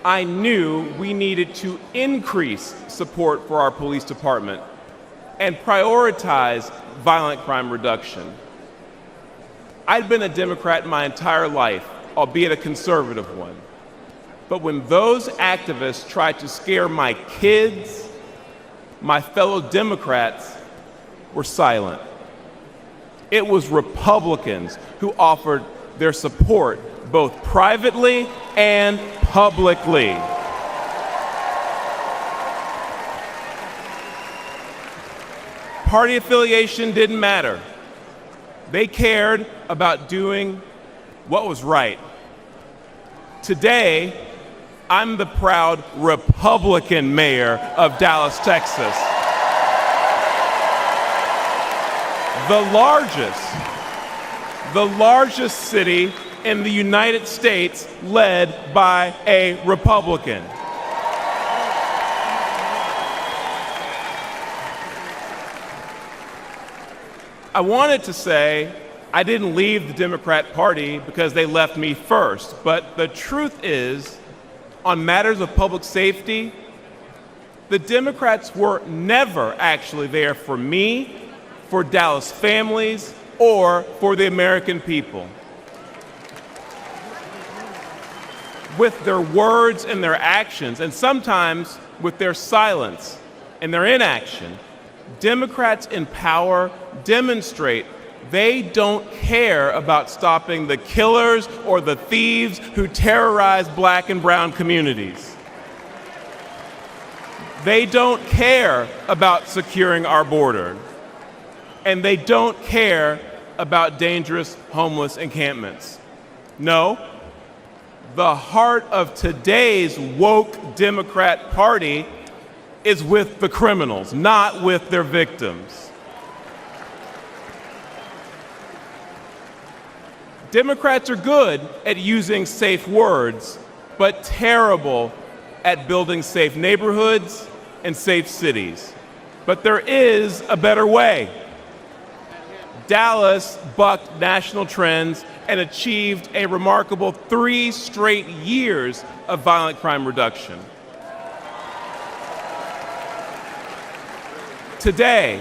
I knew we needed to increase support for our police department and prioritize violent crime reduction. I'd been a Democrat my entire life, albeit a conservative one. But when those activists tried to scare my kids, my fellow Democrats were silent. It was Republicans who offered their support both privately and publicly. Party affiliation didn't matter. They cared about doing what was right. Today, I'm the proud Republican mayor of Dallas, Texas. The largest city in the United States led by a Republican. I wanted to say I didn't leave the Democrat Party because they left me first, but the truth is, on matters of public safety, the Democrats were never actually there for me, for Dallas families, or for the American people. With their words and their actions, and sometimes with their silence and their inaction, Democrats in power demonstrate they don't care about stopping the killers or the thieves who terrorize Black and brown communities. They don't care about securing our border. And they don't care about dangerous homeless encampments. No, the heart of today's woke Democrat Party is with the criminals, not with their victims. Democrats are good at using safe words, but terrible at building safe neighborhoods and safe cities. But there is a better way. Dallas bucked national trends and achieved a remarkable 3 straight years of violent crime reduction. Today,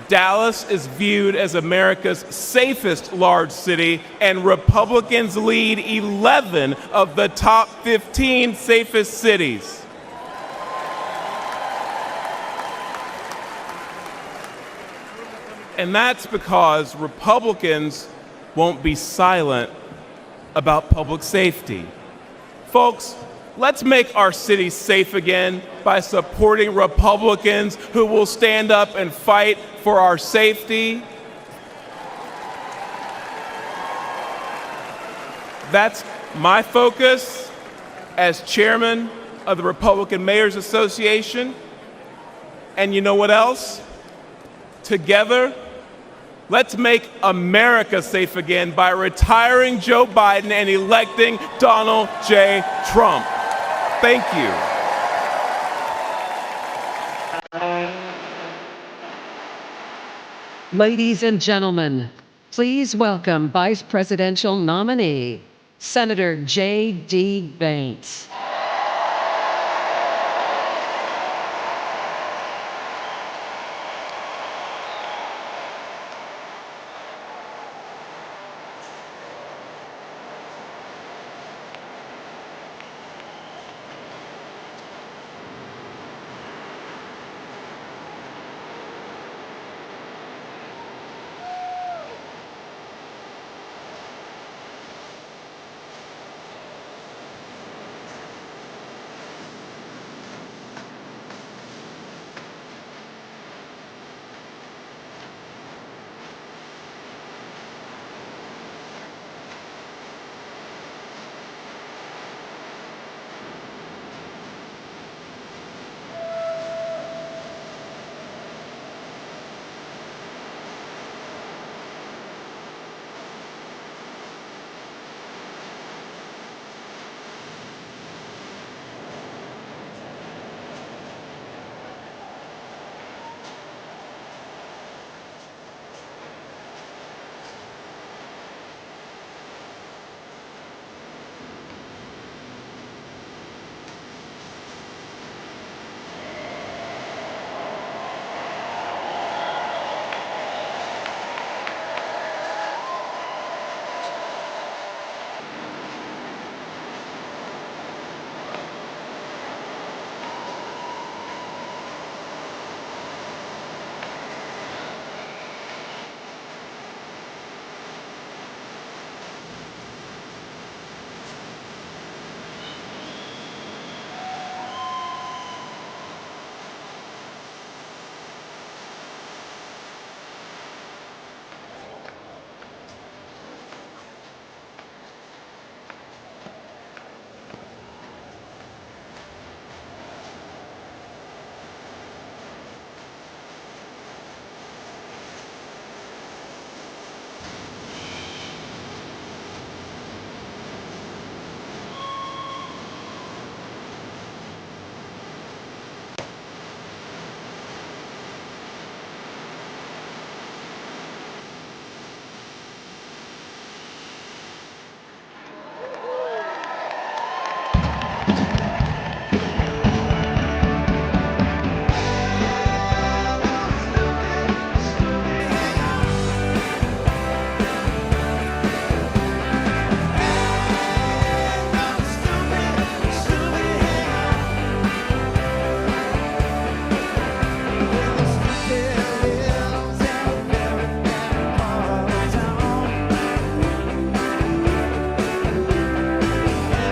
Dallas is viewed as America's safest large city, and Republicans lead 11 of the top 15 safest cities. And that's because Republicans won't be silent about public safety. Folks, let's make our city safe again by supporting Republicans who will stand up and fight for our safety. That's my focus as chairman of the Republican Mayors Association. And you know what else? Together, let's make America safe again by retiring Joe Biden and electing Donald J. Trump. Thank you. Ladies and gentlemen, please welcome Vice Presidential nominee, Senator J.D. Vance.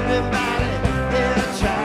Everybody, they're trying.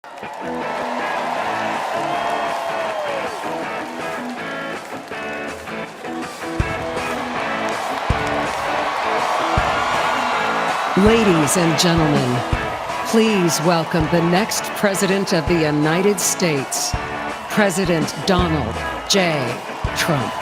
Ladies and gentlemen, please welcome the next President of the United States, President Donald J. Trump.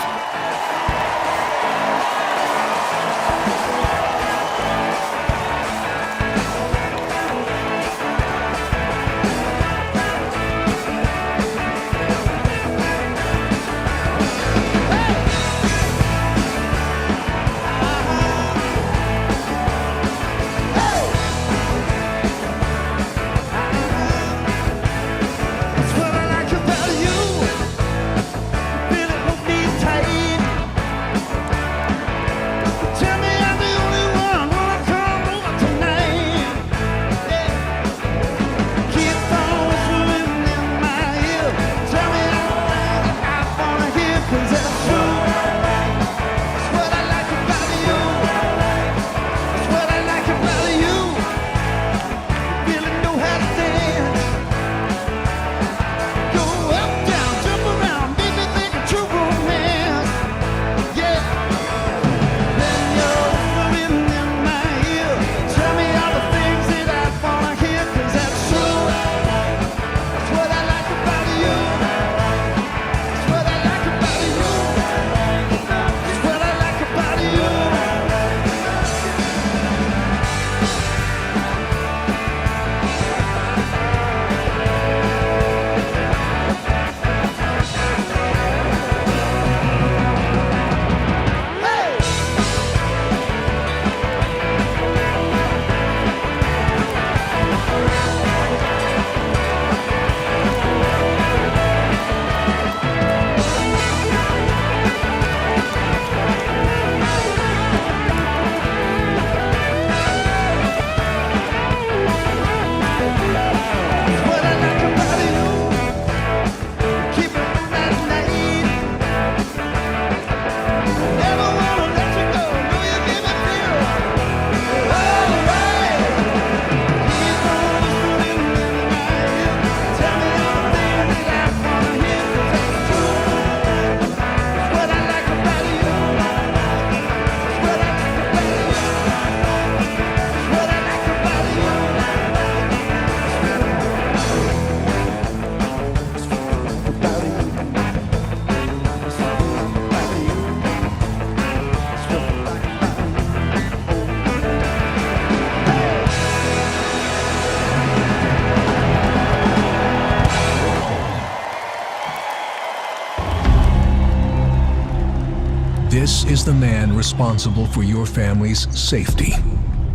This is the man responsible for your family's safety.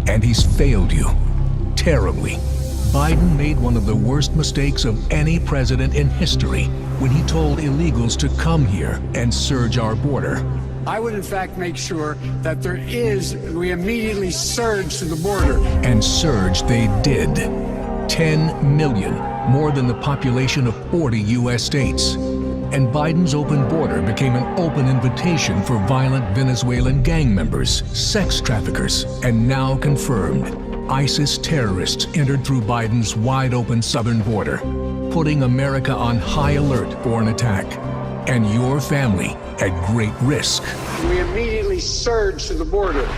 And he's failed you terribly. Biden made one of the worst mistakes of any president in history when he told illegals to come here and surge our border. I would in fact make sure that we immediately surge to the border. And surge they did. 10 million, more than the population of 40 U.S. states. And Biden's open border became an open invitation for violent Venezuelan gang members, sex traffickers, and now confirmed, ISIS terrorists entered through Biden's wide-open southern border, putting America on high alert for an attack, and your family at great risk. We immediately surge to the border.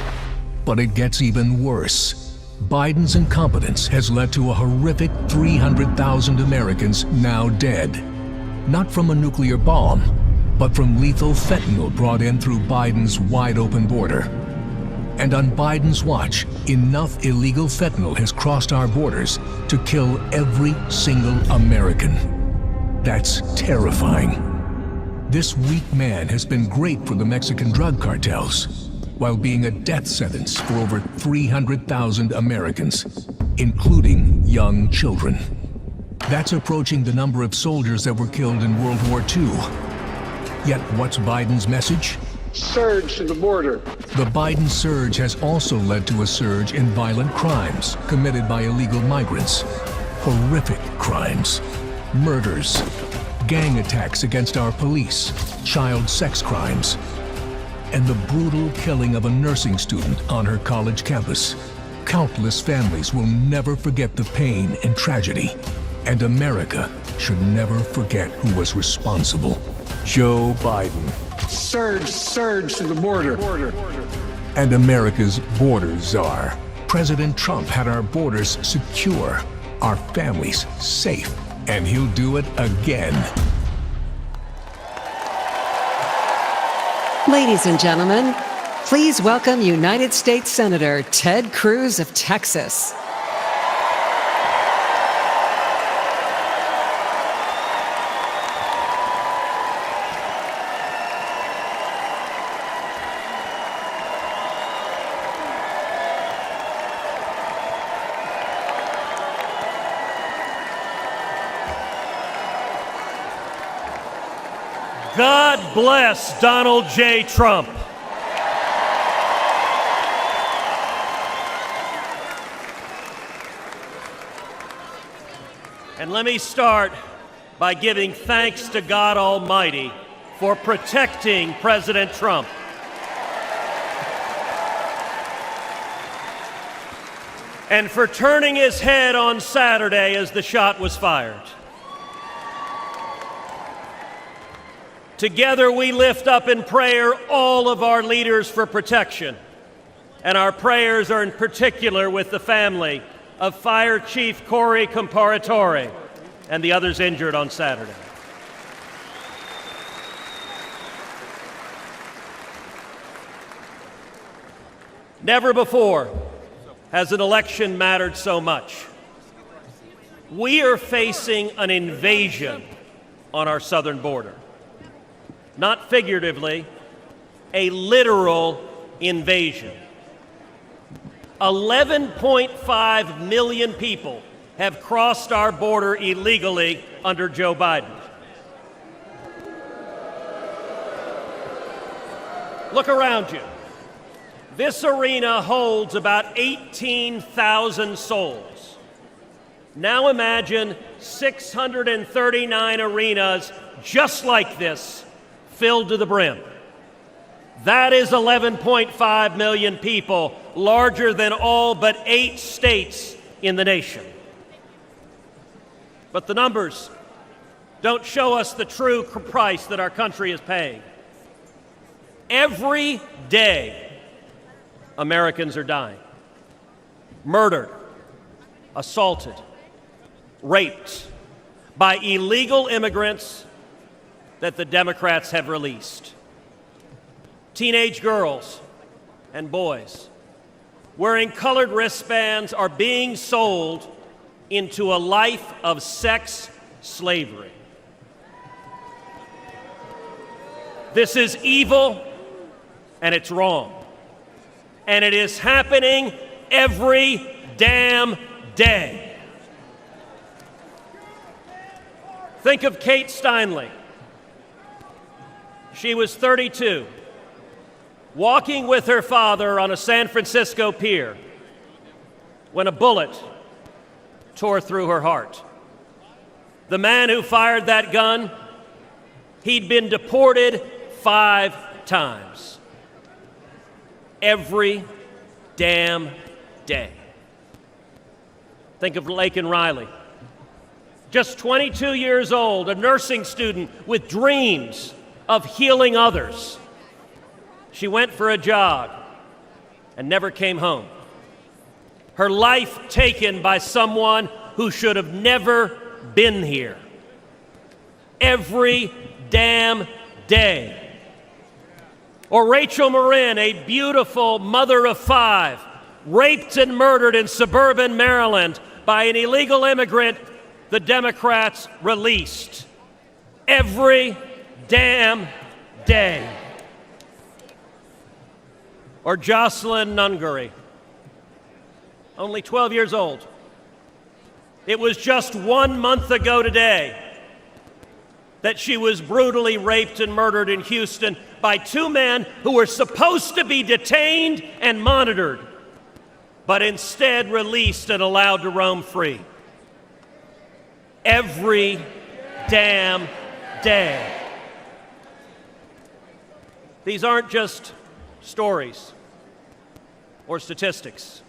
But it gets even worse. Biden's incompetence has led to a horrific 300,000 Americans now dead. Not from a nuclear bomb, but from lethal fentanyl brought in through Biden's wide-open border. And on Biden's watch, enough illegal fentanyl has crossed our borders to kill every single American. That's terrifying. This weak man has been great for the Mexican drug cartels, while being a death sentence for over 300,000 Americans, including young children. That's approaching the number of soldiers that were killed in World War II. Yet what's Biden's message? Surge to the border. The Biden surge has also led to a surge in violent crimes committed by illegal migrants. Horrific crimes. Murders. Gang attacks against our police. Child sex crimes. And the brutal killing of a nursing student on her college campus. Countless families will never forget the pain and tragedy. And America should never forget who was responsible. Joe Biden. Surge to the border. And America's border czar. President Trump had our borders secure, our families safe, and he'll do it again. Ladies and gentlemen, please welcome United States Senator Ted Cruz of Texas. God bless Donald J. Trump. And let me start by giving thanks to God Almighty for protecting President Trump. And for turning his head on Saturday as the shot was fired. Together we lift up in prayer all of our leaders for protection. And our prayers are in particular with the family of Fire Chief Kari Comparatore and the others injured on Saturday. Never before has an election mattered so much. We are facing an invasion on our southern border. Not figuratively, a literal invasion. 11.5 million people have crossed our border illegally under Joe Biden. Look around you. This arena holds about 18,000 souls. Now imagine 639 arenas just like this, filled to the brim. That is 11.5 million people, larger than all but 8 states in the nation. But the numbers don't show us the true price that our country is paying. Every day, Americans are dying. Murdered, assaulted, raped by illegal immigrants that the Democrats have released. Teenage girls and boys wearing colored wristbands are being sold into a life of sex slavery. This is evil and it's wrong. And it is happening every damn day. Think of Kate Steinle. She was 32, walking with her father on a San Francisco pier when a bullet tore through her heart. The man who fired that gun, he'd been deported 5 times. Every damn day. Think of Laken Riley. Just 22 years old, a nursing student with dreams of healing others. She went for a jog and never came home. Her life taken by someone who should have never been here. Every damn day. Or Rachel Marin, a beautiful mother of 5, raped and murdered in suburban Maryland by an illegal immigrant the Democrats released. Every damn day. Or Jocelyn Nungary, only 12 years old. It was just 1 month ago today that she was brutally raped and murdered in Houston by 2 men who were supposed to be detained and monitored, but instead released and allowed to roam free. Every damn day. These aren't just stories or statistics.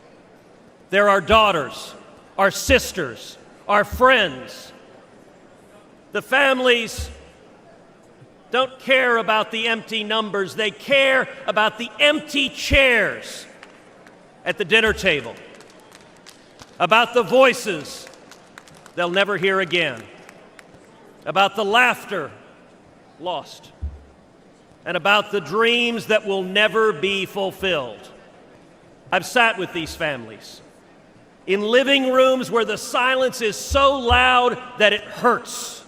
They're our daughters, our sisters, our friends. The families don't care about the empty numbers. They care about the empty chairs at the dinner table, about the voices they'll never hear again, about the laughter lost, and about the dreams that will never be fulfilled. I've sat with these families in living rooms where the silence is so loud that it hurts,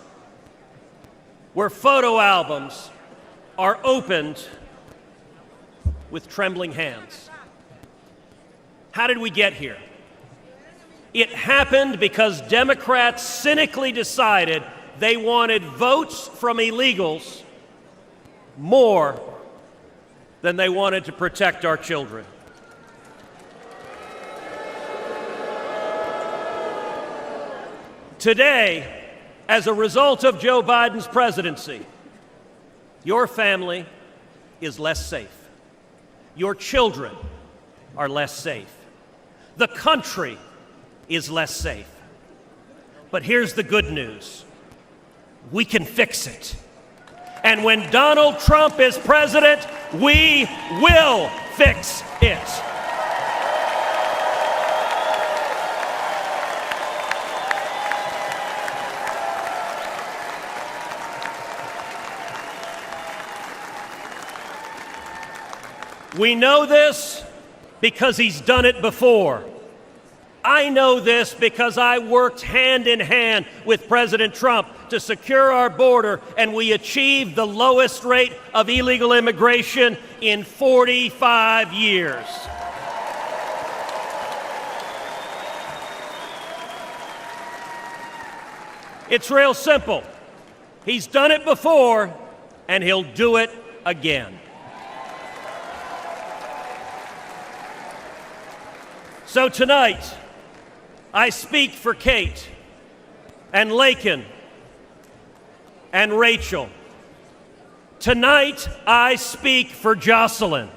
where photo albums are opened with trembling hands. How did we get here? It happened because Democrats cynically decided they wanted votes from illegals more than they wanted to protect our children. Today, as a result of Joe Biden's presidency, your family is less safe. Your children are less safe. The country is less safe. But here's the good news. We can fix it. And when Donald Trump is president, we will fix it. We know this because he's done it before. I know this because I worked hand in hand with President Trump to secure our border, and we achieved the lowest rate of illegal immigration in 45 years. It's real simple. He's done it before, and he'll do it again. So tonight, I speak for Kate and Laken and Rachel. Tonight, I speak for Jocelyn.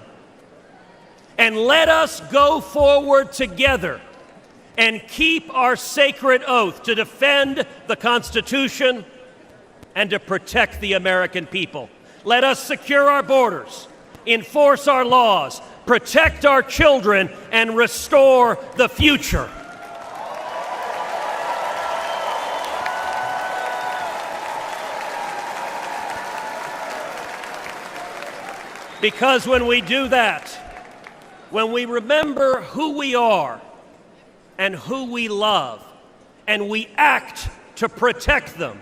And let us go forward together and keep our sacred oath to defend the Constitution and to protect the American people. Let us secure our borders, enforce our laws, protect our children, and restore the future. Because when we do that, when we remember who we are and who we love, and we act to protect them,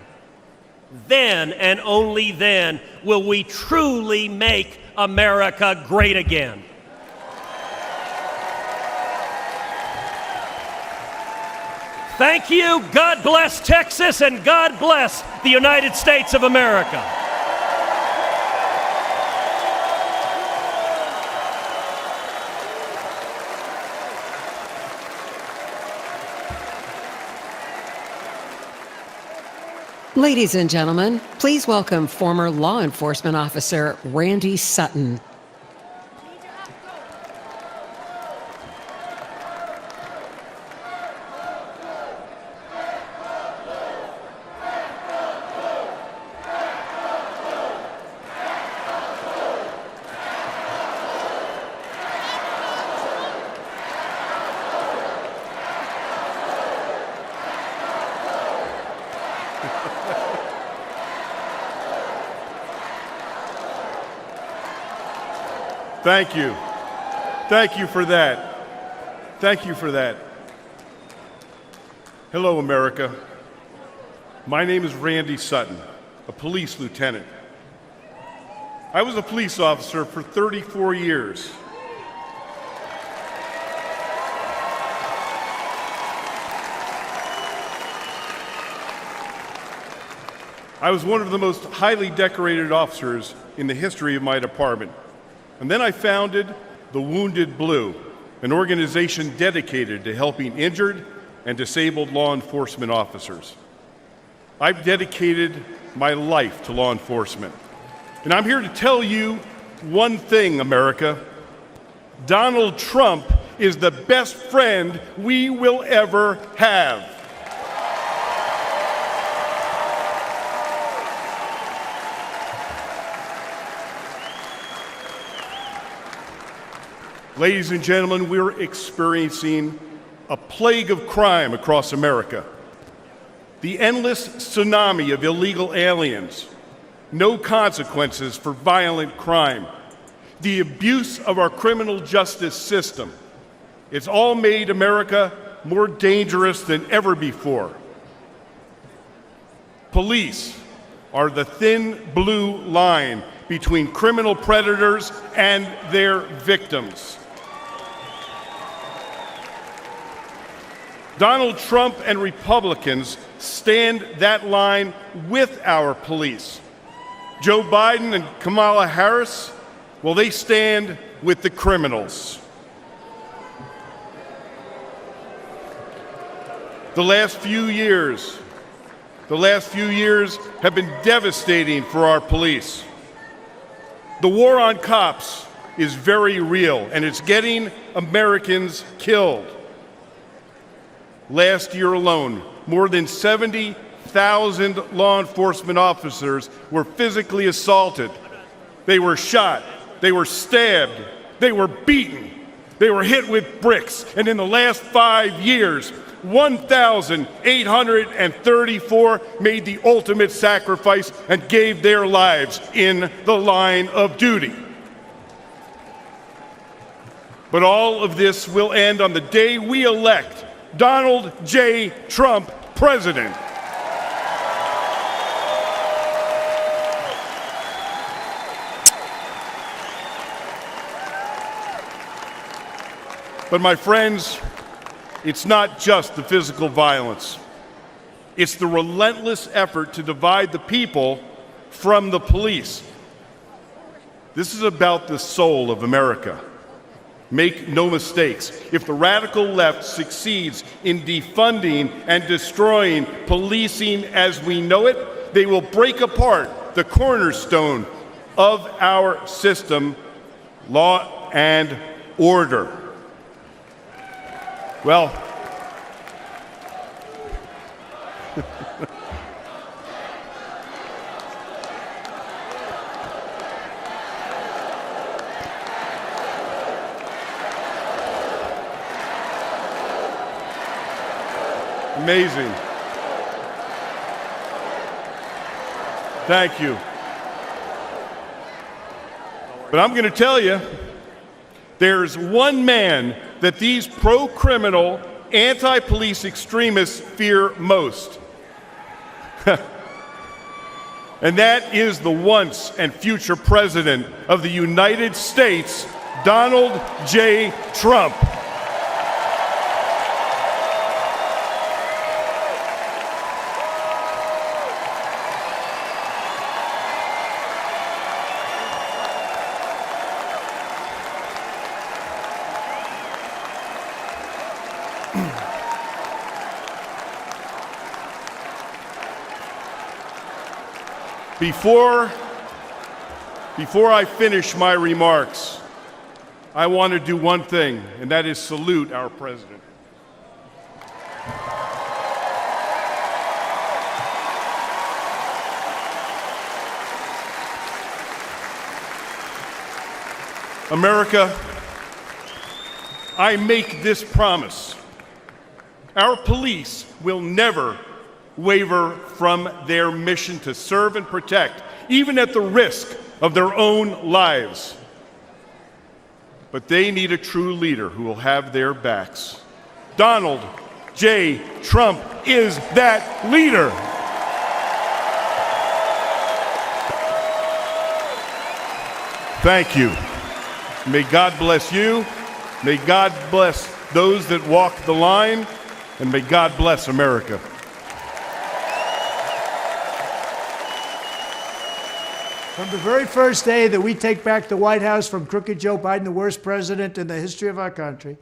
then and only then will we truly make America great again. Thank you. God bless Texas, and God bless the United States of America. Ladies and gentlemen, please welcome former law enforcement officer Randy Sutton. Thank you. Thank you for that. Thank you for that. Hello, America. My name is Randy Sutton, a police lieutenant. I was a police officer for 34 years. I was one of the most highly decorated officers in the history of my department. And then I founded the Wounded Blue, an organization dedicated to helping injured and disabled law enforcement officers. I've dedicated my life to law enforcement. And I'm here to tell you one thing, America. Donald Trump is the best friend we will ever have. Ladies and gentlemen, we're experiencing a plague of crime across America. The endless tsunami of illegal aliens, no consequences for violent crime, the abuse of our criminal justice system. It's all made America more dangerous than ever before. Police are the thin blue line between criminal predators and their victims. Donald Trump and Republicans stand that line with our police. Joe Biden and Kamala Harris, well, they stand with the criminals. The last few years have been devastating for our police. The war on cops is very real, and it's getting Americans killed. Last year alone, more than 70,000 law enforcement officers were physically assaulted. They were shot, they were stabbed, they were beaten, they were hit with bricks, and in the last 5 years, 1,834 made the ultimate sacrifice and gave their lives in the line of duty. But all of this will end on the day we elect Donald J. Trump president. But my friends, it's not just the physical violence. It's the relentless effort to divide the people from the police. This is about the soul of America. Make no mistakes. If the radical left succeeds in defunding and destroying policing as we know it, they will break apart the cornerstone of our system, law and order. Well, amazing. Thank you. But I'm going to tell you, there's one man that these pro-criminal, anti-police extremists fear most. And that is the once and future president of the United States, Donald J. Trump. Before I finish my remarks, I want to do one thing, and that is salute our president. America, I make this promise. Our police will never waver from their mission to serve and protect, even at the risk of their own lives. But they need a true leader who will have their backs. Donald J. Trump is that leader. Thank you. May God bless you. May God bless those that walk the line. And may God bless America. From the very first day that we take back the White House from crooked Joe Biden, the worst president in the history of our country,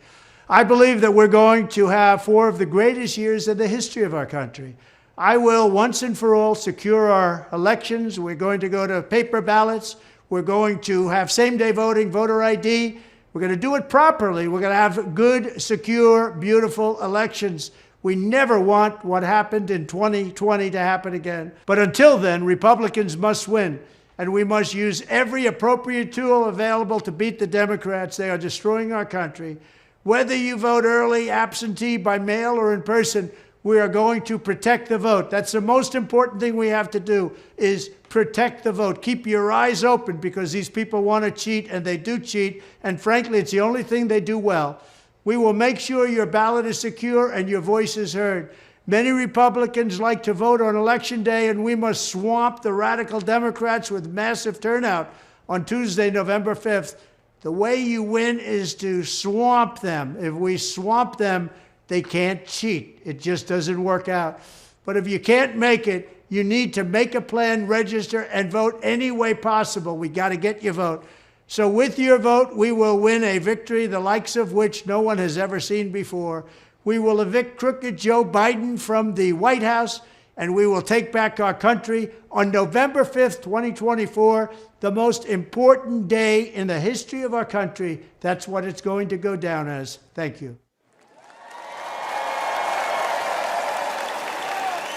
I believe that we're going to have 4 of the greatest years in the history of our country. I will once and for all secure our elections. We're going to go to paper ballots. We're going to have same-day voting, voter ID. We're going to do it properly. We're going to have good, secure, beautiful elections. We never want what happened in 2020 to happen again. But until then, Republicans must win. and we must use every appropriate tool available to beat the Democrats. They are destroying our country. Whether you vote early, absentee, by mail, or in person, we are going to protect the vote. That's the most important thing we have to do, is protect the vote. Keep your eyes open, because these people want to cheat, and they do cheat, and frankly, it's the only thing they do well. We will make sure your ballot is secure and your voice is heard. Many Republicans like to vote on Election Day, and we must swamp the radical Democrats with massive turnout on Tuesday, November 5th. The way you win is to swamp them. If we swamp them, they can't cheat. It just doesn't work out. But if you can't make it, you need to make a plan, register, and vote any way possible. We got to get your vote. So with your vote, we will win a victory the likes of which no one has ever seen before. We will evict crooked Joe Biden from the White House, and we will take back our country on November 5th, 2024, the most important day in the history of our country. That's what it's going to go down as. Thank you.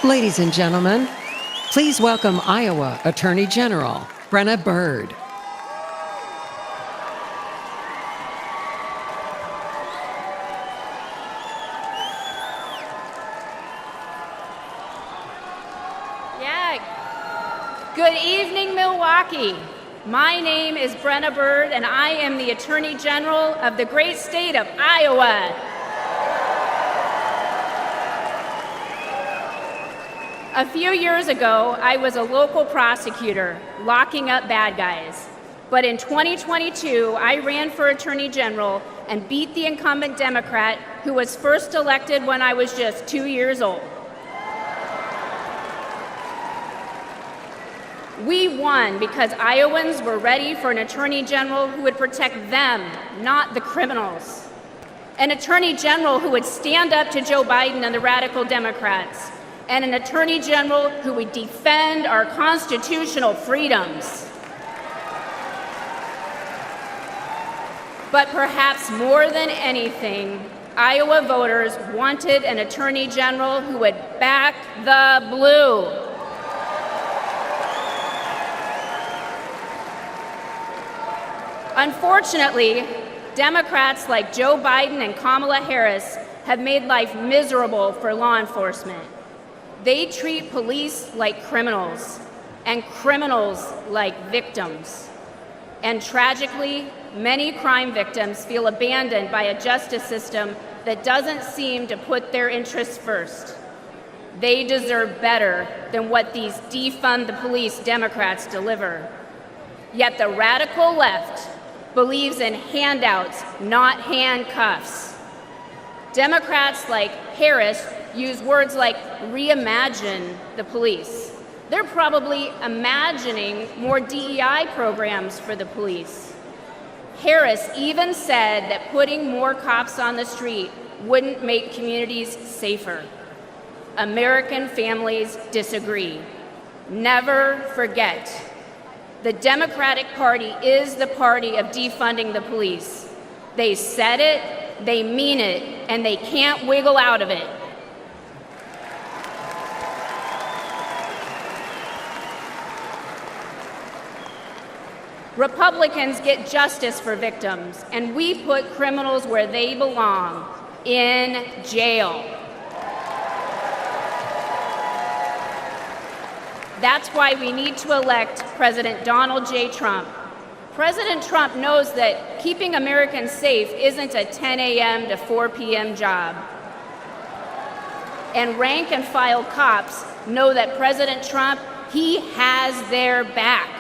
Ladies and gentlemen, please welcome Iowa Attorney General Brenna Bird. Good evening, Milwaukee. My name is Brenna Bird, and I am the Attorney General of the great state of Iowa. A few years ago, I was a local prosecutor locking up bad guys. But in 2022, I ran for Attorney General and beat the incumbent Democrat who was first elected when I was just 2 years old. We won because Iowans were ready for an Attorney General who would protect them, not the criminals. An Attorney General who would stand up to Joe Biden and the radical Democrats. And an Attorney General who would defend our constitutional freedoms. But perhaps more than anything, Iowa voters wanted an Attorney General who would back the blue. Unfortunately, Democrats like Joe Biden and Kamala Harris have made life miserable for law enforcement. They treat police like criminals, and criminals like victims. And tragically, many crime victims feel abandoned by a justice system that doesn't seem to put their interests first. They deserve better than what these defund the police Democrats deliver. Yet the radical left believes in handouts, not handcuffs. Democrats like Harris use words like reimagine the police. They're probably imagining more DEI programs for the police. Harris even said that putting more cops on the street wouldn't make communities safer. American families disagree. Never forget. The Democratic Party is the party of defunding the police. They said it, they mean it, and they can't wiggle out of it. Republicans get justice for victims, and we put criminals where they belong, in jail. That's why we need to elect President Donald J. Trump. President Trump knows that keeping Americans safe isn't a 10 a.m. to 4 p.m. job. And rank and file cops know that President Trump, he has their back.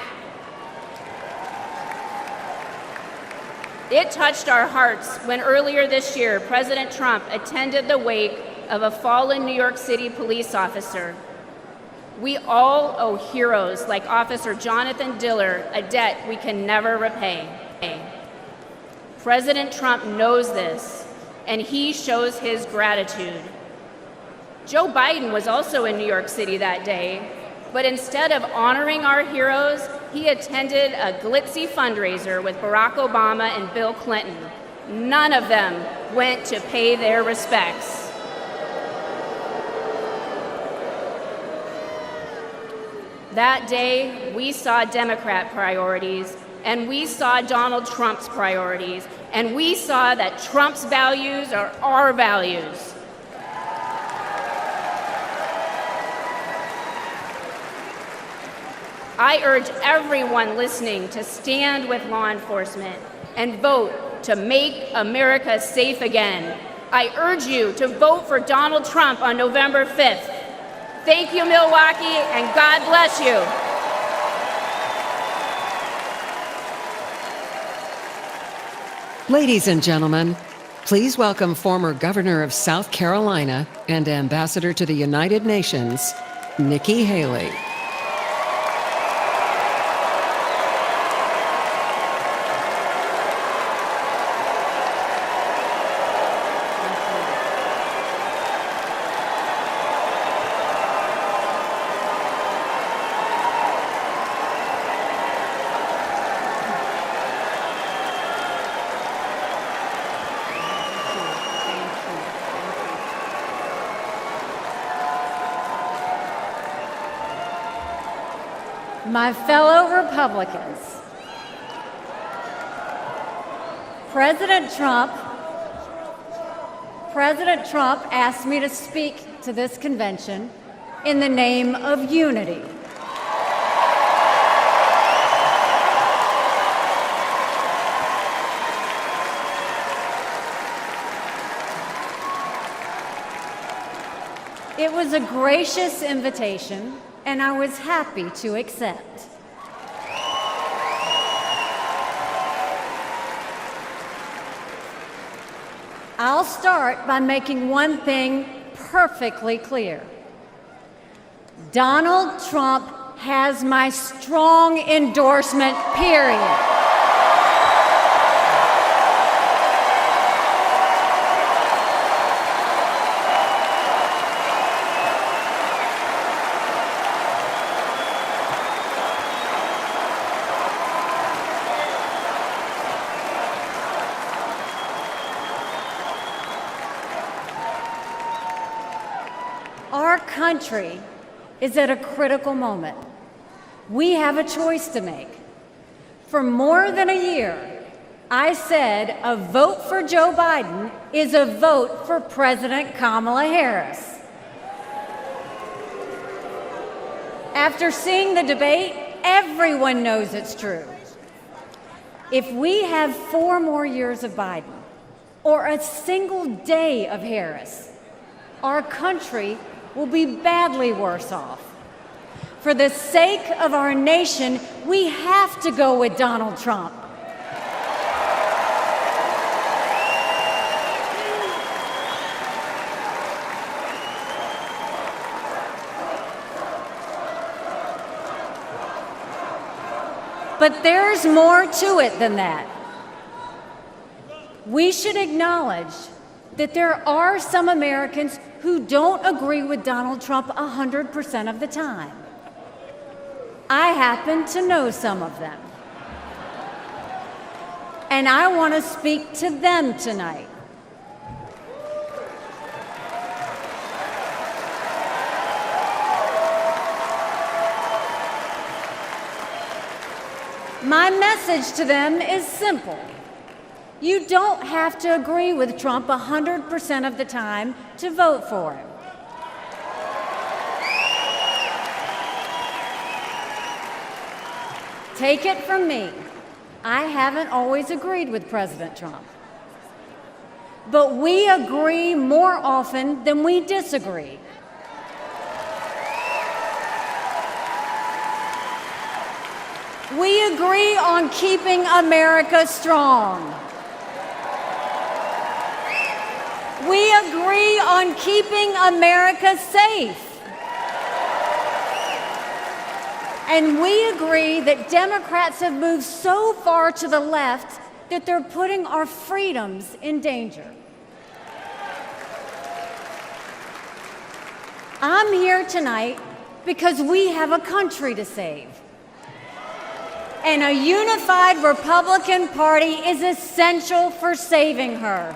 It touched our hearts when earlier this year, President Trump attended the wake of a fallen New York City police officer. We all owe heroes like Officer Jonathan Diller a debt we can never repay. President Trump knows this, and he shows his gratitude. Joe Biden was also in New York City that day, but instead of honoring our heroes, he attended a glitzy fundraiser with Barack Obama and Bill Clinton. None of them went to pay their respects. That day, we saw Democrat priorities, and we saw Donald Trump's priorities, and we saw that Trump's values are our values. I urge everyone listening to stand with law enforcement and vote to make America safe again. I urge you to vote for Donald Trump on November 5th. Thank you, Milwaukee, and God bless you. Ladies and gentlemen, please welcome former Governor of South Carolina and Ambassador to the United Nations, Nikki Haley. My fellow Republicans, President Trump asked me to speak to this convention in the name of unity. It was a gracious invitation, and I was happy to accept. I'll start by making one thing perfectly clear. Donald Trump has my strong endorsement, period. Our country is at a critical moment. We have a choice to make. For more than a year, I said a vote for Joe Biden is a vote for President Kamala Harris. After seeing the debate, everyone knows it's true. If we have 4 more years of Biden or a single day of Harris, our country will be badly worse off. For the sake of our nation, we have to go with Donald Trump. But there's more to it than that. We should acknowledge that there are some Americans who don't agree with Donald Trump 100% of the time. I happen to know some of them. And I want to speak to them tonight. My message to them is simple. You don't have to agree with Trump 100% of the time to vote for him. Take it from me, I haven't always agreed with President Trump. But we agree more often than we disagree. We agree on keeping America strong. We agree on keeping America safe. And we agree that Democrats have moved so far to the left that they're putting our freedoms in danger. I'm here tonight because we have a country to save. And a unified Republican Party is essential for saving her.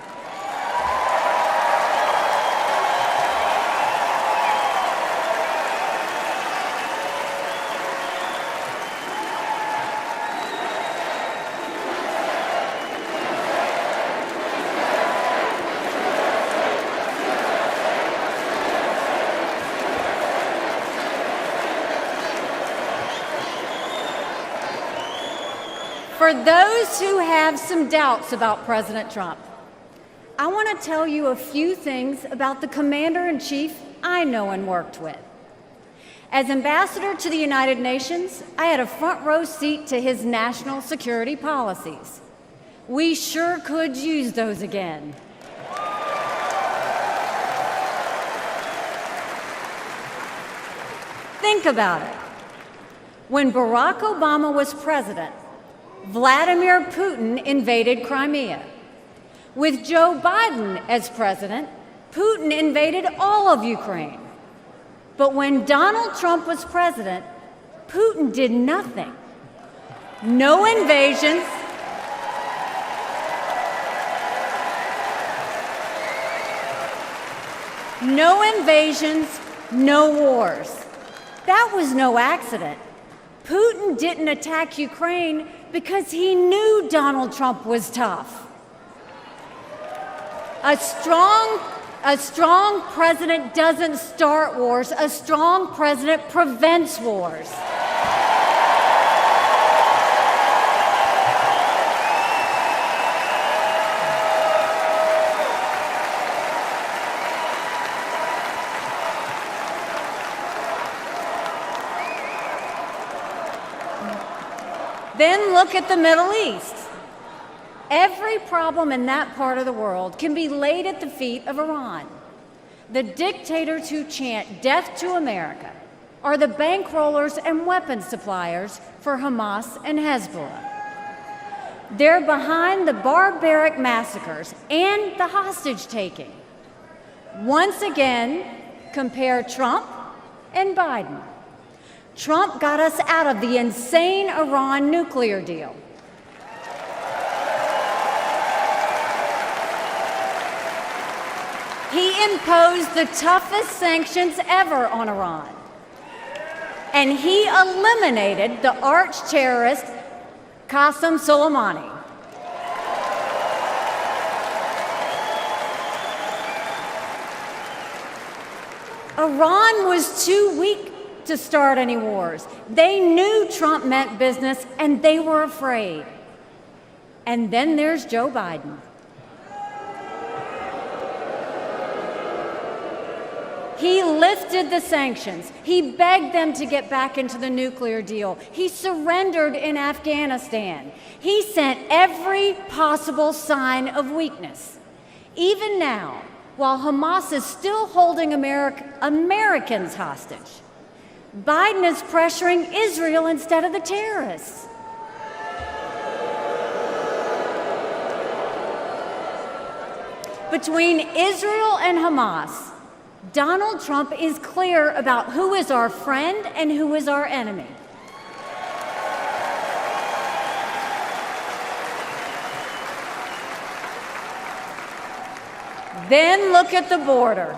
For those who have some doubts about President Trump, I want to tell you a few things about the Commander-in-Chief I know and worked with. As ambassador to the United Nations, I had a front row seat to his national security policies. We sure could use those again. Think about it. When Barack Obama was president, Vladimir Putin invaded Crimea. With Joe Biden as president, Putin invaded all of Ukraine. But when Donald Trump was president, Putin did nothing. No invasions. No invasions, no wars. That was no accident. Putin didn't attack Ukraine because he knew Donald Trump was tough. A strong president doesn't start wars. A strong president prevents wars. Then look at the Middle East. Every problem in that part of the world can be laid at the feet of Iran. The dictators who chant death to America are the bankrollers and weapons suppliers for Hamas and Hezbollah. They're behind the barbaric massacres and the hostage-taking. Once again, compare Trump and Biden. Trump got us out of the insane Iran nuclear deal. He imposed the toughest sanctions ever on Iran. And he eliminated the arch-terrorist Qasem Soleimani. Iran was too weak to start any wars. They knew Trump meant business, and they were afraid. And then there's Joe Biden. He lifted the sanctions. He begged them to get back into the nuclear deal. He surrendered in Afghanistan. He sent every possible sign of weakness. Even now, while Hamas is still holding Americans hostage, Biden is pressuring Israel instead of the terrorists. Between Israel and Hamas, Donald Trump is clear about who is our friend and who is our enemy. Then look at the border.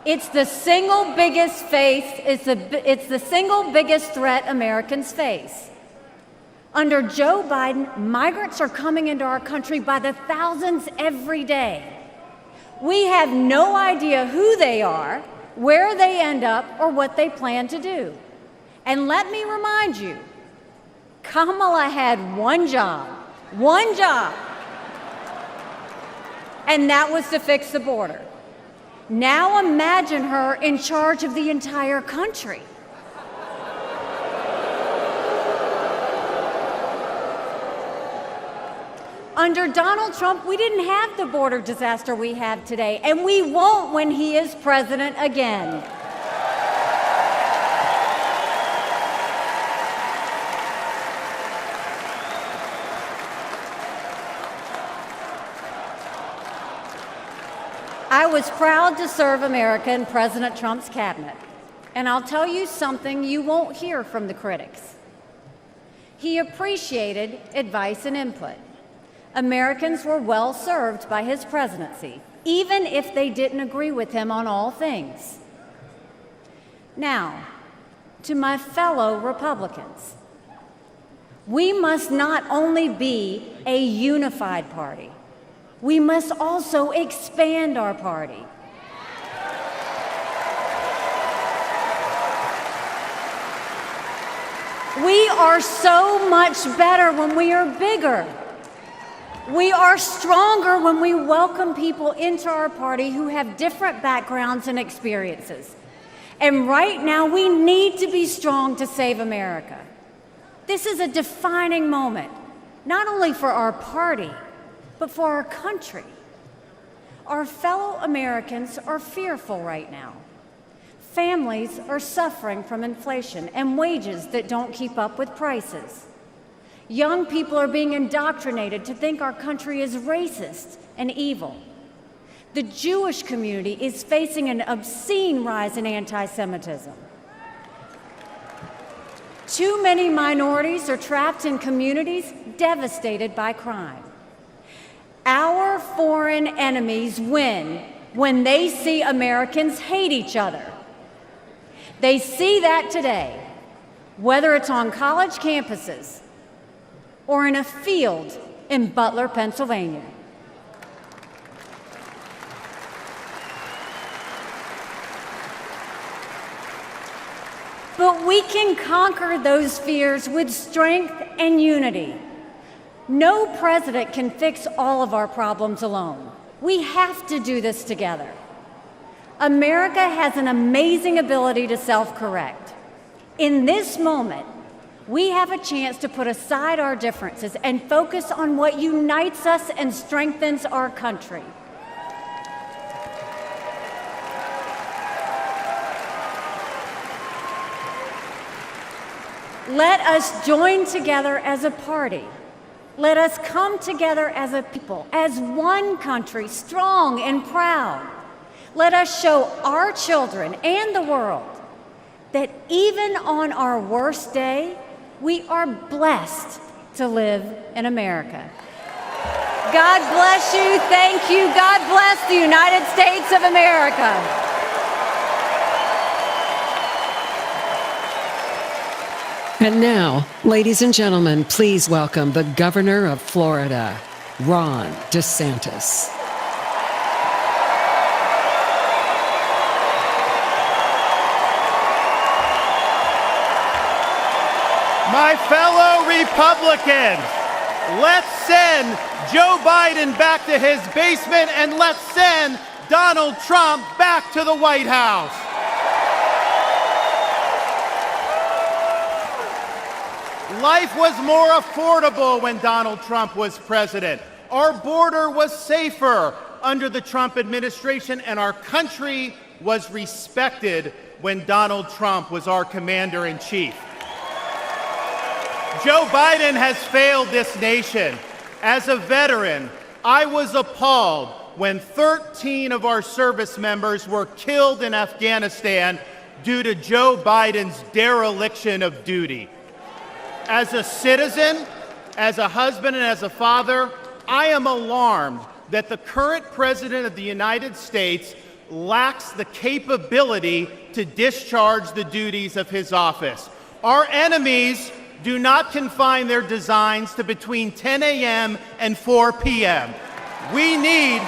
It's the single biggest threat Americans face. Under Joe Biden, migrants are coming into our country by the thousands every day. We have no idea who they are, where they end up, or what they plan to do. And let me remind you, Kamala had one job, and that was to fix the border. Now imagine her in charge of the entire country. Under Donald Trump, we didn't have the border disaster we have today, and we won't when he is president again. I was proud to serve America in President Trump's cabinet, and I'll tell you something you won't hear from the critics. He appreciated advice and input. Americans were well served by his presidency, even if they didn't agree with him on all things. Now, to my fellow Republicans, we must not only be a unified party, we must also expand our party. We are so much better when we are bigger. We are stronger when we welcome people into our party who have different backgrounds and experiences. And right now, we need to be strong to save America. This is a defining moment, not only for our party, but for our country. Our fellow Americans are fearful right now. Families are suffering from inflation and wages that don't keep up with prices. Young people are being indoctrinated to think our country is racist and evil. The Jewish community is facing an obscene rise in anti-Semitism. Too many minorities are trapped in communities devastated by crime. Our foreign enemies win when they see Americans hate each other. They see that today, whether it's on college campuses or in a field in Butler, Pennsylvania. But we can conquer those fears with strength and unity. No president can fix all of our problems alone. We have to do this together. America has an amazing ability to self-correct. In this moment, we have a chance to put aside our differences and focus on what unites us and strengthens our country. Let us join together as a party. Let us come together as a people, as one country, strong and proud. Let us show our children and the world that even on our worst day, we are blessed to live in America. God bless you. Thank you. God bless the United States of America. And now, ladies and gentlemen, please welcome the Governor of Florida, Ron DeSantis. My fellow Republicans, let's send Joe Biden back to his basement and let's send Donald Trump back to the White House. Life was more affordable when Donald Trump was president. Our border was safer under the Trump administration, and our country was respected when Donald Trump was our commander-in-chief. Joe Biden has failed this nation. As a veteran, I was appalled when 13 of our service members were killed in Afghanistan due to Joe Biden's dereliction of duty. As a citizen, as a husband, and as a father, I am alarmed that the current president of the United States lacks the capability to discharge the duties of his office. Our enemies do not confine their designs to between 10 a.m. and 4 p.m. We need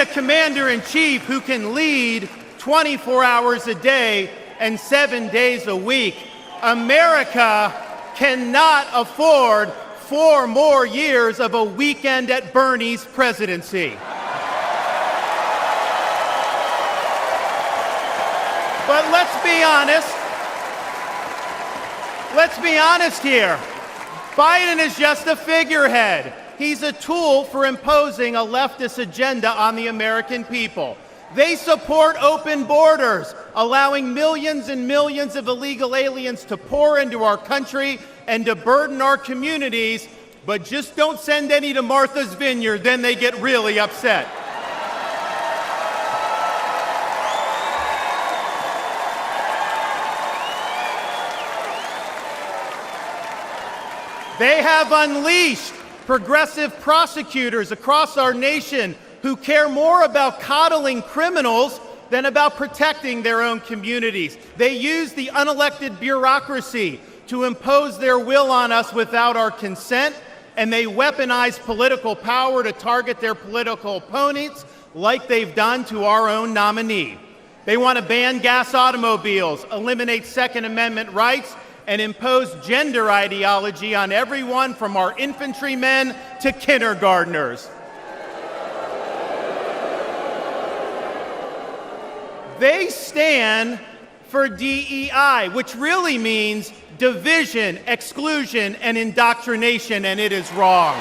a commander-in-chief who can lead 24 hours a day and 7 days a week. America cannot afford 4 more years of a weekend at Bernie's presidency. But let's be honest. Let's be honest here. Biden is just a figurehead. He's a tool for imposing a leftist agenda on the American people. They support open borders, allowing millions and millions of illegal aliens to pour into our country and to burden our communities, but just don't send any to Martha's Vineyard, then they get really upset. They have unleashed progressive prosecutors across our nation who care more about coddling criminals than about protecting their own communities. They use the unelected bureaucracy to impose their will on us without our consent, and they weaponize political power to target their political opponents like they've done to our own nominee. They want to ban gas automobiles, eliminate Second Amendment rights, and impose gender ideology on everyone from our infantrymen to kindergartners. They stand for DEI, which really means division, exclusion, and indoctrination, and it is wrong.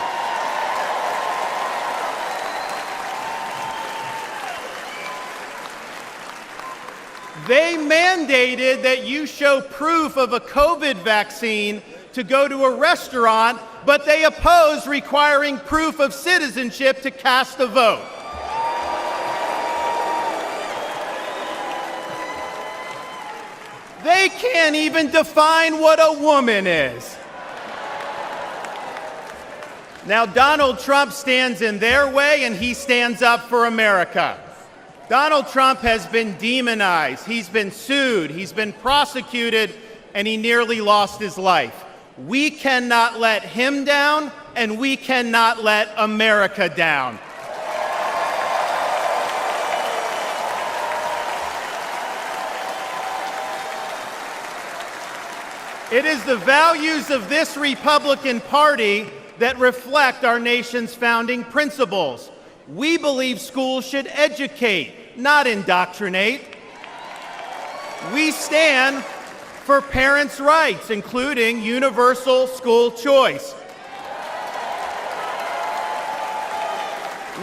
They mandated that you show proof of a COVID vaccine to go to a restaurant, but they oppose requiring proof of citizenship to cast a vote. They can't even define what a woman is. Now, Donald Trump stands in their way, and he stands up for America. Donald Trump has been demonized, he's been sued, he's been prosecuted, and he nearly lost his life. We cannot let him down, and we cannot let America down. It is the values of this Republican Party that reflect our nation's founding principles. We believe schools should educate, not indoctrinate. We stand for parents' rights, including universal school choice.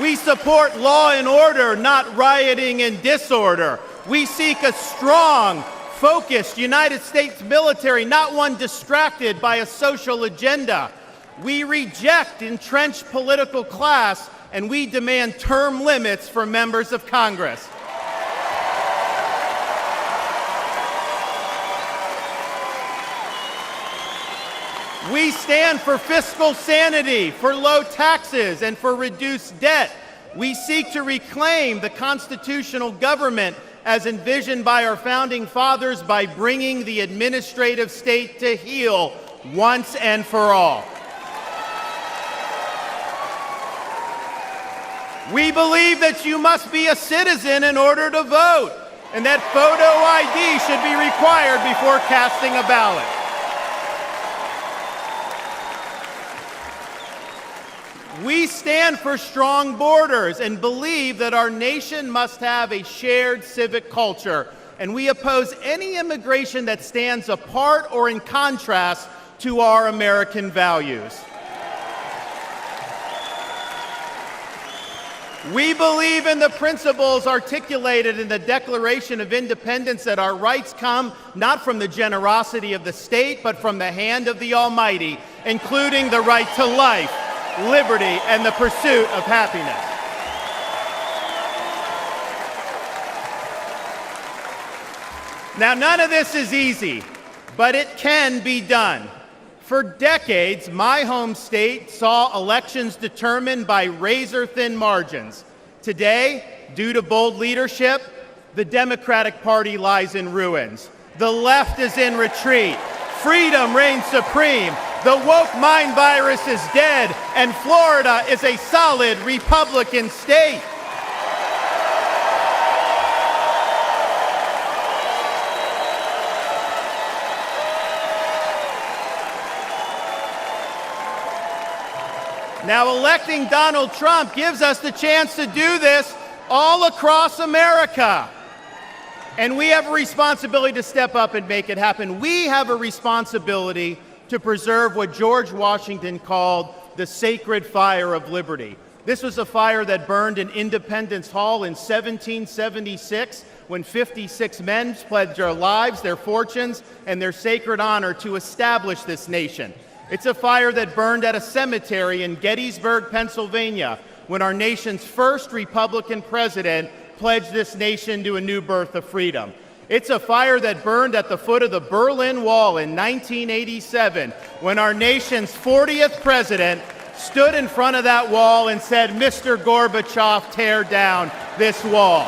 We support law and order, not rioting and disorder. We seek a strong, focused United States military, not one distracted by a social agenda. We reject entrenched political class, and we demand term limits for members of Congress. We stand for fiscal sanity, for low taxes, and for reduced debt. We seek to reclaim the constitutional government as envisioned by our founding fathers by bringing the administrative state to heel once and for all. We believe that you must be a citizen in order to vote, and that photo ID should be required before casting a ballot. We stand for strong borders and believe that our nation must have a shared civic culture, and we oppose any immigration that stands apart or in contrast to our American values. We believe in the principles articulated in the Declaration of Independence that our rights come not from the generosity of the state, but from the hand of the Almighty, including the right to life, liberty, and the pursuit of happiness. Now, none of this is easy, but it can be done. For decades, my home state saw elections determined by razor-thin margins. Today, due to bold leadership, the Democratic Party lies in ruins. The left is in retreat. Freedom reigns supreme. The woke mind virus is dead, and Florida is a solid Republican state. Now, electing Donald Trump gives us the chance to do this all across America. And we have a responsibility to step up and make it happen. We have a responsibility to preserve what George Washington called the sacred fire of liberty. This was a fire that burned in Independence Hall in 1776 when 56 men pledged their lives, their fortunes, and their sacred honor to establish this nation. It's a fire that burned at a cemetery in Gettysburg, Pennsylvania, when our nation's first Republican president pledged this nation to a new birth of freedom. It's a fire that burned at the foot of the Berlin Wall in 1987, when our nation's 40th president stood in front of that wall and said, "Mr. Gorbachev, tear down this wall."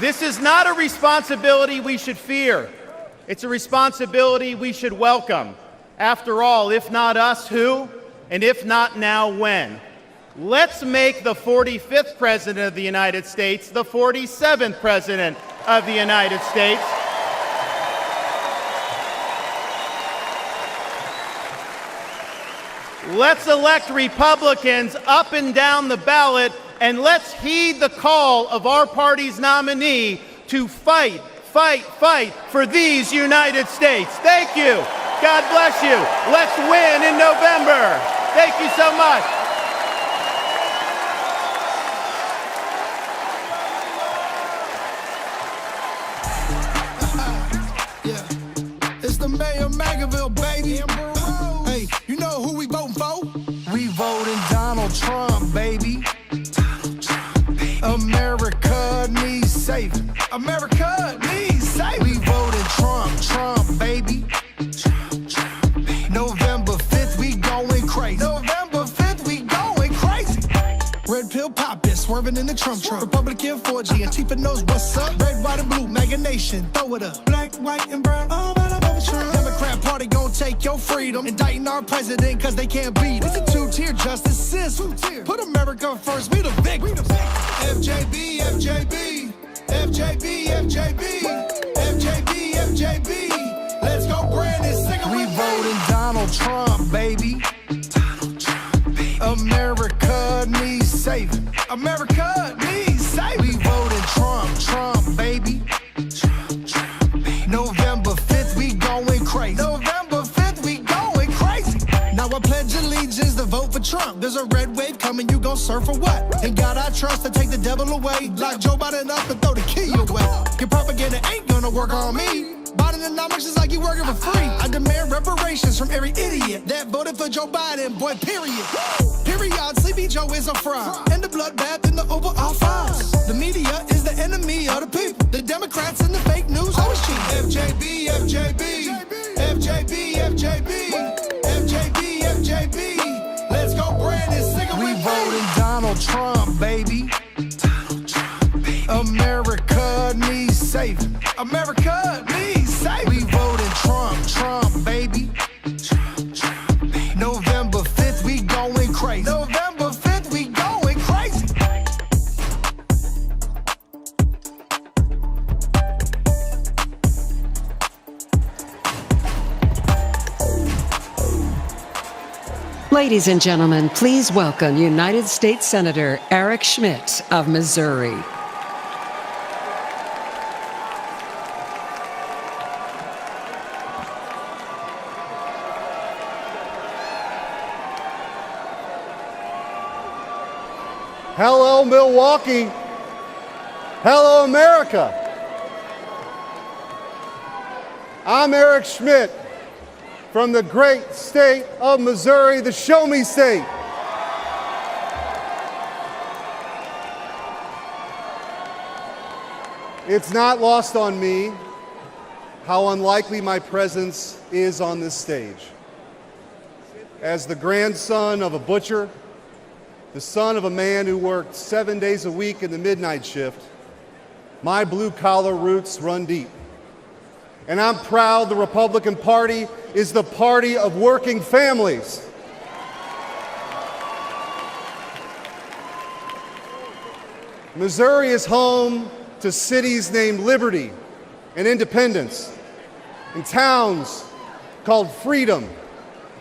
This is not a responsibility we should fear. It's a responsibility we should welcome. After all, if not us, who? And if not now, when? Let's make the 45th President of the United States the 47th President of the United States. Let's elect Republicans up and down the ballot, and let's heed the call of our party's nominee to fight, fight, fight for these United States. Thank you. God bless you. Let's win in November. Thank you so much. It's the mayor of Magaville, baby. Hey, you know who we voting for? We voting Donald Trump, baby. America needs saving. America needs saving. We voting Trump, Trump, baby. November 5th, we going crazy. November 5th, we going crazy. Red pill pop it, swerving in the Trump truck. Republican 4G, Antifa knows what's up. Red, white, and blue, MAGA nation, throw it up. Black, white, and brown, all about a Trump. Democrat party gon' take your freedom. Indicting our president cause they can't beat it. It's a two-tier justice system. Put America first, we the victims. FJB, FJB, FJB, FJB, FJB, FJB. Let's go, Brandon, sing it. We voting Donald Trump, baby. America needs saving. America needs saving. We voting Trump, Trump, baby. November 5th, we going crazy. November 5th, we going crazy. Now I pledge allegiance to vote for Trump. There's a red wave coming, you gon' surf for what? And God I trust to take the devil away. Lock Joe Biden up and throw the key away. Your propaganda ain't gonna work on me. Bidenomics is like you working for free. I demand reparations from every idiot that voted for Joe Biden, boy, period. Period, Sleepy Joe is a fraud. And the bloodbath in the Oval Office. The media is the enemy of the people. The Democrats and the fake news always cheat. FJB, FJB, FJB, FJB, FJB, FJB. Let's go, Brandon, sing it. We voting Donald Trump, baby. America needs saving. America needs saving. We voting Trump, Trump, baby. November 5th, we going crazy. November 5th, we going crazy. Ladies and gentlemen, please welcome United States Senator Eric Schmitt of Missouri. Hello, Milwaukee. Hello, America. I'm Eric Schmitt from the great state of Missouri, the Show Me State. It's not lost on me how unlikely my presence is on this stage. As the grandson of a butcher, the son of a man who worked 7 days a week in the midnight shift, my blue-collar roots run deep. And I'm proud the Republican Party is the party of working families. Missouri is home to cities named Liberty and Independence, and towns called Freedom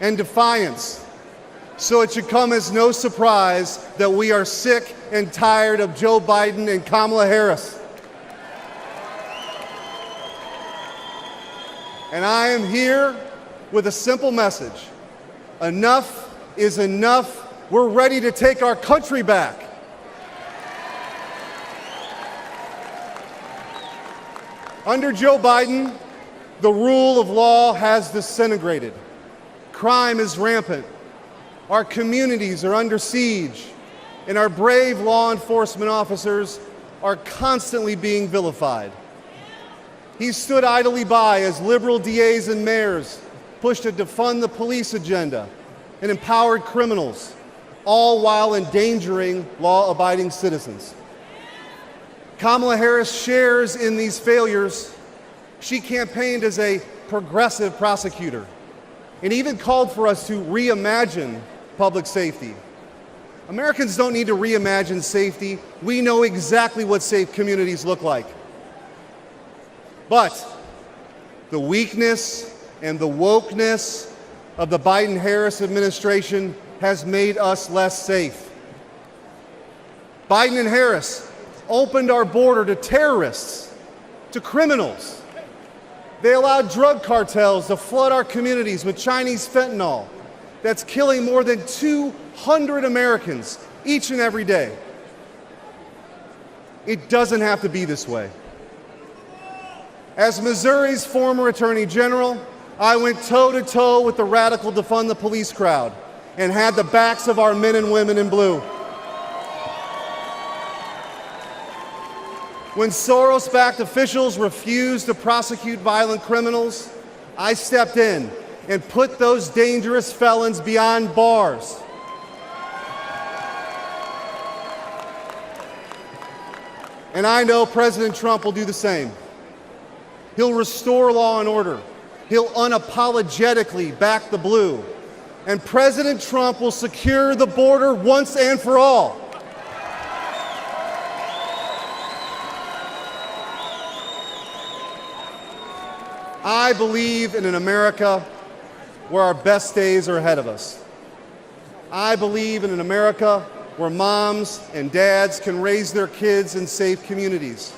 and Defiance. So it should come as no surprise that we are sick and tired of Joe Biden and Kamala Harris. And I am here with a simple message. Enough is enough. We're ready to take our country back. Under Joe Biden, the rule of law has disintegrated. Crime is rampant. Our communities are under siege, and our brave law enforcement officers are constantly being vilified. He stood idly by as liberal DAs and mayors pushed to defund the police agenda and empowered criminals, all while endangering law-abiding citizens. Kamala Harris shares in these failures. She campaigned as a progressive prosecutor and even called for us to reimagine public safety. Americans don't need to reimagine safety. We know exactly what safe communities look like. But the weakness and the wokeness of the Biden-Harris administration has made us less safe. Biden and Harris opened our border to terrorists, to criminals. They allowed drug cartels to flood our communities with Chinese fentanyl that's killing more than 200 Americans each and every day. It doesn't have to be this way. As Missouri's former Attorney General, I went toe-to-toe with the radical defund the police crowd and had the backs of our men and women in blue. When Soros-backed officials refused to prosecute violent criminals, I stepped in and put those dangerous felons behind bars. And I know President Trump will do the same. He'll restore law and order. He'll unapologetically back the blue. And President Trump will secure the border once and for all. I believe in an America where our best days are ahead of us. I believe in an America where moms and dads can raise their kids in safe communities.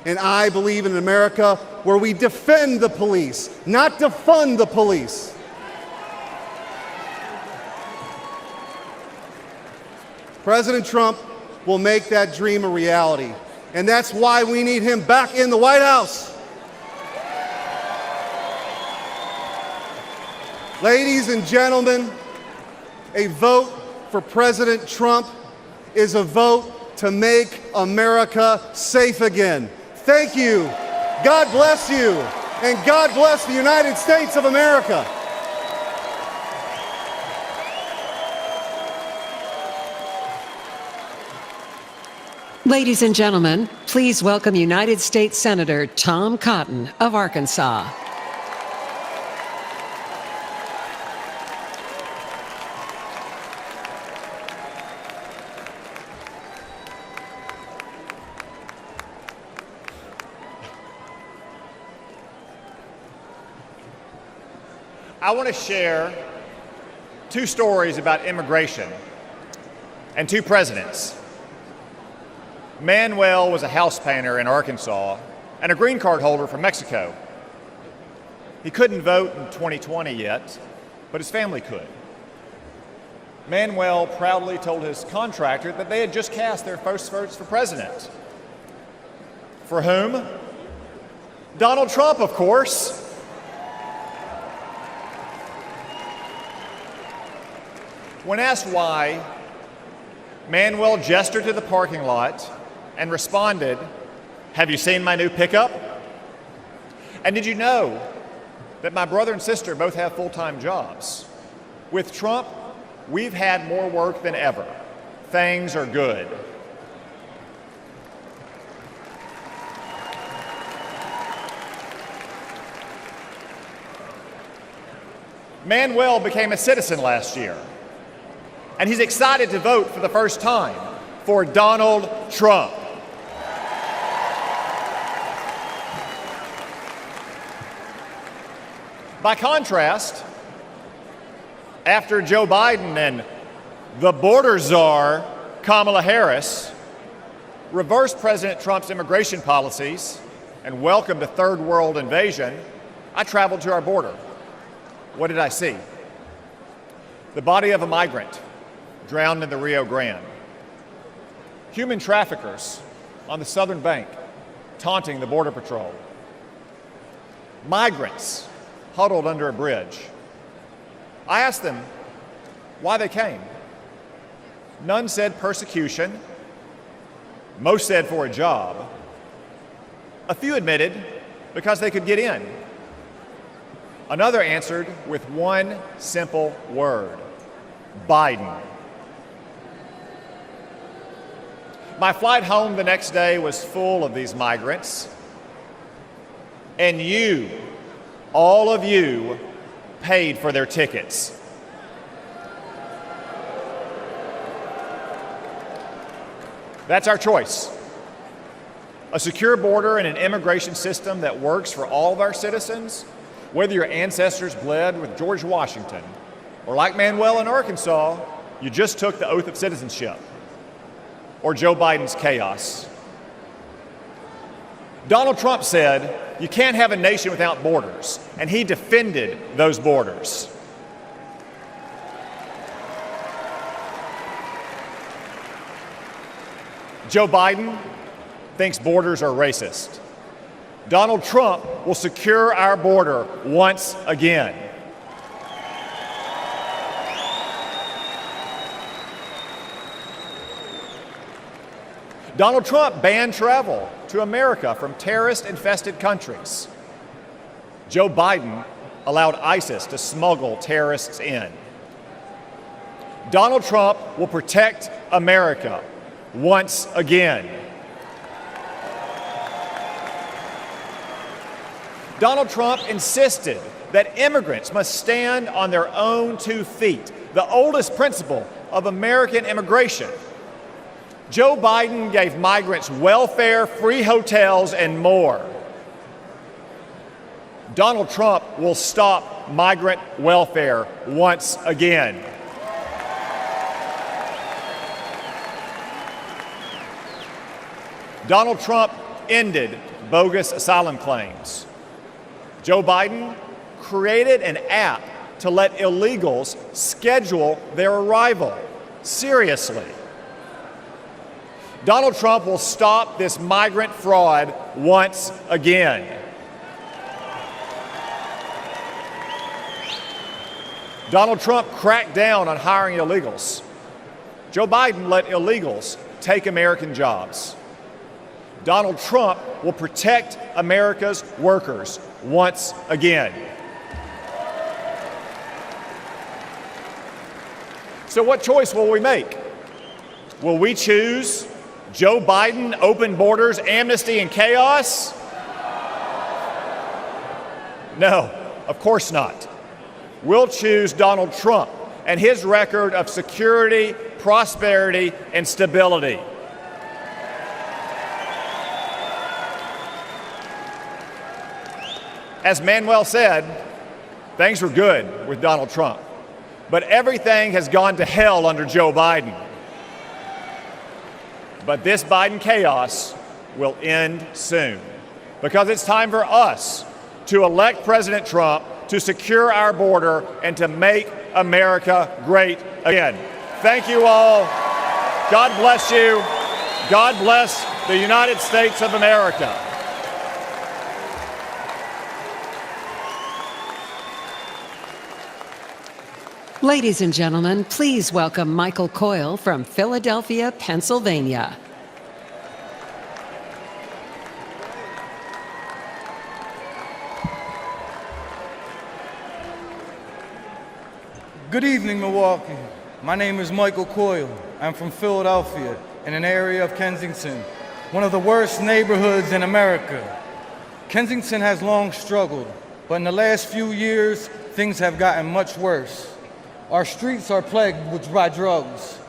And I believe in an America where we defend the police, not defund the police. President Trump will make that dream a reality. And that's why we need him back in the White House. Ladies and gentlemen, a vote for President Trump is a vote to make America safe again. Thank you. God bless you. And God bless the United States of America. Ladies and gentlemen, please welcome United States Senator Tom Cotton of Arkansas. I want to share two stories about immigration and two presidents. Manuel was a house painter in Arkansas and a green card holder from Mexico. He couldn't vote in 2020 yet, but his family could. Manuel proudly told his contractor that they had just cast their first votes for president. For whom? Donald Trump, of course. When asked why, Manuel gestured to the parking lot and responded, "Have you seen my new pickup? And did you know that my brother and sister both have full-time jobs? With Trump, we've had more work than ever. Things are good." Manuel became a citizen last year, and he's excited to vote for the first time for Donald Trump. By contrast, after Joe Biden and the border czar, Kamala Harris, reversed President Trump's immigration policies and welcomed a third world invasion, I traveled to our border. What did I see? The body of a migrant drowned in the Rio Grande. Human traffickers on the southern bank taunting the Border Patrol. Migrants huddled under a bridge. I asked them why they came. None said persecution. Most said for a job. A few admitted because they could get in. Another answered with one simple word: Biden. My flight home the next day was full of these migrants. And you, all of you, paid for their tickets. That's our choice. A secure border and an immigration system that works for all of our citizens, whether your ancestors bled with George Washington or like Manuel in Arkansas, you just took the oath of citizenship, or Joe Biden's chaos. Donald Trump said, you can't have a nation without borders, and he defended those borders. Joe Biden thinks borders are racist. Donald Trump will secure our border once again. Donald Trump banned travel to America from terrorist-infested countries. Joe Biden allowed ISIS to smuggle terrorists in. Donald Trump will protect America once again. Donald Trump insisted that immigrants must stand on their own 2 feet, the oldest principle of American immigration. Joe Biden gave migrants welfare, free hotels, and more. Donald Trump will stop migrant welfare once again. Donald Trump ended bogus asylum claims. Joe Biden created an app to let illegals schedule their arrival. Seriously. Donald Trump will stop this migrant fraud once again. Donald Trump cracked down on hiring illegals. Joe Biden let illegals take American jobs. Donald Trump will protect America's workers once again. So what choice will we make? Will we choose Joe Biden, open borders, amnesty, and chaos? No, of course not. We'll choose Donald Trump and his record of security, prosperity, and stability. As Manuel said, things were good with Donald Trump, but everything has gone to hell under Joe Biden. But this Biden chaos will end soon, because it's time for us to elect President Trump to secure our border and to make America great again. Thank you all. God bless you. God bless the United States of America. Ladies and gentlemen, please welcome Michael Coyle from Philadelphia, Pennsylvania. Good evening, Milwaukee. My name is Michael Coyle. I'm from Philadelphia, in an area of Kensington, one of the worst neighborhoods in America. Kensington has long struggled, but in the last few years, things have gotten much worse. Our streets are plagued by drugs.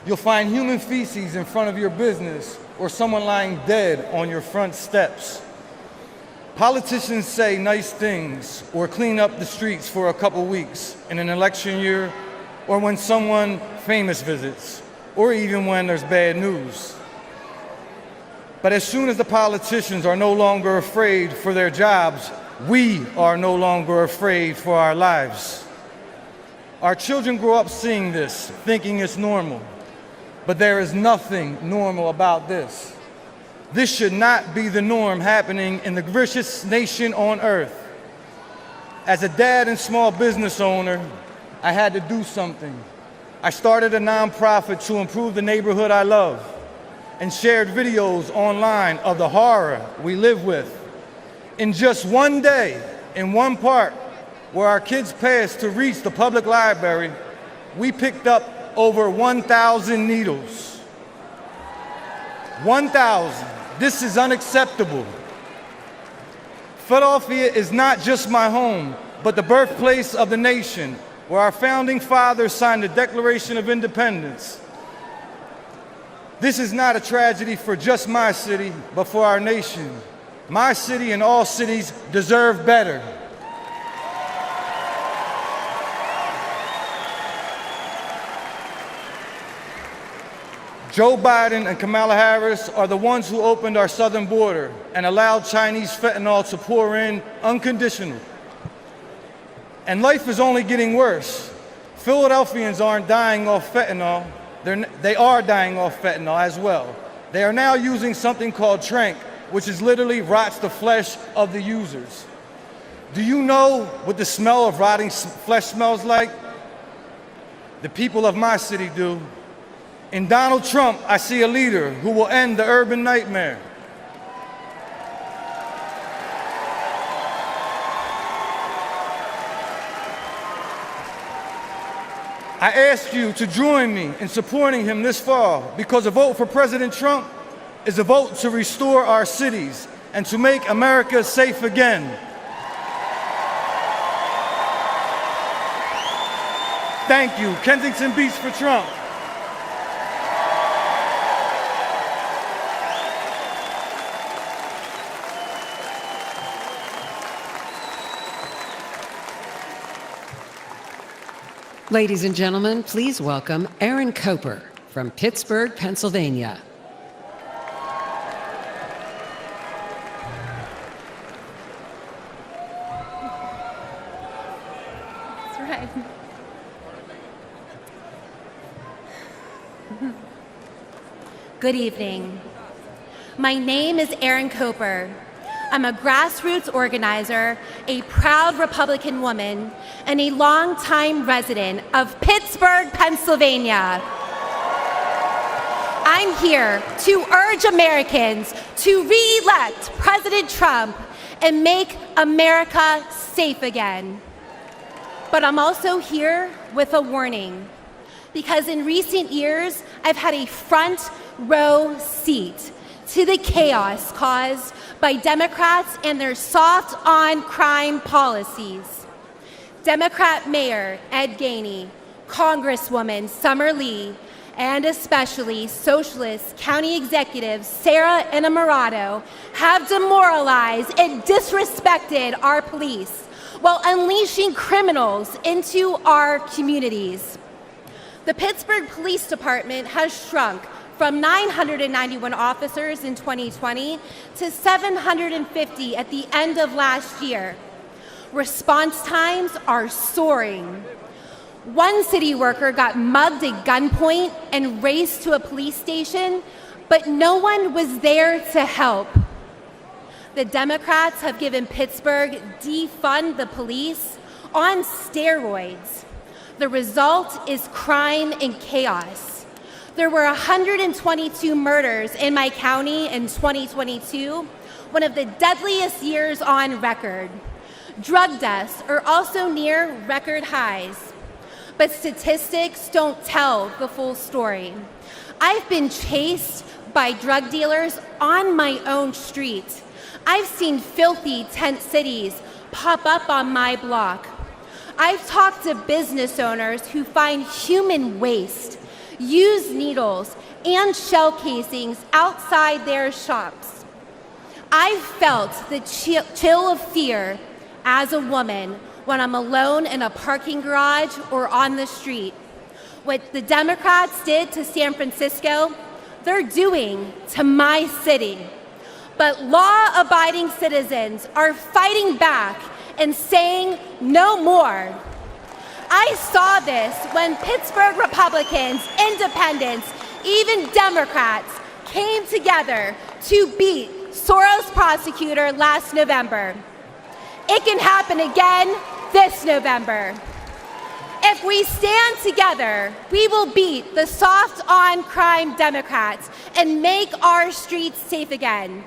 You'll find human feces in front of your business or someone lying dead on your front steps. Politicians say nice things or clean up the streets for a couple weeks in an election year, or when someone famous visits, or even when there's bad news. But as soon as the politicians are no longer afraid for their jobs, we are no longer afraid for our lives. Our children grow up seeing this, thinking it's normal. But there is nothing normal about this. This should not be the norm happening in the richest nation on earth. As a dad and small business owner, I had to do something. I started a nonprofit to improve the neighborhood I love and shared videos online of the horror we live with. In just one day, in one park, where our kids passed to reach the public library, we picked up over 1,000 needles. 1,000. This is unacceptable. Philadelphia is not just my home, but the birthplace of the nation, where our founding fathers signed the Declaration of Independence. This is not a tragedy for just my city, but for our nation. My city and all cities deserve better. Joe Biden and Kamala Harris are the ones who opened our southern border and allowed Chinese fentanyl to pour in unconditionally. And life is only getting worse. Philadelphians aren't dying off fentanyl. They are dying off fentanyl as well. They are now using something called tranq, which is literally rots the flesh of the users. Do you know what the smell of rotting flesh smells like? The people of my city do. In Donald Trump, I see a leader who will end the urban nightmare. I ask you to join me in supporting him this fall, because a vote for President Trump is a vote to restore our cities and to make America safe again. Thank you. Kensington Beach for Trump. Ladies and gentlemen, please welcome Aaron Coper from Pittsburgh, Pennsylvania. That's right. Good evening. My name is Aaron Coper. I'm a grassroots organizer, a proud Republican woman, and a longtime resident of Pittsburgh, Pennsylvania. I'm here to urge Americans to re-elect President Trump and make America safe again. But I'm also here with a warning, because in recent years, I've had a front row seat to the chaos caused by Democrats and their soft on crime policies. Democrat Mayor Ed Gainey, Congresswoman Summer Lee, and especially Socialist County Executive Sarah Innamorato have demoralized and disrespected our police while unleashing criminals into our communities. The Pittsburgh Police Department has shrunk from 991 officers in 2020 to 750 at the end of last year. Response times are soaring. One city worker got mugged at gunpoint and raced to a police station, but no one was there to help. The Democrats have given Pittsburgh defund the police on steroids. The result is crime and chaos. There were 122 murders in my county in 2022, one of the deadliest years on record. Drug deaths are also near record highs. But statistics don't tell the full story. I've been chased by drug dealers on my own street. I've seen filthy tent cities pop up on my block. I've talked to business owners who find human waste, used needles, and shell casings outside their shops. I've felt the chill of fear as a woman when I'm alone in a parking garage or on the street. What the Democrats did to San Francisco, they're doing to my city. But law-abiding citizens are fighting back and saying no more. I saw this when Pittsburgh Republicans, independents, even Democrats came together to beat Soros prosecutor last November. It can happen again this November. If we stand together, we will beat the soft on crime Democrats and make our streets safe again.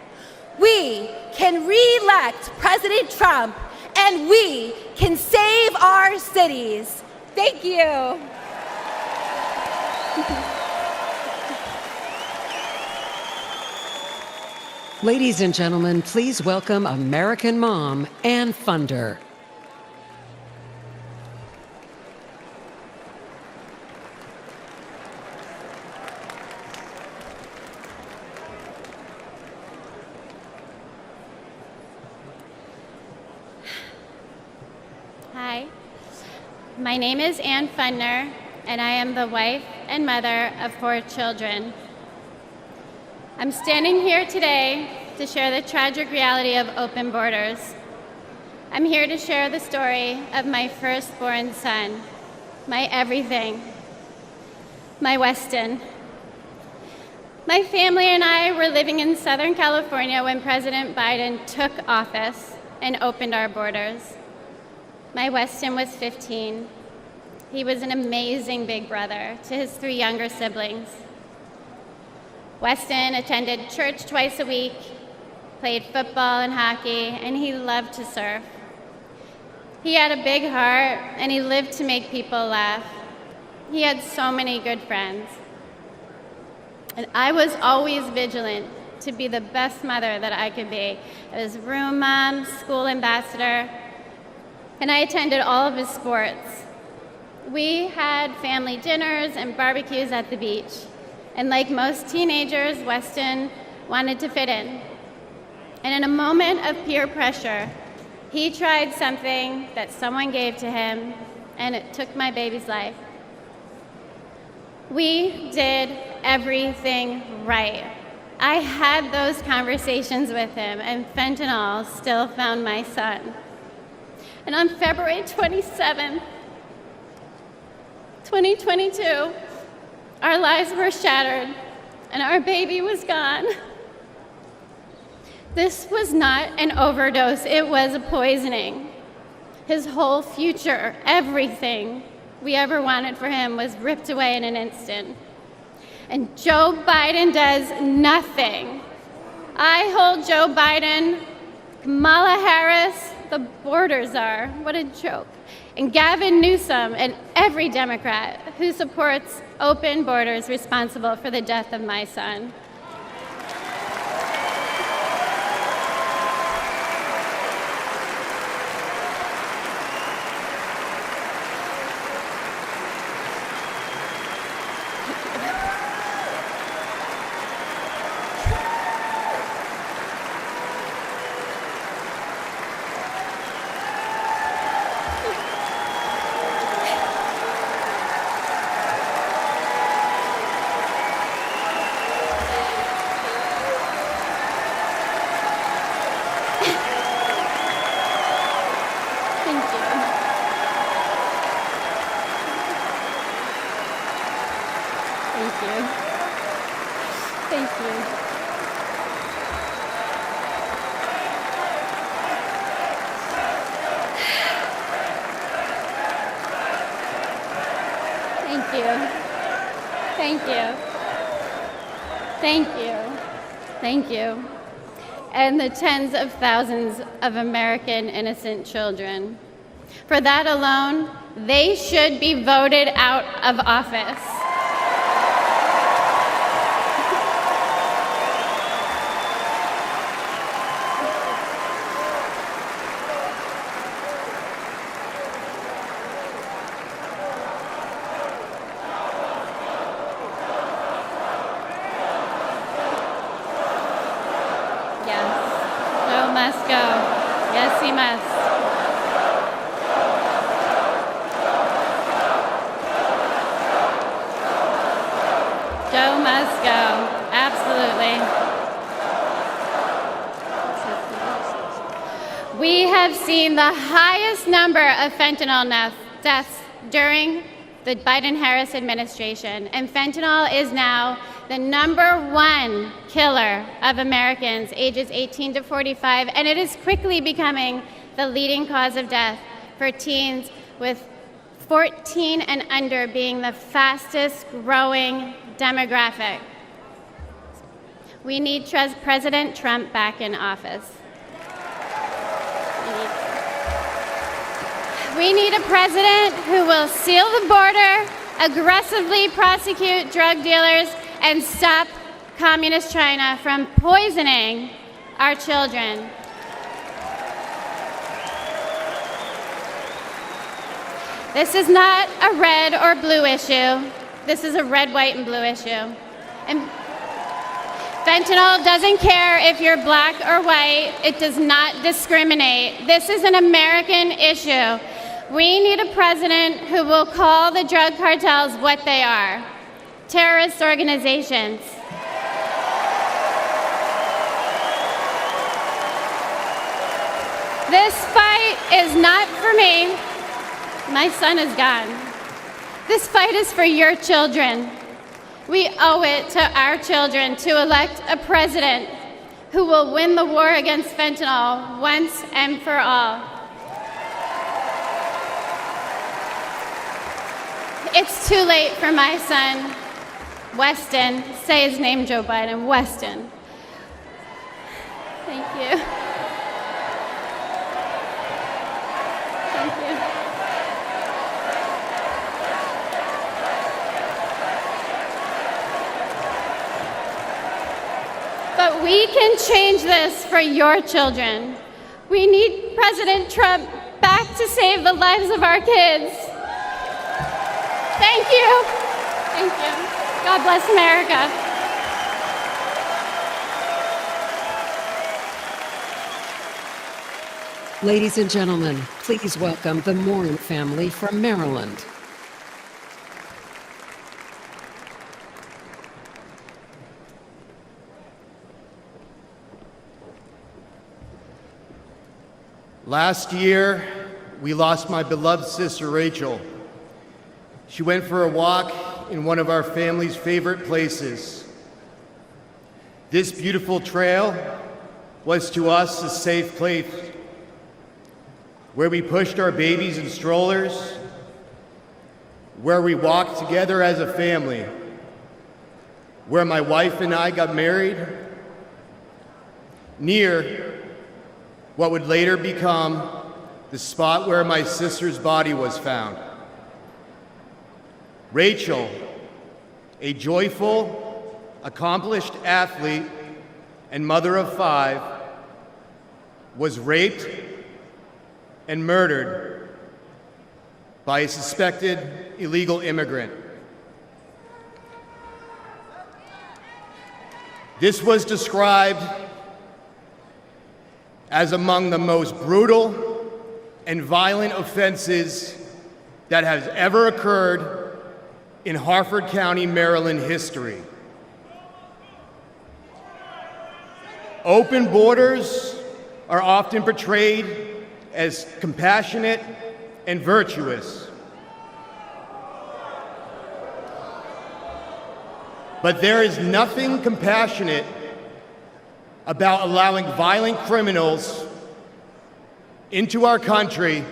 We can re-elect President Trump, and we can save our cities. Thank you. Ladies and gentlemen, please welcome American mom and funder. My name is Ann Fundner, and I am the wife and mother of 4 children. I'm standing here today to share the tragic reality of open borders. I'm here to share the story of my firstborn son, my everything, my Weston. My family and I were living in Southern California when President Biden took office and opened our borders. My Weston was 15. He was an amazing big brother to his 3 younger siblings. Weston attended church twice a week, played football and hockey, and he loved to surf. He had a big heart, and he lived to make people laugh. He had so many good friends. And I was always vigilant to be the best mother that I could be. I was room mom, school ambassador, and I attended all of his sports. We had family dinners and barbecues at the beach. And like most teenagers, Weston wanted to fit in. And in a moment of peer pressure, he tried something that someone gave to him, and it took my baby's life. We did everything right. I had those conversations with him, and fentanyl still found my son. And on February 27th, 2022, our lives were shattered, and our baby was gone. This was not an overdose, it was a poisoning. His whole future, everything we ever wanted for him was ripped away in an instant. And Joe Biden does nothing. I hold Joe Biden, Kamala Harris, the border czar, what a joke, and Gavin Newsom and every Democrat who supports open borders responsible for the death of my son. Thank you. And the tens of thousands of American innocent children. For that alone, they should be voted out of office. The highest number of fentanyl deaths during the Biden-Harris administration, and fentanyl is now the #1 killer of Americans ages 18 to 45, and it is quickly becoming the leading cause of death for teens, with 14 and under being the fastest growing demographic. We need President Trump back in office. We need a president who will seal the border, aggressively prosecute drug dealers, and stop Communist China from poisoning our children. This is not a red or blue issue. This is a red, white, and blue issue. And fentanyl doesn't care if you're black or white. It does not discriminate. This is an American issue. We need a president who will call the drug cartels what they are: terrorist organizations. This fight is not for me. My son is gone. This fight is for your children. We owe it to our children to elect a president who will win the war against fentanyl once and for all. It's too late for my son, Weston. Say his name, Joe Biden. Weston. Thank you. Thank you. But we can change this for your children. We need President Trump back to save the lives of our kids. Thank you. Thank you. God bless America. Ladies and gentlemen, please welcome the Moreno family from Maryland. Last year, we lost my beloved sister, Rachel. She went for a walk in one of our family's favorite places. This beautiful trail was to us a safe place where we pushed our babies in strollers, where we walked together as a family, where my wife and I got married, near what would later become the spot where my sister's body was found. Rachel, a joyful, accomplished athlete and mother of 5, was raped and murdered by a suspected illegal immigrant. This was described as among the most brutal and violent offenses that has ever occurred in Harford County, Maryland history. Open borders are often portrayed as compassionate and virtuous. But there is nothing compassionate about allowing violent criminals into our country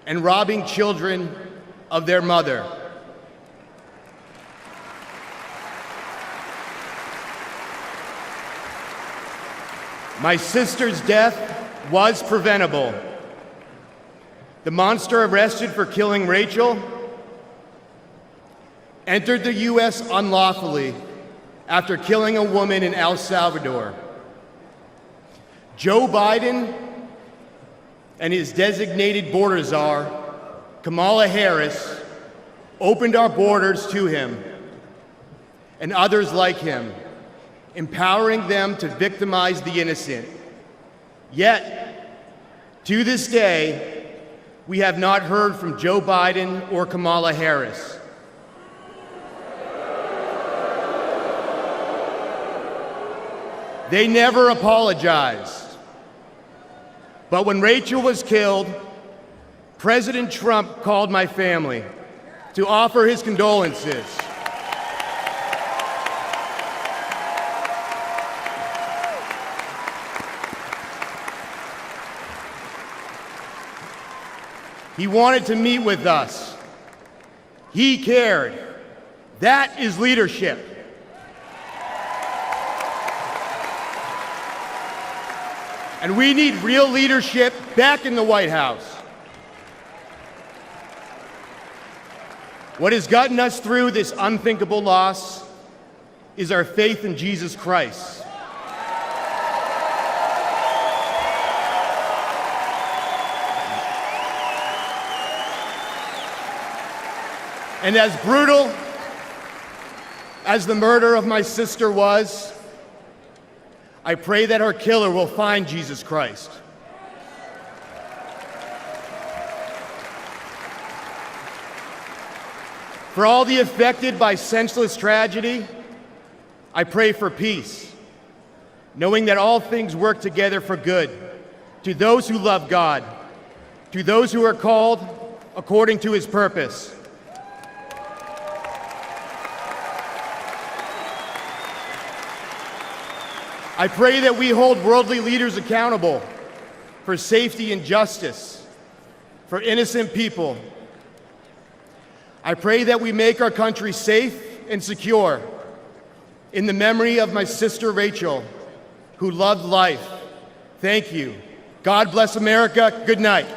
and robbing children of their mother. My sister's death was preventable. The monster arrested for killing Rachel entered the U.S. unlawfully after killing a woman in El Salvador. Joe Biden and his designated border czar, Kamala Harris, opened our borders to him and others like him, empowering them to victimize the innocent. Yet, to this day, we have not heard from Joe Biden or Kamala Harris. They never apologized. But when Rachel was killed, President Trump called my family to offer his condolences. He wanted to meet with us. He cared. That is leadership. And we need real leadership back in the White House. What has gotten us through this unthinkable loss is our faith in Jesus Christ. And as brutal as the murder of my sister was, I pray that her killer will find Jesus Christ. For all the affected by senseless tragedy, I pray for peace, knowing that all things work together for good to those who love God, to those who are called according to his purpose. I pray that we hold worldly leaders accountable for safety and justice, for innocent people. I pray that we make our country safe and secure in the memory of my sister Rachel, who loved life. Thank you. God bless America. Good night.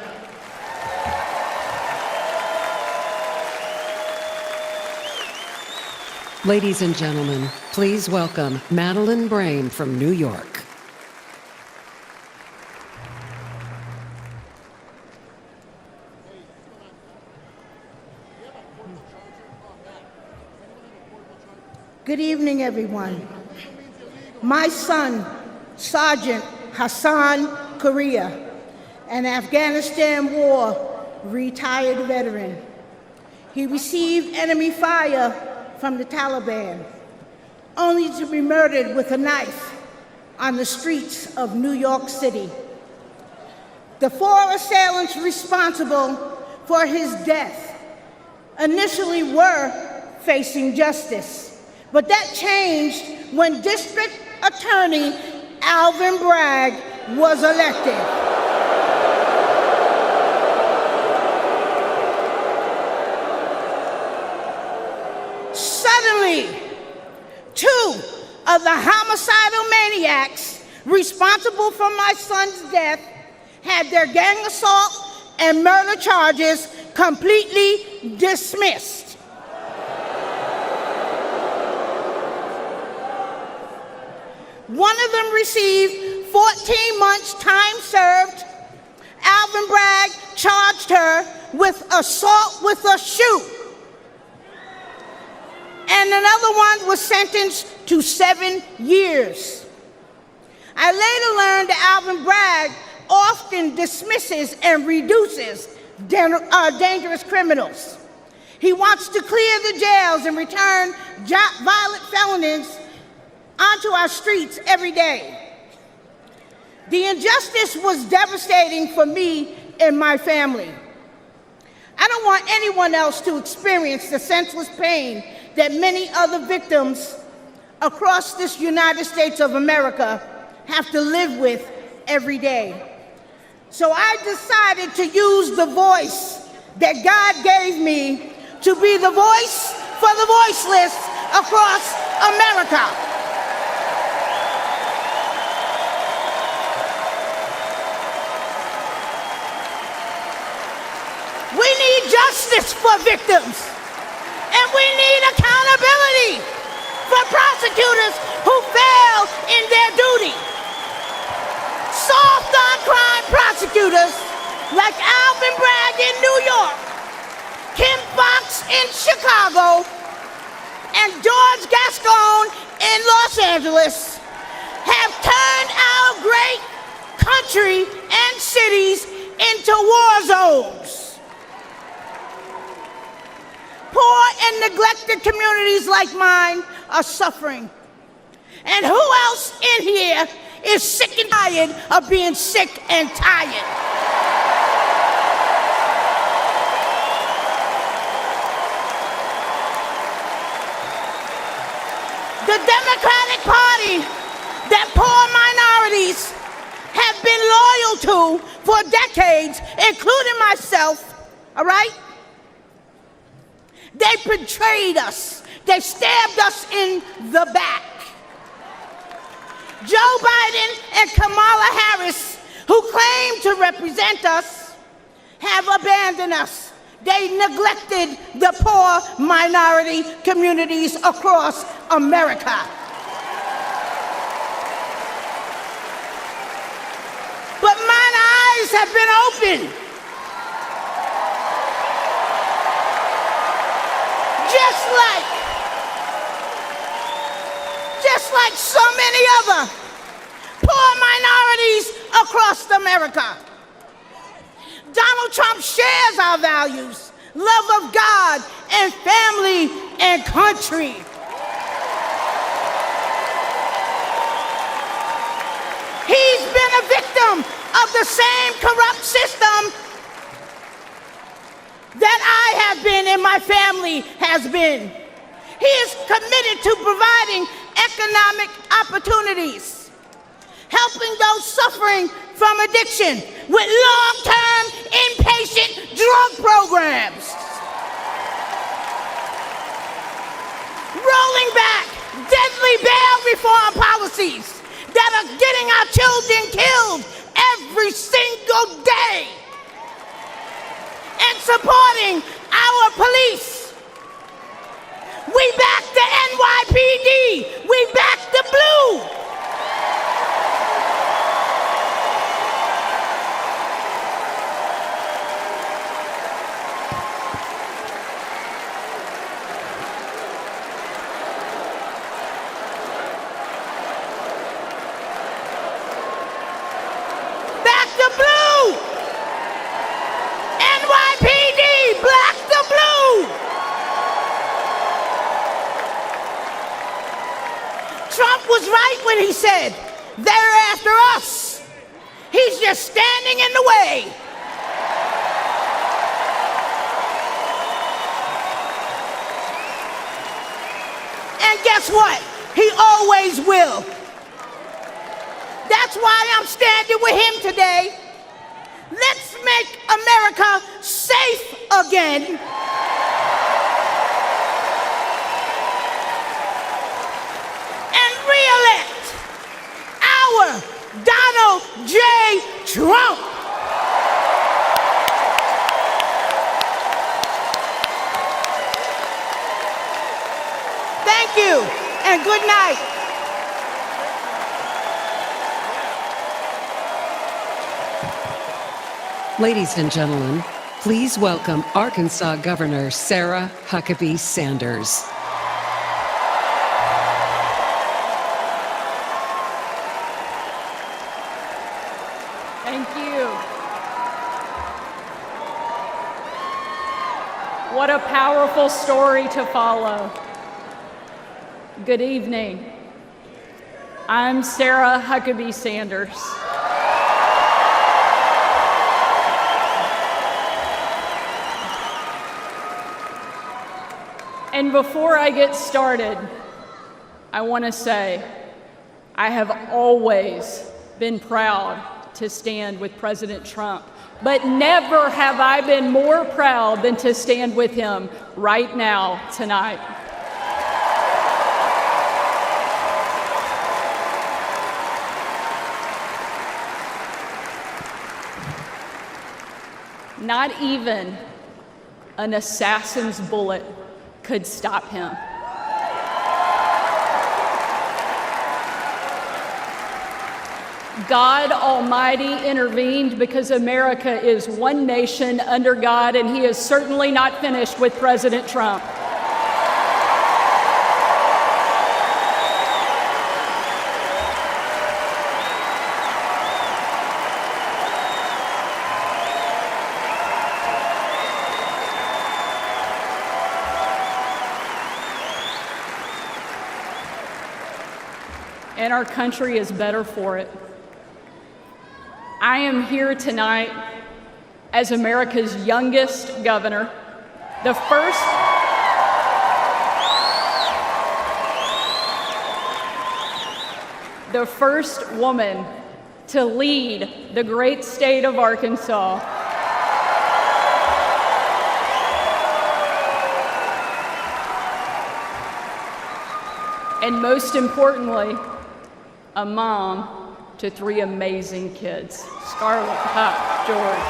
Ladies and gentlemen, please welcome Madeleine Brame from New York. Good evening, everyone. My son, Sergeant Hassan Korea, an Afghanistan War retired veteran. He received enemy fire from the Taliban, only to be murdered with a knife on the streets of New York City. The 4 assailants responsible for his death initially were facing justice, but that changed when District Attorney Alvin Bragg was elected. Suddenly, 2 of the homicidal maniacs responsible for my son's death had their gang assault and murder charges completely dismissed. One of them received 14 months time served. Alvin Bragg charged her with assault with a shoe. And another one was sentenced to 7 years. I later learned that Alvin Bragg often dismisses and reduces dangerous criminals. He wants to clear the jails and return violent felons onto our streets every day. The injustice was devastating for me and my family. I don't want anyone else to experience the senseless pain that many other victims across this United States of America have to live with every day. So I decided to use the voice that God gave me to be the voice for the voiceless across America. We need justice for victims, and we need accountability for prosecutors who fail in their duty. Soft on crime prosecutors like Alvin Bragg in New York, Kim Foxx in Chicago, and George Gascon in Los Angeles have turned our great country and cities into war zones. Poor and neglected communities like mine are suffering. And who else in here is sick and tired of being sick and tired? The Democratic Party that poor minorities have been loyal to for decades, including myself, all right? They betrayed us. They stabbed us in the back. Joe Biden and Kamala Harris, who claim to represent us, have abandoned us. They neglected the poor minority communities across America. But mine eyes have been opened. Just like so many other poor minorities across America. Donald Trump shares our values, love of God and family and country. He's been a victim of the same corrupt system that I have been and my family has been. He is committed to providing economic opportunities, helping those suffering from addiction with long-term inpatient drug programs, rolling back deadly bail reform policies that are getting our children killed every single day, and supporting our police. We back the NYPD. We back the blue. Back the blue. NYPD, black the blue. Trump was right when he said, they're after us. He's just standing in the way. And guess what? He always will. That's why I'm standing with him today. Let's make America safe again. Re-elect our Donald J. Trump. Thank you and good night. Ladies and gentlemen, please welcome Arkansas Governor Sarah Huckabee Sanders. Thank you. What a powerful story to follow. Good evening. I'm Sarah Huckabee Sanders. And before I get started, I want to say I have always been proud to stand with President Trump, but never have I been more proud than to stand with him right now, tonight. Not even an assassin's bullet could stop him. God Almighty intervened because America is one nation under God, and He is certainly not finished with President Trump. And our country is better for it. I am here tonight as America's youngest governor, the first woman to lead the great state of Arkansas. And most importantly, a mom to 3 amazing kids, Scarlett, Huck, George.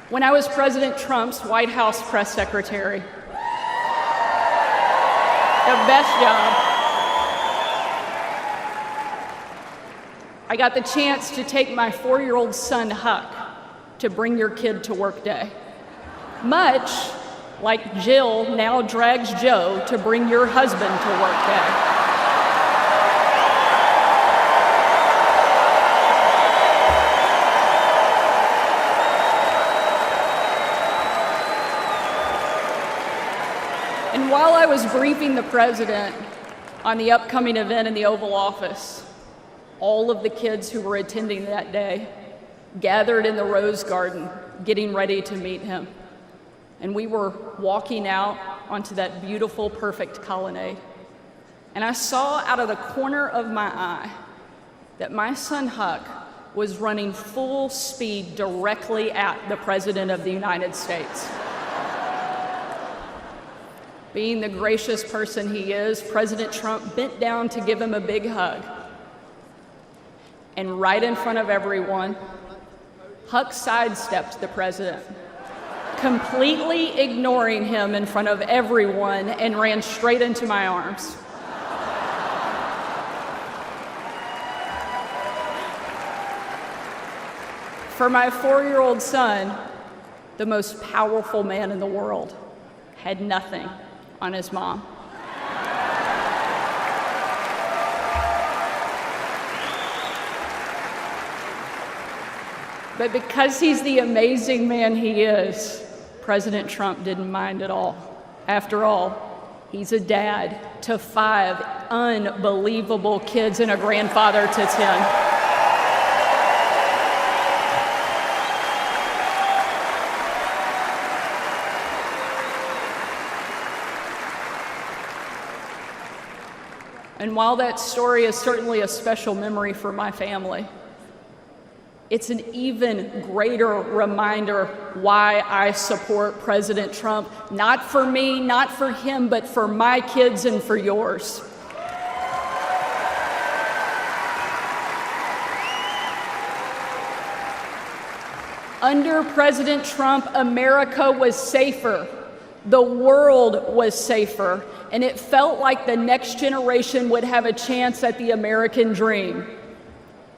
When I was President Trump's White House press secretary, the best job, I got the chance to take my 4-year-old son, Huck, to Bring Your Kid to Work Day. Much like Jill now drags Joe to Bring Your Husband to Work Day. And while I was briefing the president on the upcoming event in the Oval Office, all of the kids who were attending that day gathered in the Rose Garden, getting ready to meet him. And we were walking out onto that beautiful, perfect colonnade. And I saw out of the corner of my eye that my son Huck was running full speed directly at the President of the United States. Being the gracious person he is, President Trump bent down to give him a big hug. And right in front of everyone, Huck sidestepped the president, completely ignoring him in front of everyone, and ran straight into my arms. For my 4-year-old son, the most powerful man in the world had nothing on his mom. But because he's the amazing man he is, President Trump didn't mind at all. After all, he's a dad to 5 unbelievable kids and a grandfather to 10. And while that story is certainly a special memory for my family, it's an even greater reminder why I support President Trump, not for me, not for him, but for my kids and for yours. Under President Trump, America was safer. The world was safer, and it felt like the next generation would have a chance at the American dream.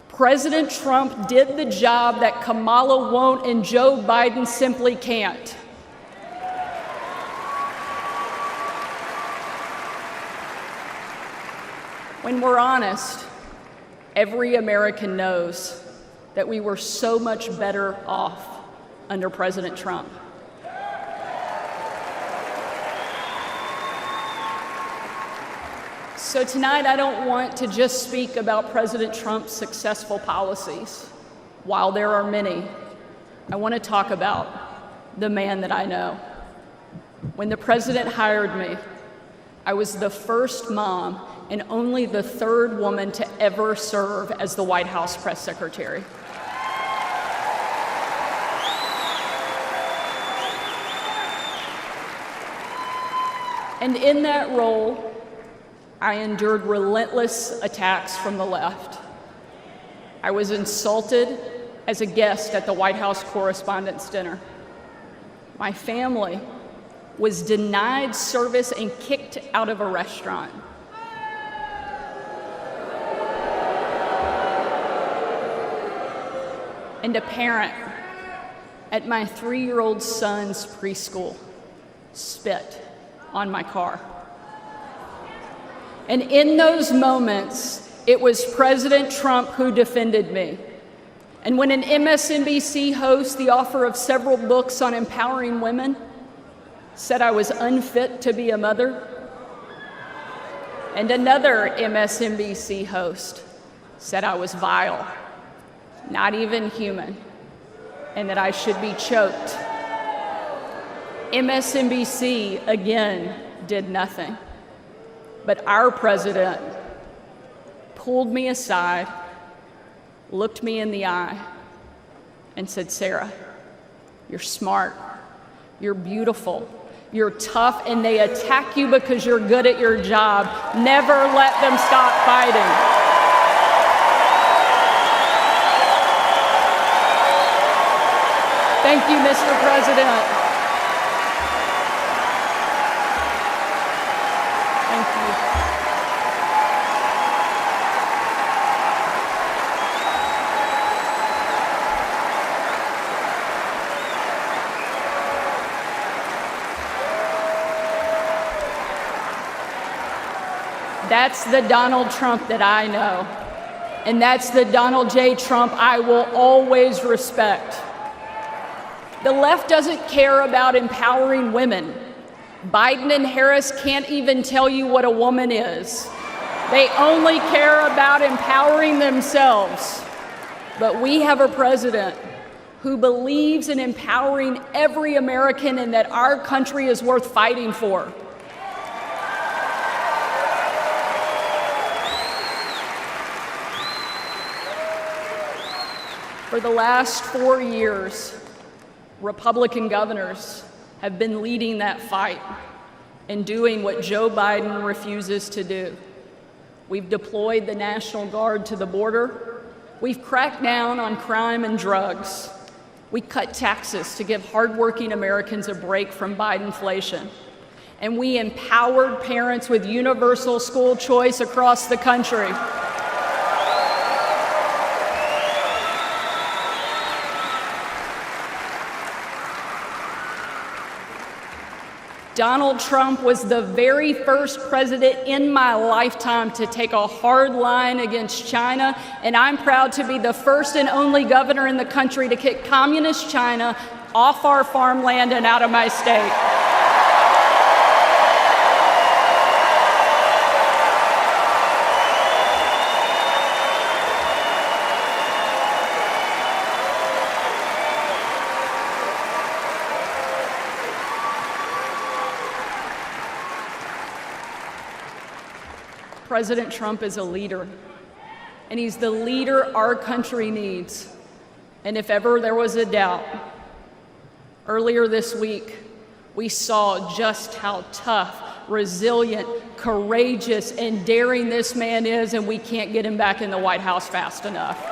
President Trump did the job that Kamala won't and Joe Biden simply can't. When we're honest, every American knows that we were so much better off under President Trump. So tonight, I don't want to just speak about President Trump's successful policies. While there are many, I want to talk about the man that I know. When the president hired me, I was the first mom and only the 3rd woman to ever serve as the White House press secretary. And in that role, I endured relentless attacks from the left. I was insulted as a guest at the White House Correspondents' Dinner. My family was denied service and kicked out of a restaurant. And a parent at my 3-year-old son's preschool spit on my car. And in those moments, it was President Trump who defended me. And when an MSNBC host, the author of several books on empowering women, said I was unfit to be a mother, and another MSNBC host said I was vile, not even human, and that I should be choked, MSNBC again did nothing. But our president pulled me aside, looked me in the eye, and said, "Sarah, you're smart, you're beautiful, you're tough, and they attack you because you're good at your job. Never let them stop fighting." Thank you, Mr. President. Thank you. That's the Donald Trump that I know. And that's the Donald J. Trump I will always respect. The left doesn't care about empowering women. Biden and Harris can't even tell you what a woman is. They only care about empowering themselves. But we have a president who believes in empowering every American and that our country is worth fighting for. For the last 4 years, Republican governors have been leading that fight and doing what Joe Biden refuses to do. We've deployed the National Guard to the border. We've cracked down on crime and drugs. We cut taxes to give hardworking Americans a break from Bidenflation. And we empowered parents with universal school choice across the country. Donald Trump was the very first president in my lifetime to take a hard line against China, and I'm proud to be the first and only governor in the country to kick communist China off our farmland and out of my state. President Trump is a leader, and he's the leader our country needs. And if ever there was a doubt, earlier this week, we saw just how tough, resilient, courageous, and daring this man is, and we can't get him back in the White House fast enough.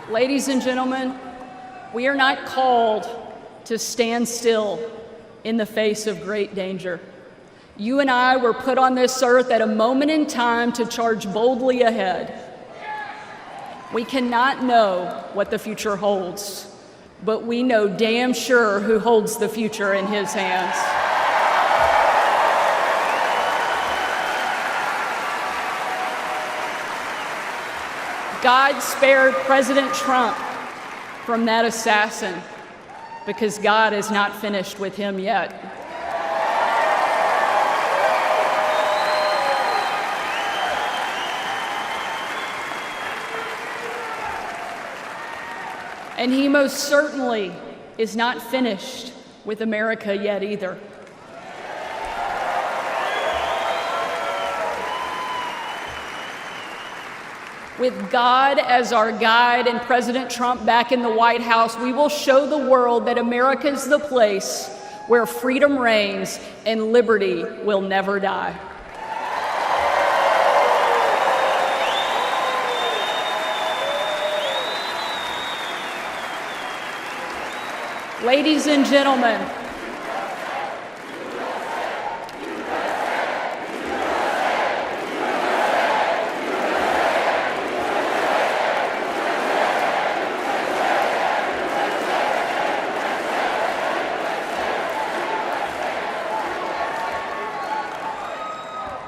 Ladies and gentlemen, we are not called to stand still in the face of great danger. You and I were put on this earth at a moment in time to charge boldly ahead. We cannot know what the future holds, but we know damn sure who holds the future in his hands. God spared President Trump from that assassin because God is not finished with him yet. And he most certainly is not finished with America yet either. With God as our guide and President Trump back in the White House, we will show the world that America is the place where freedom reigns and liberty will never die. Ladies and gentlemen,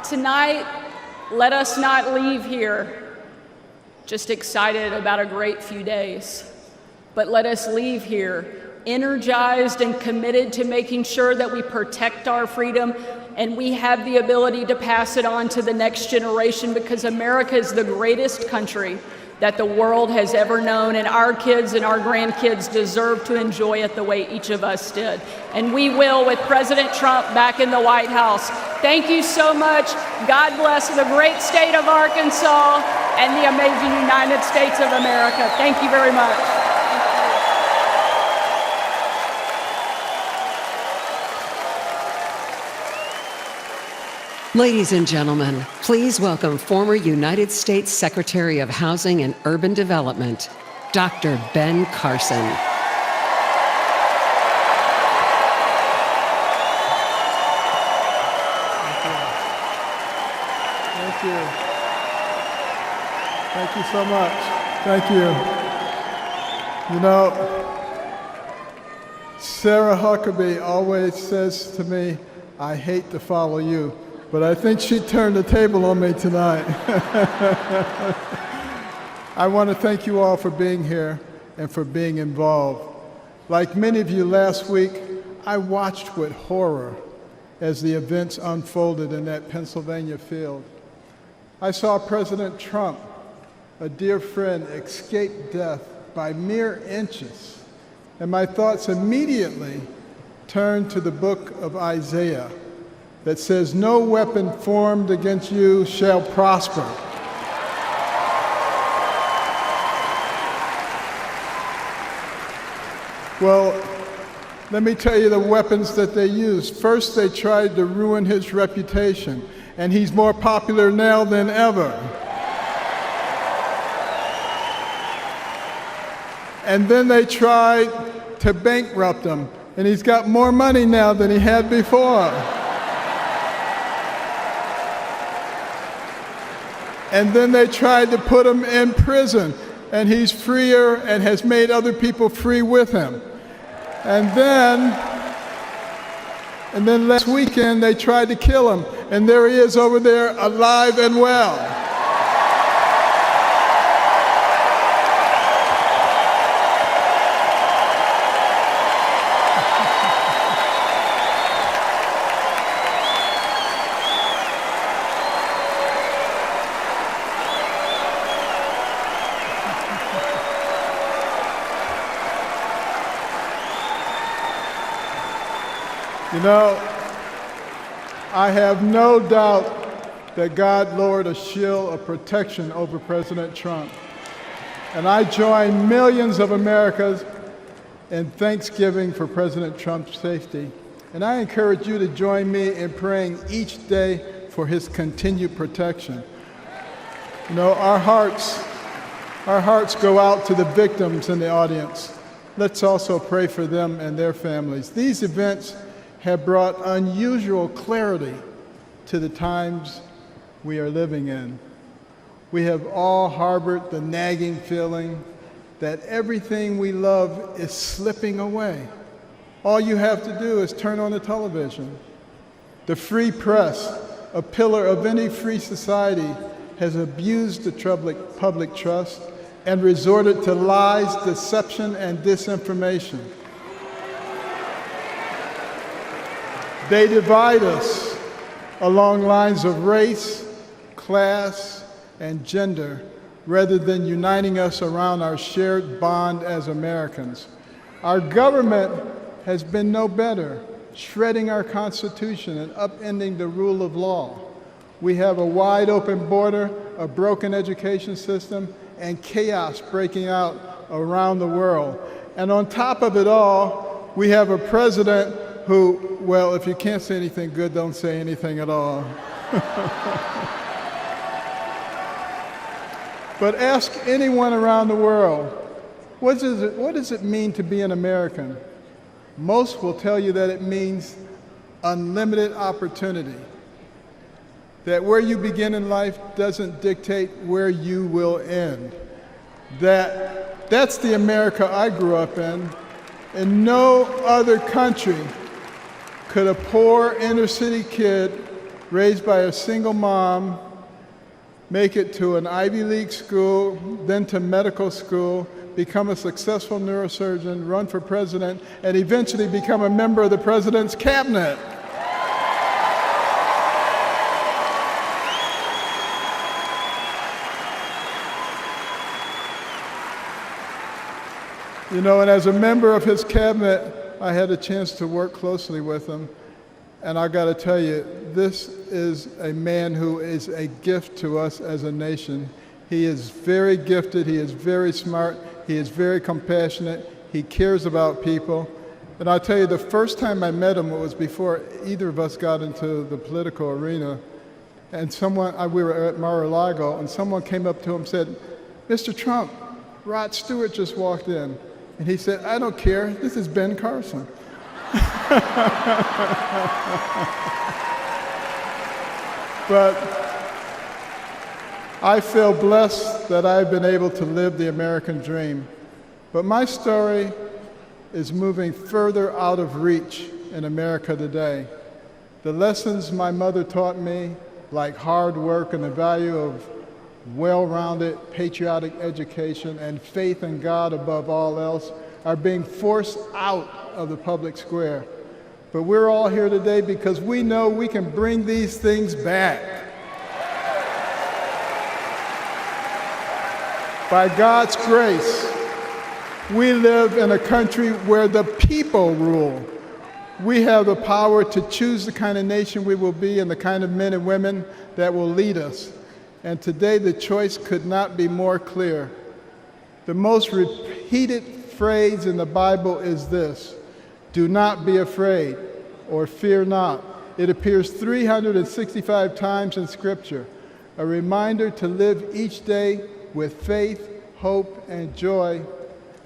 tonight, let us not leave here just excited about a great few days, but let us leave here energized and committed to making sure that we protect our freedom and we have the ability to pass it on to the next generation, because America is the greatest country that the world has ever known, and our kids and our grandkids deserve to enjoy it the way each of us did. And we will with President Trump back in the White House. Thank you so much. God bless the great state of Arkansas and the amazing United States of America. Thank you very much. Ladies and gentlemen, please welcome former United States Secretary of Housing and Urban Development, Dr. Ben Carson. Thank you so much. Thank you. You know, Sarah Huckabee always says to me, I hate to follow you, but I think she turned the table on me tonight. I want to thank you all for being here and for being involved. Like many of you last week, I watched with horror as the events unfolded in that Pennsylvania field. I saw President Trump, a dear friend, escape death by mere inches. And my thoughts immediately turned to the book of Isaiah that says, no weapon formed against you shall prosper. Well, let me tell you the weapons that they used. First, they tried to ruin his reputation, and he's more popular now than ever. And then they tried to bankrupt him, and he's got more money now than he had before. And then they tried to put him in prison, and he's freer and has made other people free with him. And then last weekend they tried to kill him, and there he is over there alive and well. You know, I have no doubt that God lowered a shield of protection over President Trump. And I join millions of Americans in thanksgiving for President Trump's safety. And I encourage you to join me in praying each day for his continued protection. You know, our hearts go out to the victims in the audience. Let's also pray for them and their families. These events have brought unusual clarity to the times we are living in. We have all harbored the nagging feeling that everything we love is slipping away. All you have to do is turn on the television. The free press, a pillar of any free society, has abused the public trust and resorted to lies, deception, and disinformation. They divide us along lines of race, class, and gender, rather than uniting us around our shared bond as Americans. Our government has been no better, shredding our Constitution and upending the rule of law. We have a wide open border, a broken education system, and chaos breaking out around the world. And on top of it all, we have a president who, well, if you can't say anything good, don't say anything at all. But ask anyone around the world, what does it mean to be an American? Most will tell you that it means unlimited opportunity. That where you begin in life doesn't dictate where you will end. That's the America I grew up in. In no other country could a poor inner city kid raised by a single mom make it to an Ivy League school, then to medical school, become a successful neurosurgeon, run for president, and eventually become a member of the president's cabinet. You know, and as a member of his cabinet, I had a chance to work closely with him. And I got to tell you, this is a man who is a gift to us as a nation. He is very gifted, he is very smart, he is very compassionate, he cares about people. And I'll tell you, the first time I met him, it was before either of us got into the political arena. And we were at Mar-a-Lago, and someone came up to him and said, "Mr. Trump, Rod Stewart just walked in." And he said, "I don't care, this is Ben Carson." But I feel blessed that I've been able to live the American dream. But my story is moving further out of reach in America today. The lessons my mother taught me, like hard work and the value of well-rounded patriotic education and faith in God above all else, are being forced out of the public square. But we're all here today because we know we can bring these things back. By God's grace, we live in a country where the people rule. We have the power to choose the kind of nation we will be and the kind of men and women that will lead us. And today the choice could not be more clear. The most repeated phrase in the Bible is this: do not be afraid, or fear not. It appears 365 times in Scripture, a reminder to live each day with faith, hope, and joy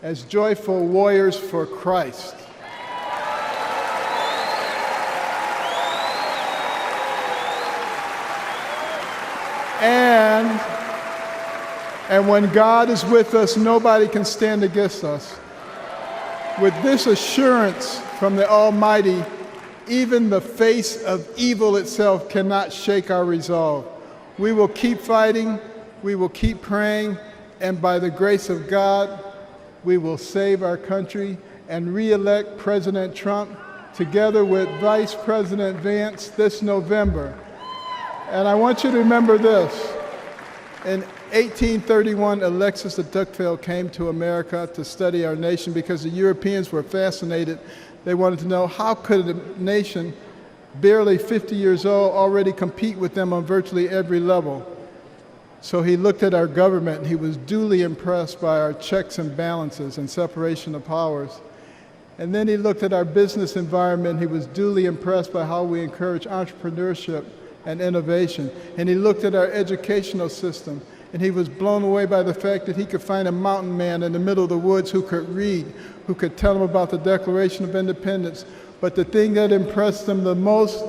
as joyful warriors for Christ. And when God is with us, nobody can stand against us. With this assurance from the Almighty, even the face of evil itself cannot shake our resolve. We will keep fighting, we will keep praying, and by the grace of God, we will save our country and re-elect President Trump together with Vice President Vance this November. And I want you to remember this. In 1831, Alexis de Tocqueville came to America to study our nation because the Europeans were fascinated. They wanted to know how could a nation barely 50 years old already compete with them on virtually every level. So he looked at our government and he was duly impressed by our checks and balances and separation of powers. And then he looked at our business environment. He was duly impressed by how we encourage entrepreneurship and innovation. And he looked at our educational system, and he was blown away by the fact that he could find a mountain man in the middle of the woods who could read, who could tell him about the Declaration of Independence. But the thing that impressed him the most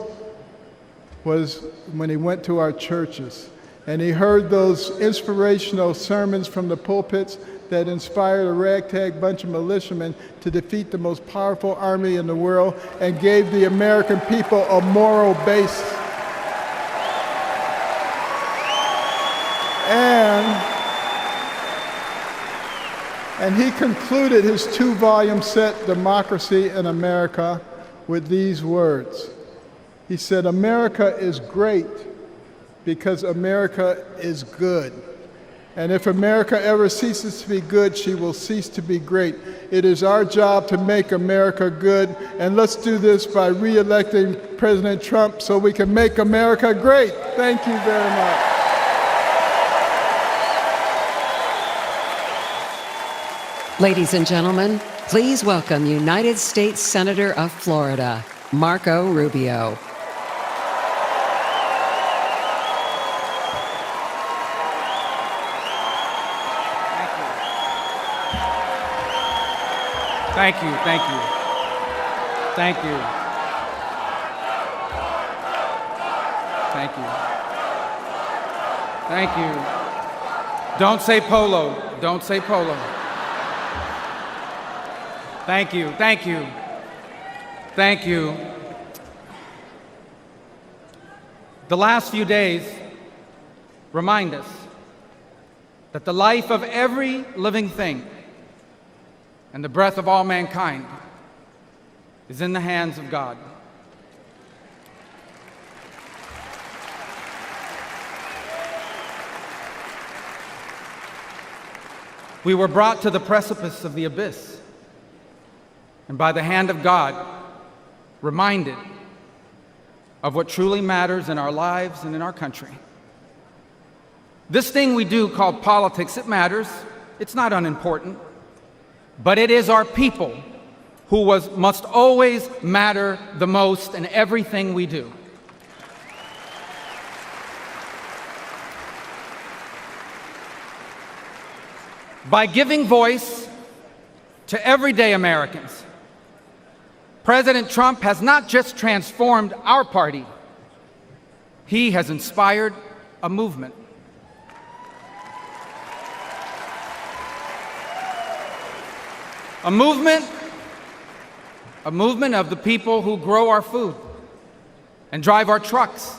was when he went to our churches, and he heard those inspirational sermons from the pulpits that inspired a ragtag bunch of militiamen to defeat the most powerful army in the world and gave the American people a moral base. And he concluded his 2-volume set, Democracy in America, with these words. He said, "America is great because America is good. And if America ever ceases to be good, she will cease to be great. It is our job to make America good, and let's do this by re-electing President Trump so we can make America great." Thank you very much. Ladies and gentlemen, please welcome United States Senator of Florida, Marco Rubio. Thank you, thank you. Thank you. Thank you. Thank you. Don't say polo. Don't say polo. Thank you, thank you. Thank you. The last few days remind us that the life of every living thing and the breath of all mankind is in the hands of God. We were brought to the precipice of the abyss, and by the hand of God, reminded of what truly matters in our lives and in our country. This thing we do called politics, it matters. It's not unimportant. But it is our people who must always matter the most in everything we do. By giving voice to everyday Americans, President Trump has not just transformed our party, he has inspired a movement. A movement of the people who grow our food and drive our trucks,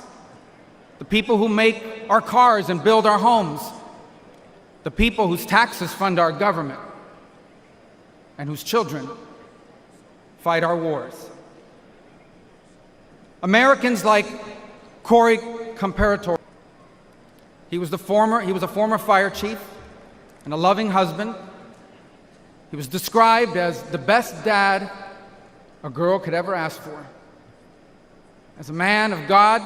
the people who make our cars and build our homes, the people whose taxes fund our government, and whose children fight our wars. Americans like Kari Comparator. He was a former fire chief and a loving husband. He was described as the best dad a girl could ever ask for. As a man of God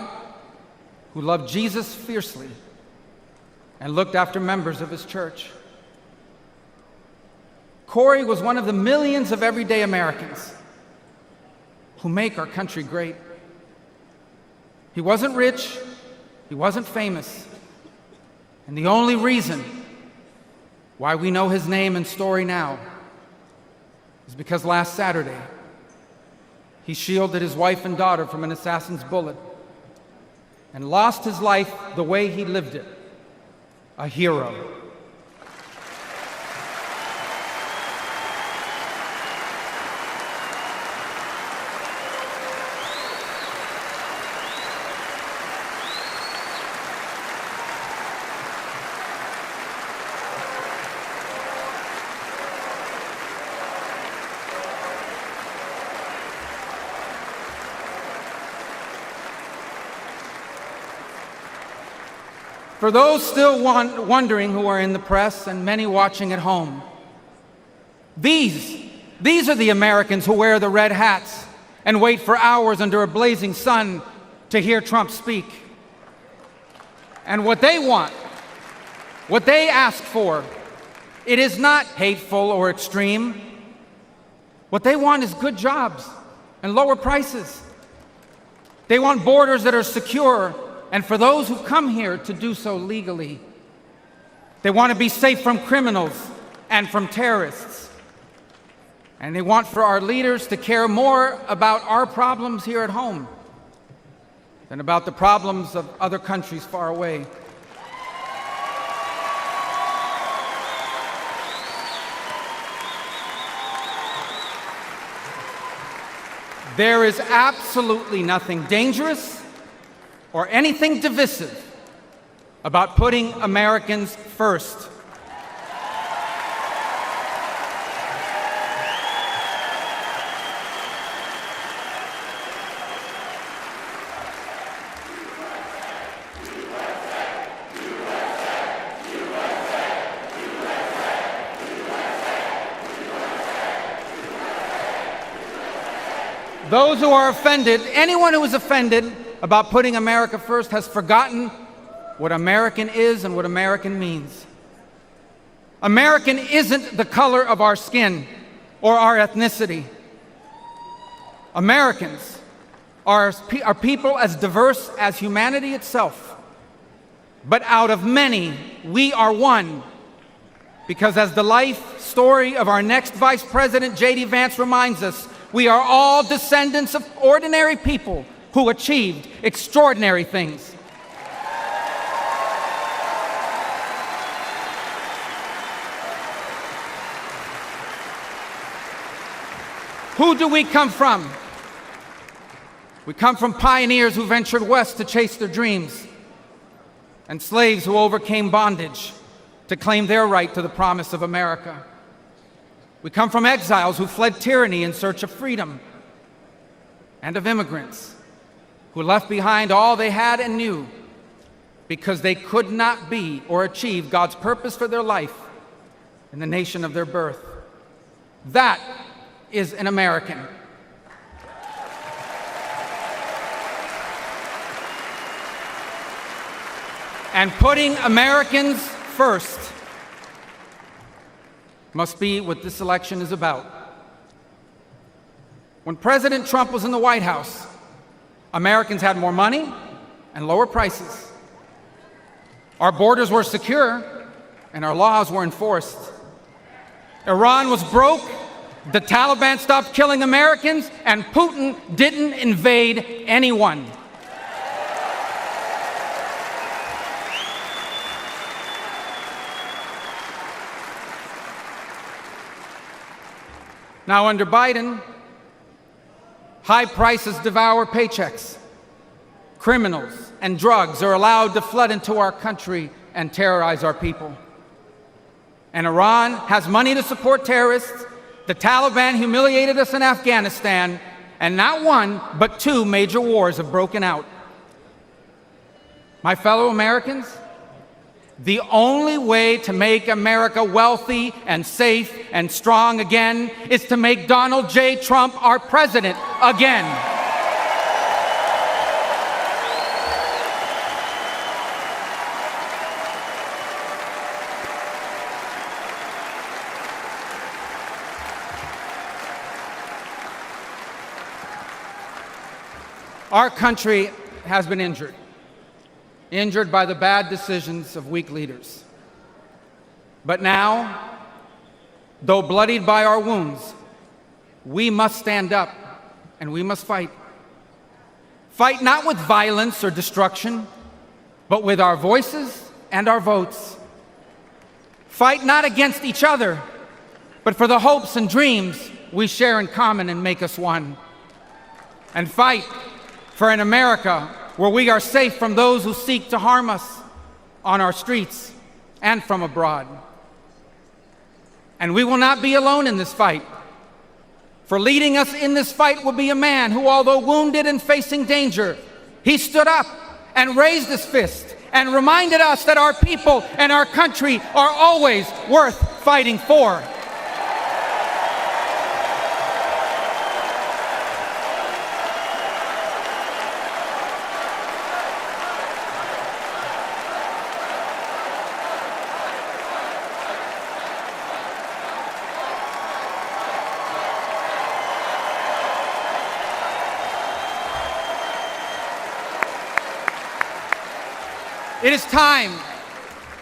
who loved Jesus fiercely and looked after members of his church. Kari was one of the millions of everyday Americans who make our country great. He wasn't rich, he wasn't famous, and the only reason why we know his name and story now is because last Saturday, he shielded his wife and daughter from an assassin's bullet and lost his life the way he lived it, a hero. For those still wondering who are in the press and many watching at home, these are the Americans who wear the red hats and wait for hours under a blazing sun to hear Trump speak. And what they want, what they ask for, it is not hateful or extreme. What they want is good jobs and lower prices. They want borders that are secure, and for those who come here to do so legally. They want to be safe from criminals and from terrorists. And they want for our leaders to care more about our problems here at home than about the problems of other countries far away. There is absolutely nothing dangerous or anything divisive about putting Americans first. Those who are offended, anyone who is offended about putting America first has forgotten what American is and what American means. American isn't the color of our skin or our ethnicity. Americans are people as diverse as humanity itself. But out of many, we are one. Because as the life story of our next Vice President, J.D. Vance, reminds us, we are all descendants of ordinary people who achieved extraordinary things. Who do we come from? We come from pioneers who ventured west to chase their dreams, and slaves who overcame bondage to claim their right to the promise of America. We come from exiles who fled tyranny in search of freedom, and of immigrants who left behind all they had and knew because they could not be or achieve God's purpose for their life in the nation of their birth. That is an American. And putting Americans first must be what this election is about. When President Trump was in the White House, Americans had more money and lower prices. Our borders were secure and our laws were enforced. Iran was broke, the Taliban stopped killing Americans, and Putin didn't invade anyone. Now, under Biden, high prices devour paychecks. Criminals and drugs are allowed to flood into our country and terrorize our people. And Iran has money to support terrorists. The Taliban humiliated us in Afghanistan, and not one, but 2 major wars have broken out. My fellow Americans, the only way to make America wealthy and safe and strong again is to make Donald J. Trump our president again. Our country has been injured by the bad decisions of weak leaders. But now, though bloodied by our wounds, we must stand up and we must fight. Fight not with violence or destruction, but with our voices and our votes. Fight not against each other, but for the hopes and dreams we share in common and make us one. And fight for an America where we are safe from those who seek to harm us on our streets and from abroad. And we will not be alone in this fight. For leading us in this fight will be a man who, although wounded and facing danger, he stood up and raised his fist and reminded us that our people and our country are always worth fighting for.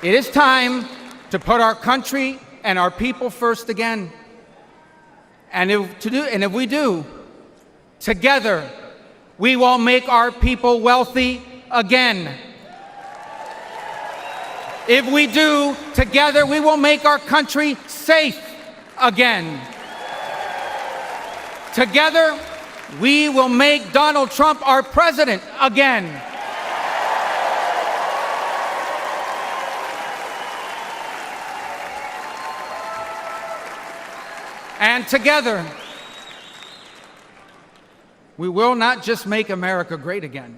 It is time to put our country and our people first again. And if we do, together, we will make our people wealthy again. If we do, together, we will make our country safe again. Together, we will make Donald Trump our president again. And together, we will not just make America great again.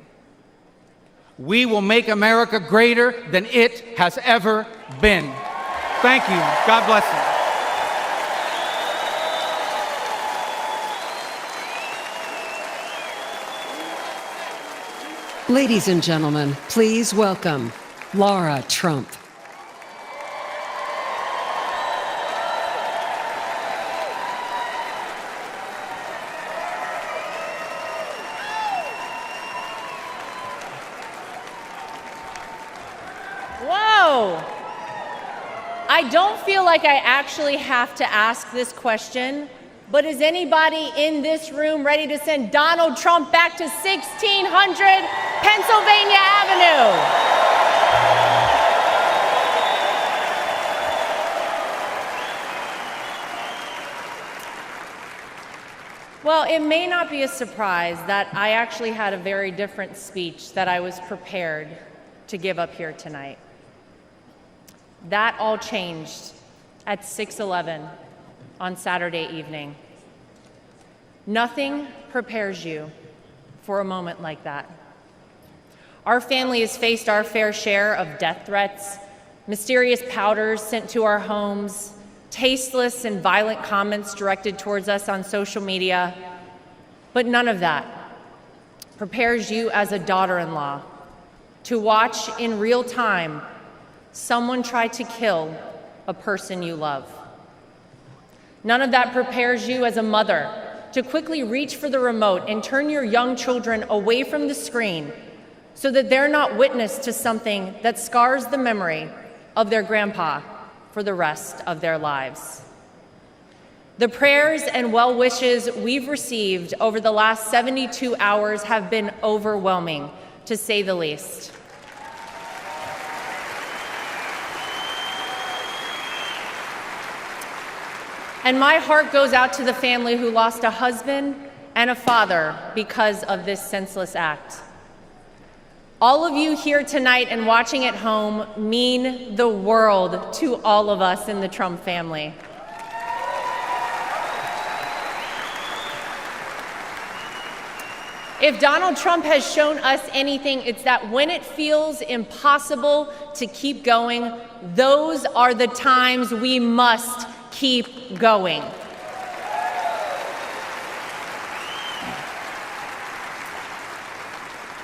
We will make America greater than it has ever been. Thank you. God bless you. Ladies and gentlemen, please welcome Laura Trump. I don't feel like I actually have to ask this question, but is anybody in this room ready to send Donald Trump back to 1600 Pennsylvania Avenue? Well, it may not be a surprise that I actually had a very different speech that I was prepared to give up here tonight. That all changed at 6:11 on Saturday evening. Nothing prepares you for a moment like that. Our family has faced our fair share of death threats, mysterious powders sent to our homes, tasteless and violent comments directed towards us on social media, but none of that prepares you as a daughter-in-law to watch in real time someone try to kill a person you love. None of that prepares you as a mother to quickly reach for the remote and turn your young children away from the screen so that they're not witness to something that scars the memory of their grandpa for the rest of their lives. The prayers and well wishes we've received over the last 72 hours have been overwhelming, to say the least. And my heart goes out to the family who lost a husband and a father because of this senseless act. All of you here tonight and watching at home mean the world to all of us in the Trump family. If Donald Trump has shown us anything, it's that when it feels impossible to keep going, those are the times we must keep going.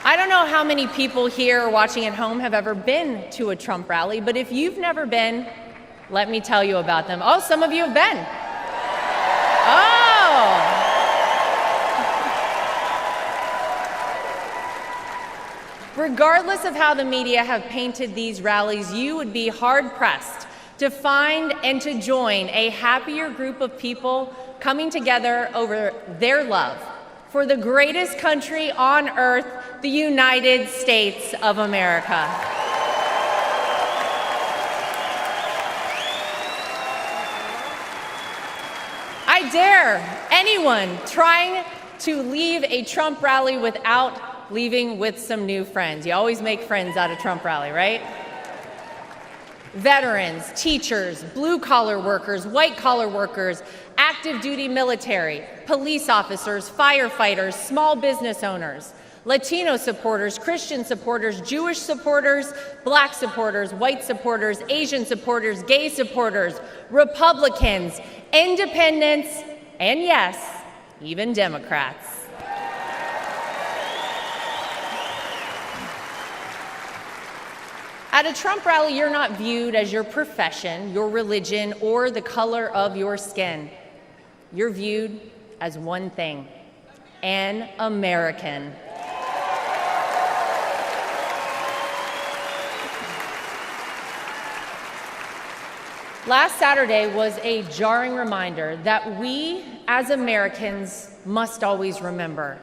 I don't know how many people here or watching at home have ever been to a Trump rally, but if you've never been, let me tell you about them. Oh, some of you have been. Oh. Regardless of how the media have painted these rallies, you would be hard-pressed to find and to join a happier group of people coming together over their love for the greatest country on earth, the United States of America. I dare anyone trying to leave a Trump rally without leaving with some new friends. You always make friends at a Trump rally, right? Veterans, teachers, blue-collar workers, white-collar workers, active duty military, police officers, firefighters, small business owners, Latino supporters, Christian supporters, Jewish supporters, black supporters, white supporters, Asian supporters, gay supporters, Republicans, independents, and yes, even Democrats. At a Trump rally, you're not viewed as your profession, your religion, or the color of your skin. You're viewed as one thing: an American. Last Saturday was a jarring reminder that we, as Americans, must always remember: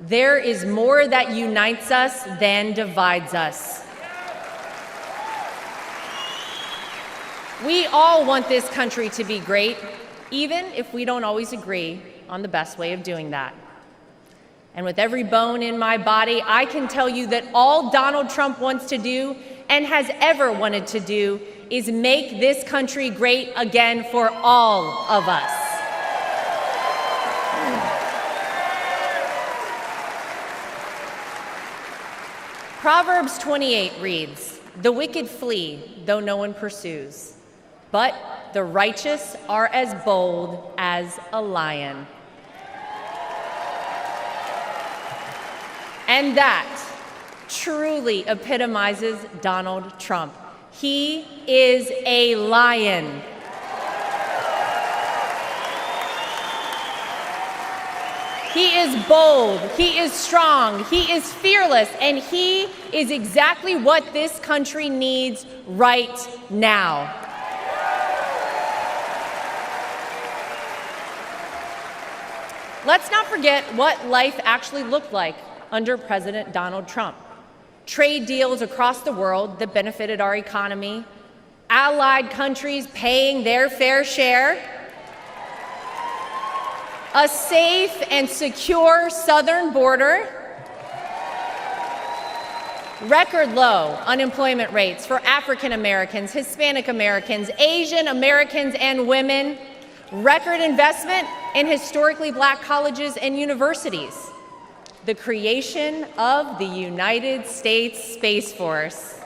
there is more that unites us than divides us. We all want this country to be great, even if we don't always agree on the best way of doing that. And with every bone in my body, I can tell you that all Donald Trump wants to do and has ever wanted to do is make this country great again for all of us. Proverbs 28 reads, "The wicked flee, though no one pursues, but the righteous are as bold as a lion." And that truly epitomizes Donald Trump. He is a lion. He is bold, he is strong, he is fearless, and he is exactly what this country needs right now. Let's not forget what life actually looked like under President Donald Trump. Trade deals across the world that benefited our economy, allied countries paying their fair share, a safe and secure southern border, record low unemployment rates for African Americans, Hispanic Americans, Asian Americans, and women, record investment in historically black colleges and universities, the creation of the United States Space Force,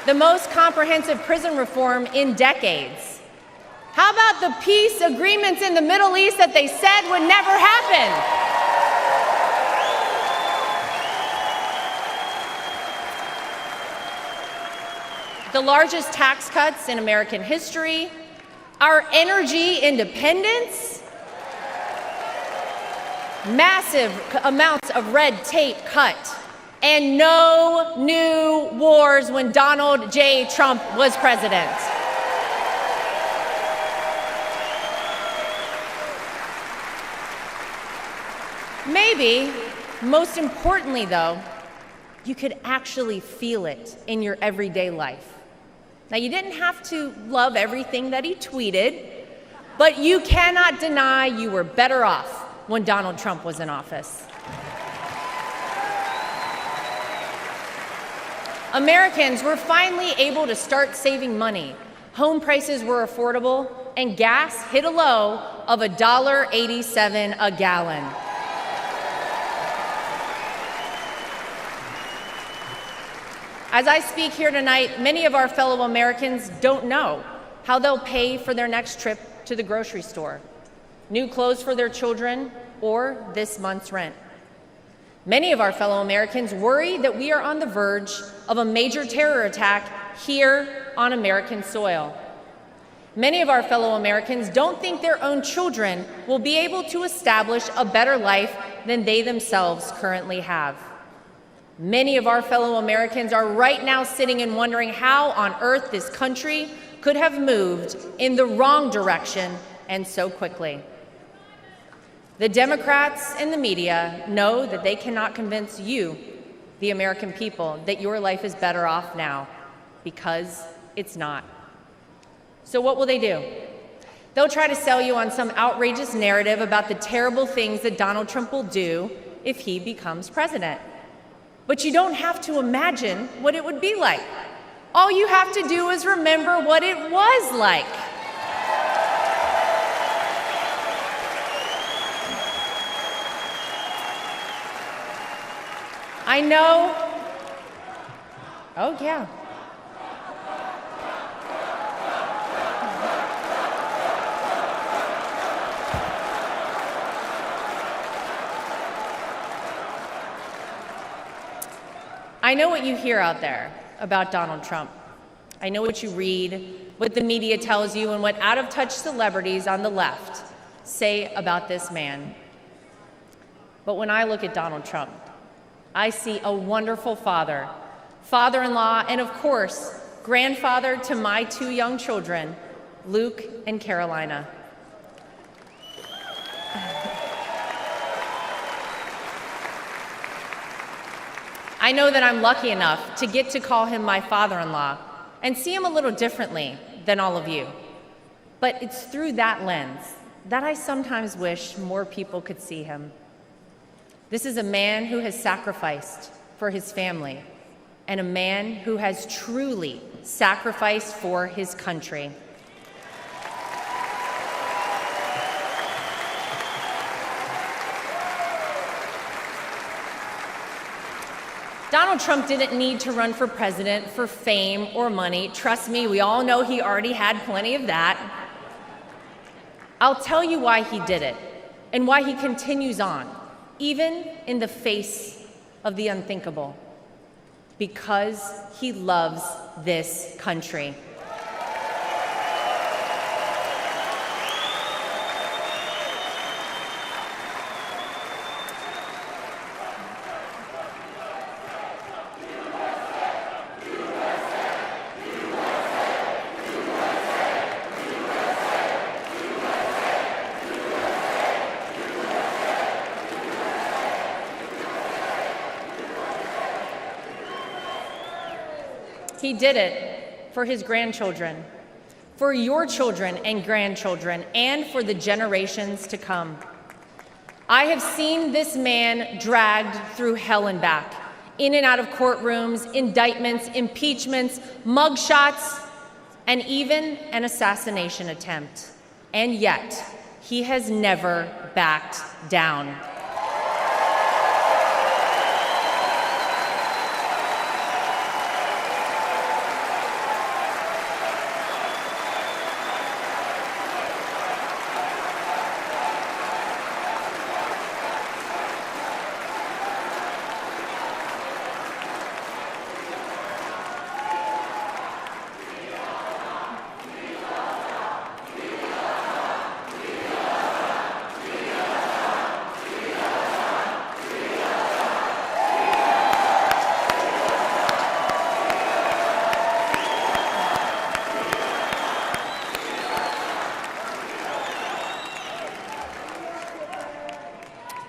the most comprehensive prison reform in decades. How about the peace agreements in the Middle East that they said would never happen? The largest tax cuts in American history, our energy independence, massive amounts of red tape cut, and no new wars when Donald J. Trump was president. Maybe, most importantly though, you could actually feel it in your everyday life. Now, you didn't have to love everything that he tweeted, but you cannot deny you were better off when Donald Trump was in office. Americans were finally able to start saving money. Home prices were affordable, and gas hit a low of $1.87 a gallon. As I speak here tonight, many of our fellow Americans don't know how they'll pay for their next trip to the grocery store, new clothes for their children, or this month's rent. Many of our fellow Americans worry that we are on the verge of a major terror attack here on American soil. Many of our fellow Americans don't think their own children will be able to establish a better life than they themselves currently have. Many of our fellow Americans are right now sitting and wondering how on earth this country could have moved in the wrong direction and so quickly. The Democrats and the media know that they cannot convince you, the American people, that your life is better off now, because it's not. So what will they do? They'll try to sell you on some outrageous narrative about the terrible things that Donald Trump will do if he becomes president. But you don't have to imagine what it would be like. All you have to do is remember what it was like. I know. Oh, yeah. I know what you hear out there about Donald Trump. I know what you read, what the media tells you, and what out-of-touch celebrities on the left say about this man. But when I look at Donald Trump, I see a wonderful father, father-in-law, and of course, grandfather to my 2 young children, Luke and Carolina. I know that I'm lucky enough to get to call him my father-in-law and see him a little differently than all of you. But it's through that lens that I sometimes wish more people could see him. This is a man who has sacrificed for his family and a man who has truly sacrificed for his country. Donald Trump didn't need to run for president for fame or money. Trust me, we all know he already had plenty of that. I'll tell you why he did it and why he continues on, even in the face of the unthinkable. Because he loves this country. He did it for his grandchildren, for your children and grandchildren, and for the generations to come. I have seen this man dragged through hell and back, in and out of courtrooms, indictments, impeachments, mugshots, and even an assassination attempt. And yet, he has never backed down.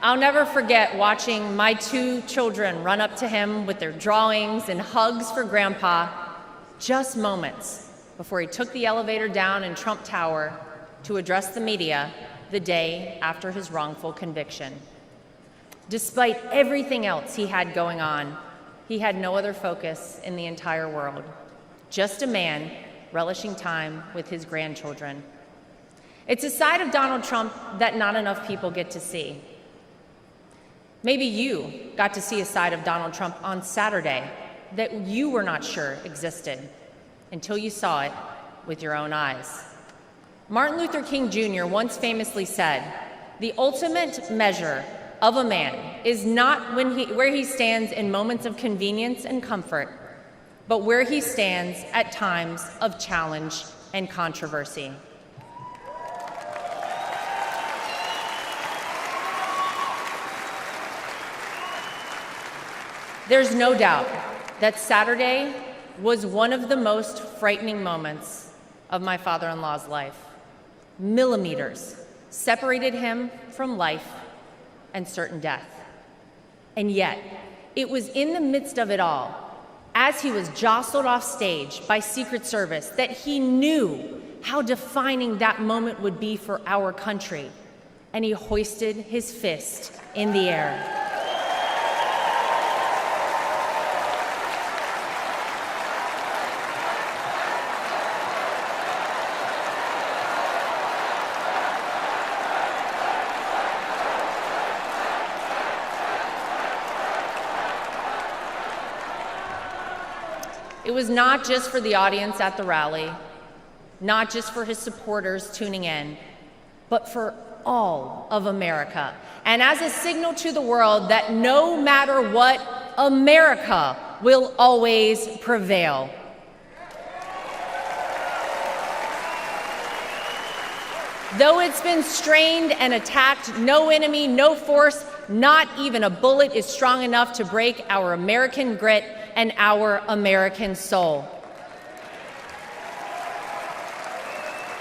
I'll never forget watching my 2 children run up to him with their drawings and hugs for Grandpa, just moments before he took the elevator down in Trump Tower to address the media the day after his wrongful conviction. Despite everything else he had going on, he had no other focus in the entire world. Just a man relishing time with his grandchildren. It's a side of Donald Trump that not enough people get to see. Maybe you got to see a side of Donald Trump on Saturday that you were not sure existed until you saw it with your own eyes. Martin Luther King Jr. once famously said, "The ultimate measure of a man is not where he stands in moments of convenience and comfort, but where he stands at times of challenge and controversy." There's no doubt that Saturday was one of the most frightening moments of my father-in-law's life. Millimeters separated him from life and certain death. And yet, it was in the midst of it all, as he was jostled off stage by Secret Service, that he knew how defining that moment would be for our country, and he hoisted his fist in the air. It was not just for the audience at the rally, not just for his supporters tuning in, but for all of America. And as a signal to the world that no matter what, America will always prevail. Though it's been strained and attacked, no enemy, no force, not even a bullet is strong enough to break our American grit and our American soul.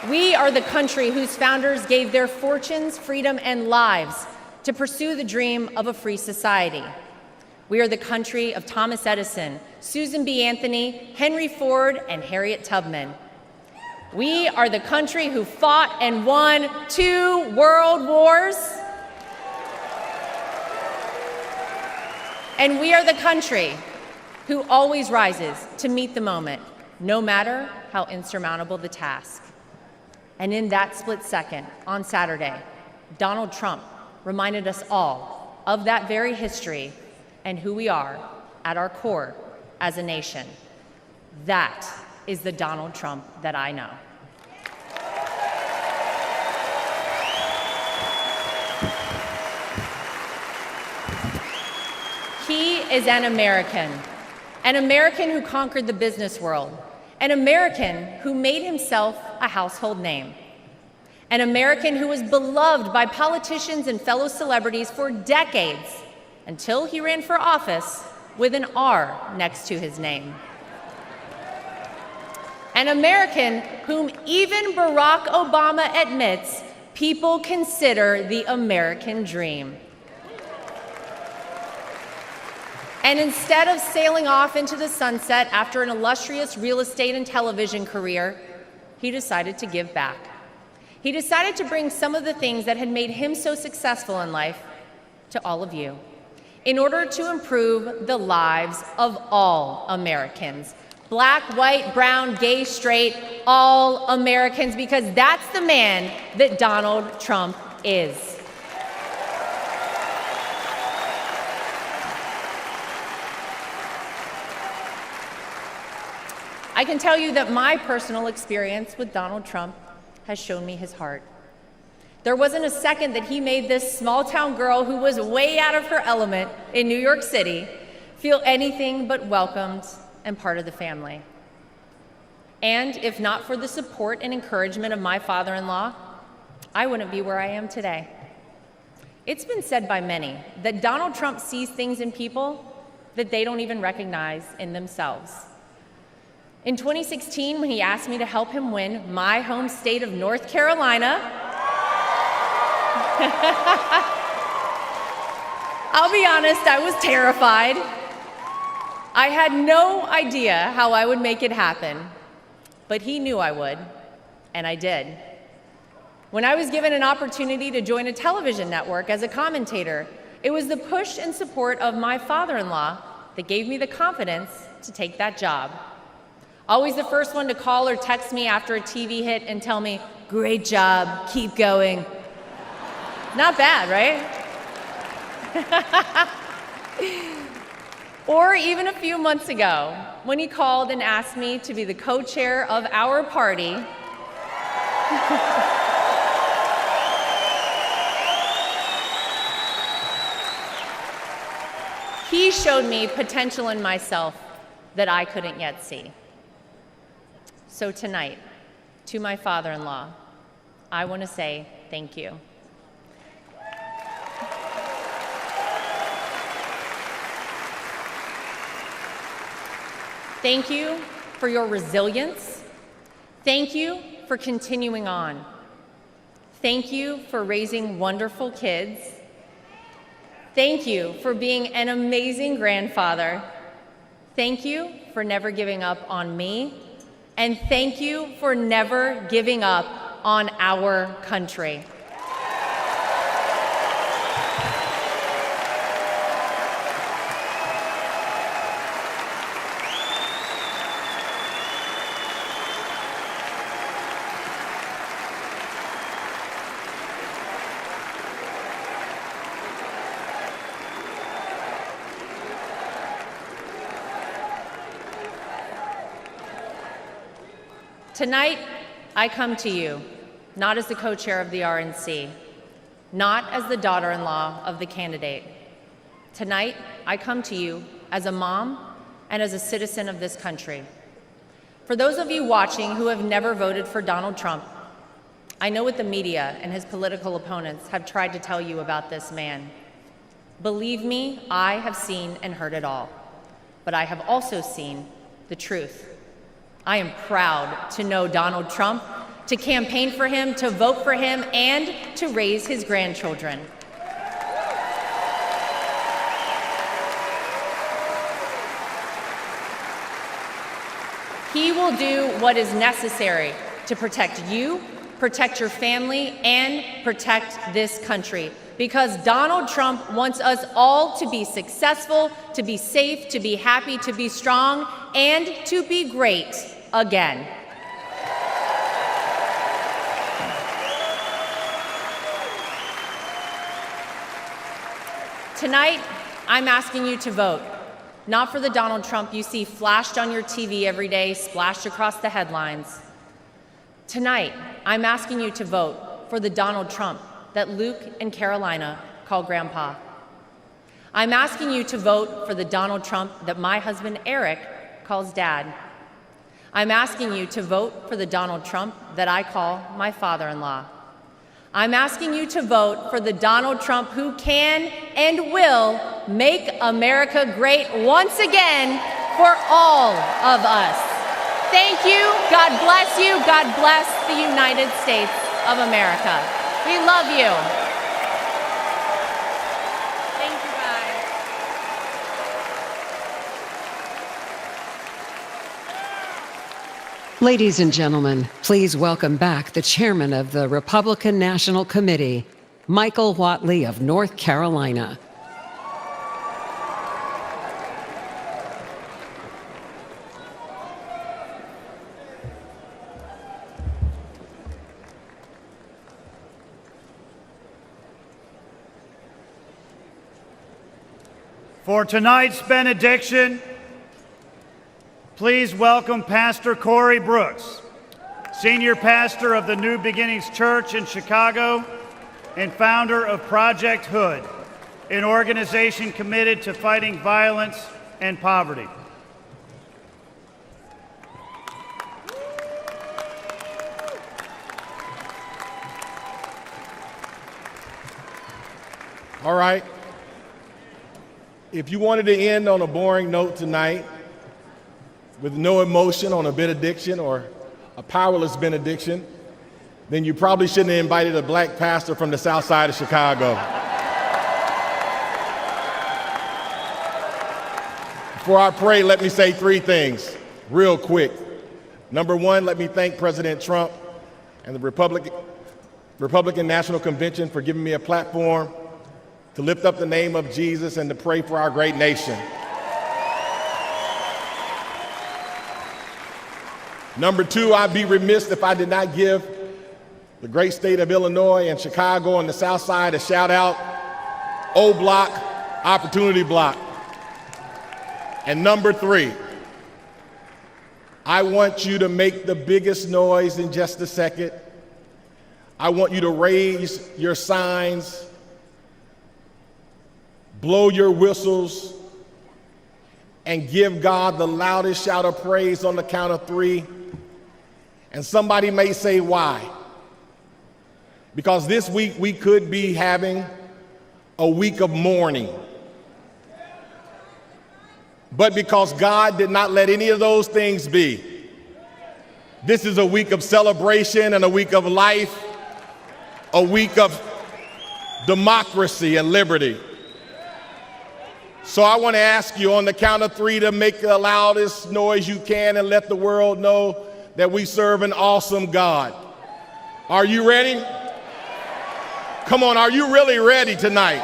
We are the country whose founders gave their fortunes, freedom, and lives to pursue the dream of a free society. We are the country of Thomas Edison, Susan B. Anthony, Henry Ford, and Harriet Tubman. We are the country who fought and won 2 world wars. And we are the country who always rises to meet the moment, no matter how insurmountable the task. And in that split second, on Saturday, Donald Trump reminded us all of that very history and who we are at our core as a nation. That is the Donald Trump that I know. He is an American who conquered the business world, an American who made himself a household name, an American who was beloved by politicians and fellow celebrities for decades until he ran for office with an R next to his name. An American whom even Barack Obama admits people consider the American dream. And instead of sailing off into the sunset after an illustrious real estate and television career, he decided to give back. He decided to bring some of the things that had made him so successful in life to all of you in order to improve the lives of all Americans. Black, white, brown, gay, straight, all Americans, because that's the man that Donald Trump is. I can tell you that my personal experience with Donald Trump has shown me his heart. There wasn't a second that he made this small-town girl who was way out of her element in New York City feel anything but welcomed and part of the family. And if not for the support and encouragement of my father-in-law, I wouldn't be where I am today. It's been said by many that Donald Trump sees things in people that they don't even recognize in themselves. In 2016, when he asked me to help him win my home state of North Carolina, I'll be honest, I was terrified. I had no idea how I would make it happen. but he knew I would, and I did. When I was given an opportunity to join a television network as a commentator, it was the push and support of my father-in-law that gave me the confidence to take that job. Always the first one to call or text me after a TV hit and tell me, "Great job, keep going." Not bad, right? Or even a few months ago, when he called and asked me to be the co-chair of our party. He showed me potential in myself that I couldn't yet see. So tonight, to my father-in-law, I want to say thank you. Thank you for your resilience. Thank you for continuing on. Thank you for raising wonderful kids. Thank you for being an amazing grandfather. Thank you for never giving up on me. And thank you for never giving up on our country. Tonight, I come to you, not as the co-chair of the RNC, not as the daughter-in-law of the candidate. Tonight, I come to you as a mom and as a citizen of this country. For those of you watching who have never voted for Donald Trump, I know what the media and his political opponents have tried to tell you about this man. Believe me, I have seen and heard it all, but I have also seen the truth. I am proud to know Donald Trump, to campaign for him, to vote for him, and to raise his grandchildren. He will do what is necessary to protect you, protect your family, and protect this country. Because Donald Trump wants us all to be successful, to be safe, to be happy, to be strong, and to be great again. Tonight, I'm asking you to vote, not for the Donald Trump you see flashed on your TV every day, splashed across the headlines. Tonight, I'm asking you to vote for the Donald Trump that Luke and Carolina call Grandpa. I'm asking you to vote for the Donald Trump that my husband Eric calls Dad. I'm asking you to vote for the Donald Trump that I call my father-in-law. I'm asking you to vote for the Donald Trump who can and will make America great once again for all of us. Thank you. God bless you. God bless the United States of America. We love you. Thank you, guys. Ladies and gentlemen, please welcome back the chairman of the Republican National Committee, Michael Whatley of North Carolina. For tonight's benediction, please welcome Pastor Corey Brooks, senior pastor of the New Beginnings Church in Chicago and founder of Project Hood, an organization committed to fighting violence and poverty. All right. If you wanted to end on a boring note tonight, with no emotion on a benediction or a powerless benediction, then you probably shouldn't have invited a black pastor from the south side of Chicago. Before I pray, let me say three things real quick. Number one, let me thank President Trump and the Republican National Convention for giving me a platform to lift up the name of Jesus and to pray for our great nation. Number two, I'd be remiss if I did not give the great state of Illinois and Chicago and the South Side a shout out. O Block, Opportunity Block. And number three, I want you to make the biggest noise in just a second. I want you to raise your signs, blow your whistles, and give God the loudest shout of praise on the count of three. And somebody may say, why? Because this week we could be having a week of mourning. But because God did not let any of those things be, this is a week of celebration and a week of life, a week of democracy and liberty. So I want to ask you on the count of three to make the loudest noise you can and let the world know that we serve an awesome God. Are you ready? Come on, are you really ready tonight?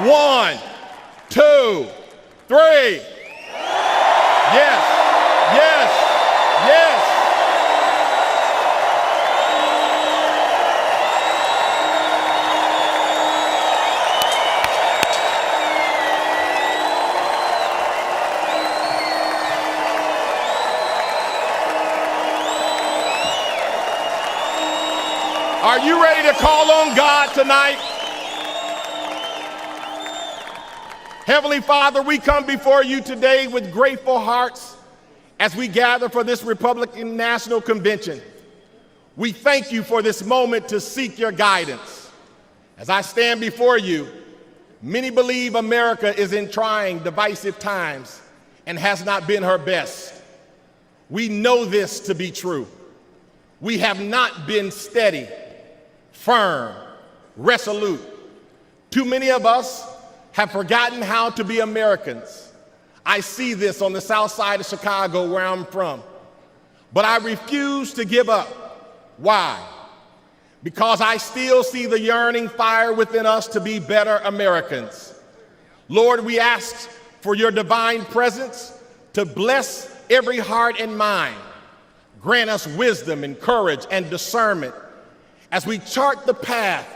1, 2, 3. Yes, yes, yes. Are you ready to call on God tonight? Heavenly Father, we come before you today with grateful hearts as we gather for this Republican National Convention. We thank you for this moment to seek your guidance. As I stand before you, many believe America is in trying, divisive times and has not been her best. We know this to be true. We have not been steady, firm, resolute. Too many of us have forgotten how to be Americans. I see this on the south side of Chicago where I'm from. But I refuse to give up. Why? Because I still see the yearning fire within us to be better Americans. Lord, we ask for your divine presence to bless every heart and mind. Grant us wisdom and courage and discernment as we chart the path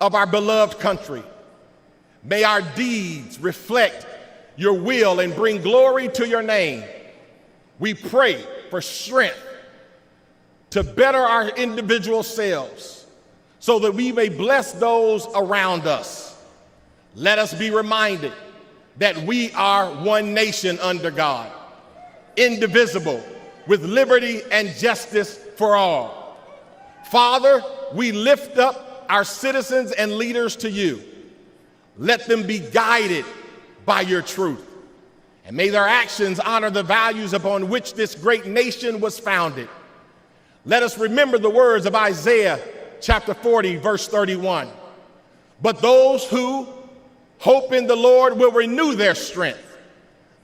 of our beloved country. May our deeds reflect your will and bring glory to your name. We pray for strength to better our individual selves so that we may bless those around us. Let us be reminded that we are one nation under God, indivisible, with liberty and justice for all. Father, we lift up our citizens and leaders to you. Let them be guided by your truth. And may their actions honor the values upon which this great nation was founded. Let us remember the words of Isaiah chapter 40, verse 31. But those who hope in the Lord will renew their strength.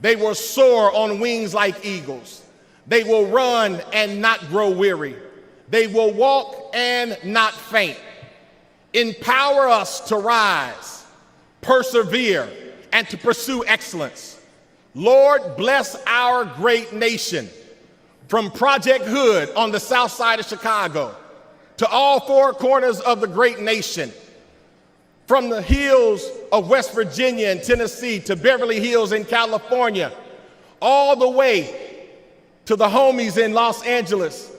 They will soar on wings like eagles. They will run and not grow weary. They will walk and not faint. Empower us to rise, persevere, and to pursue excellence. Lord, bless our great nation, from Project Hood on the south side of Chicago to all four corners of the great nation, from the hills of West Virginia and Tennessee to Beverly Hills in California, all the way to the homies in Los Angeles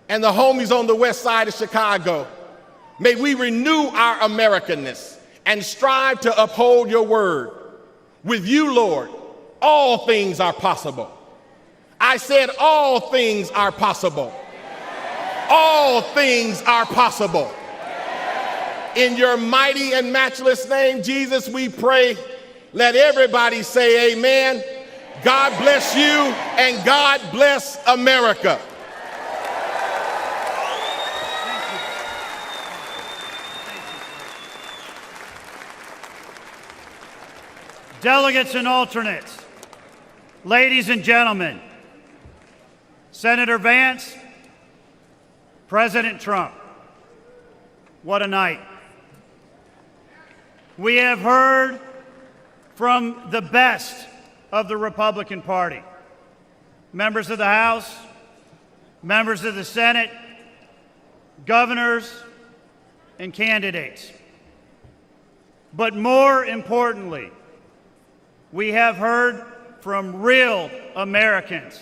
and the homies on the west side of Chicago. May we renew our Americanness and strive to uphold your word. With you, Lord, all things are possible. I said all things are possible. All things are possible. In your mighty and matchless name, Jesus, we pray. Let everybody say amen. God bless you and God bless America. Delegates and alternates, ladies and gentlemen, Senator Vance, President Trump, what a night. We have heard from the best of the Republican Party, members of the House, members of the Senate, governors, and candidates. But more importantly, we have heard from real Americans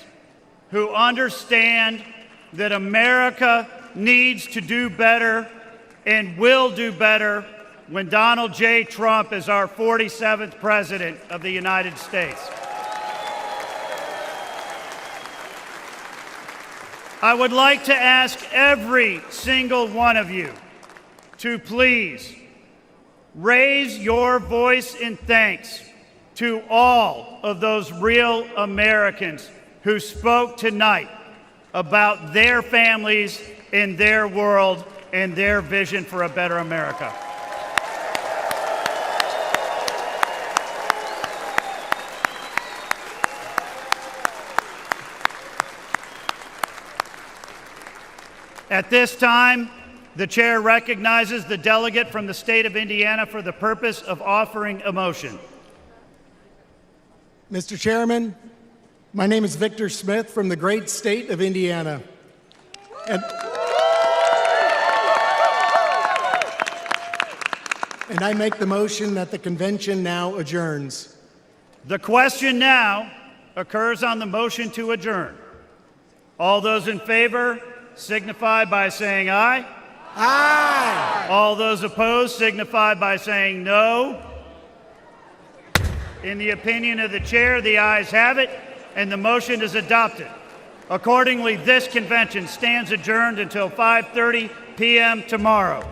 who understand that America needs to do better and will do better when Donald J. Trump is our 47th President of the United States. I would like to ask every single one of you to please raise your voice in thanks to all of those real Americans who spoke tonight about their families and their world and their vision for a better America. At this time, the chair recognizes the delegate from the state of Indiana for the purpose of offering a motion. Mr. Chairman, my name is Victor Smith from the great state of Indiana. And I make the motion that the convention now adjourns. The question now occurs on the motion to adjourn. All those in favor signify by saying aye. Aye. All those opposed signify by saying no. In the opinion of the chair, the ayes have it, and the motion is adopted. Accordingly, this convention stands adjourned until 5:30 p.m. tomorrow.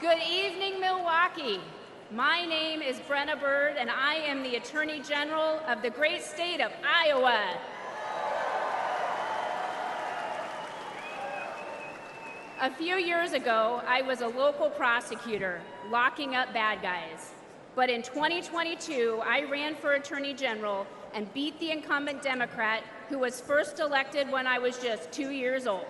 Good evening, Milwaukee. My name is Brenna Bird, and I am the Attorney General of the great state of Iowa. A few years ago, I was a local prosecutor locking up bad guys. But in 2022, I ran for Attorney General and beat the incumbent Democrat who was first elected when I was just 2 years old.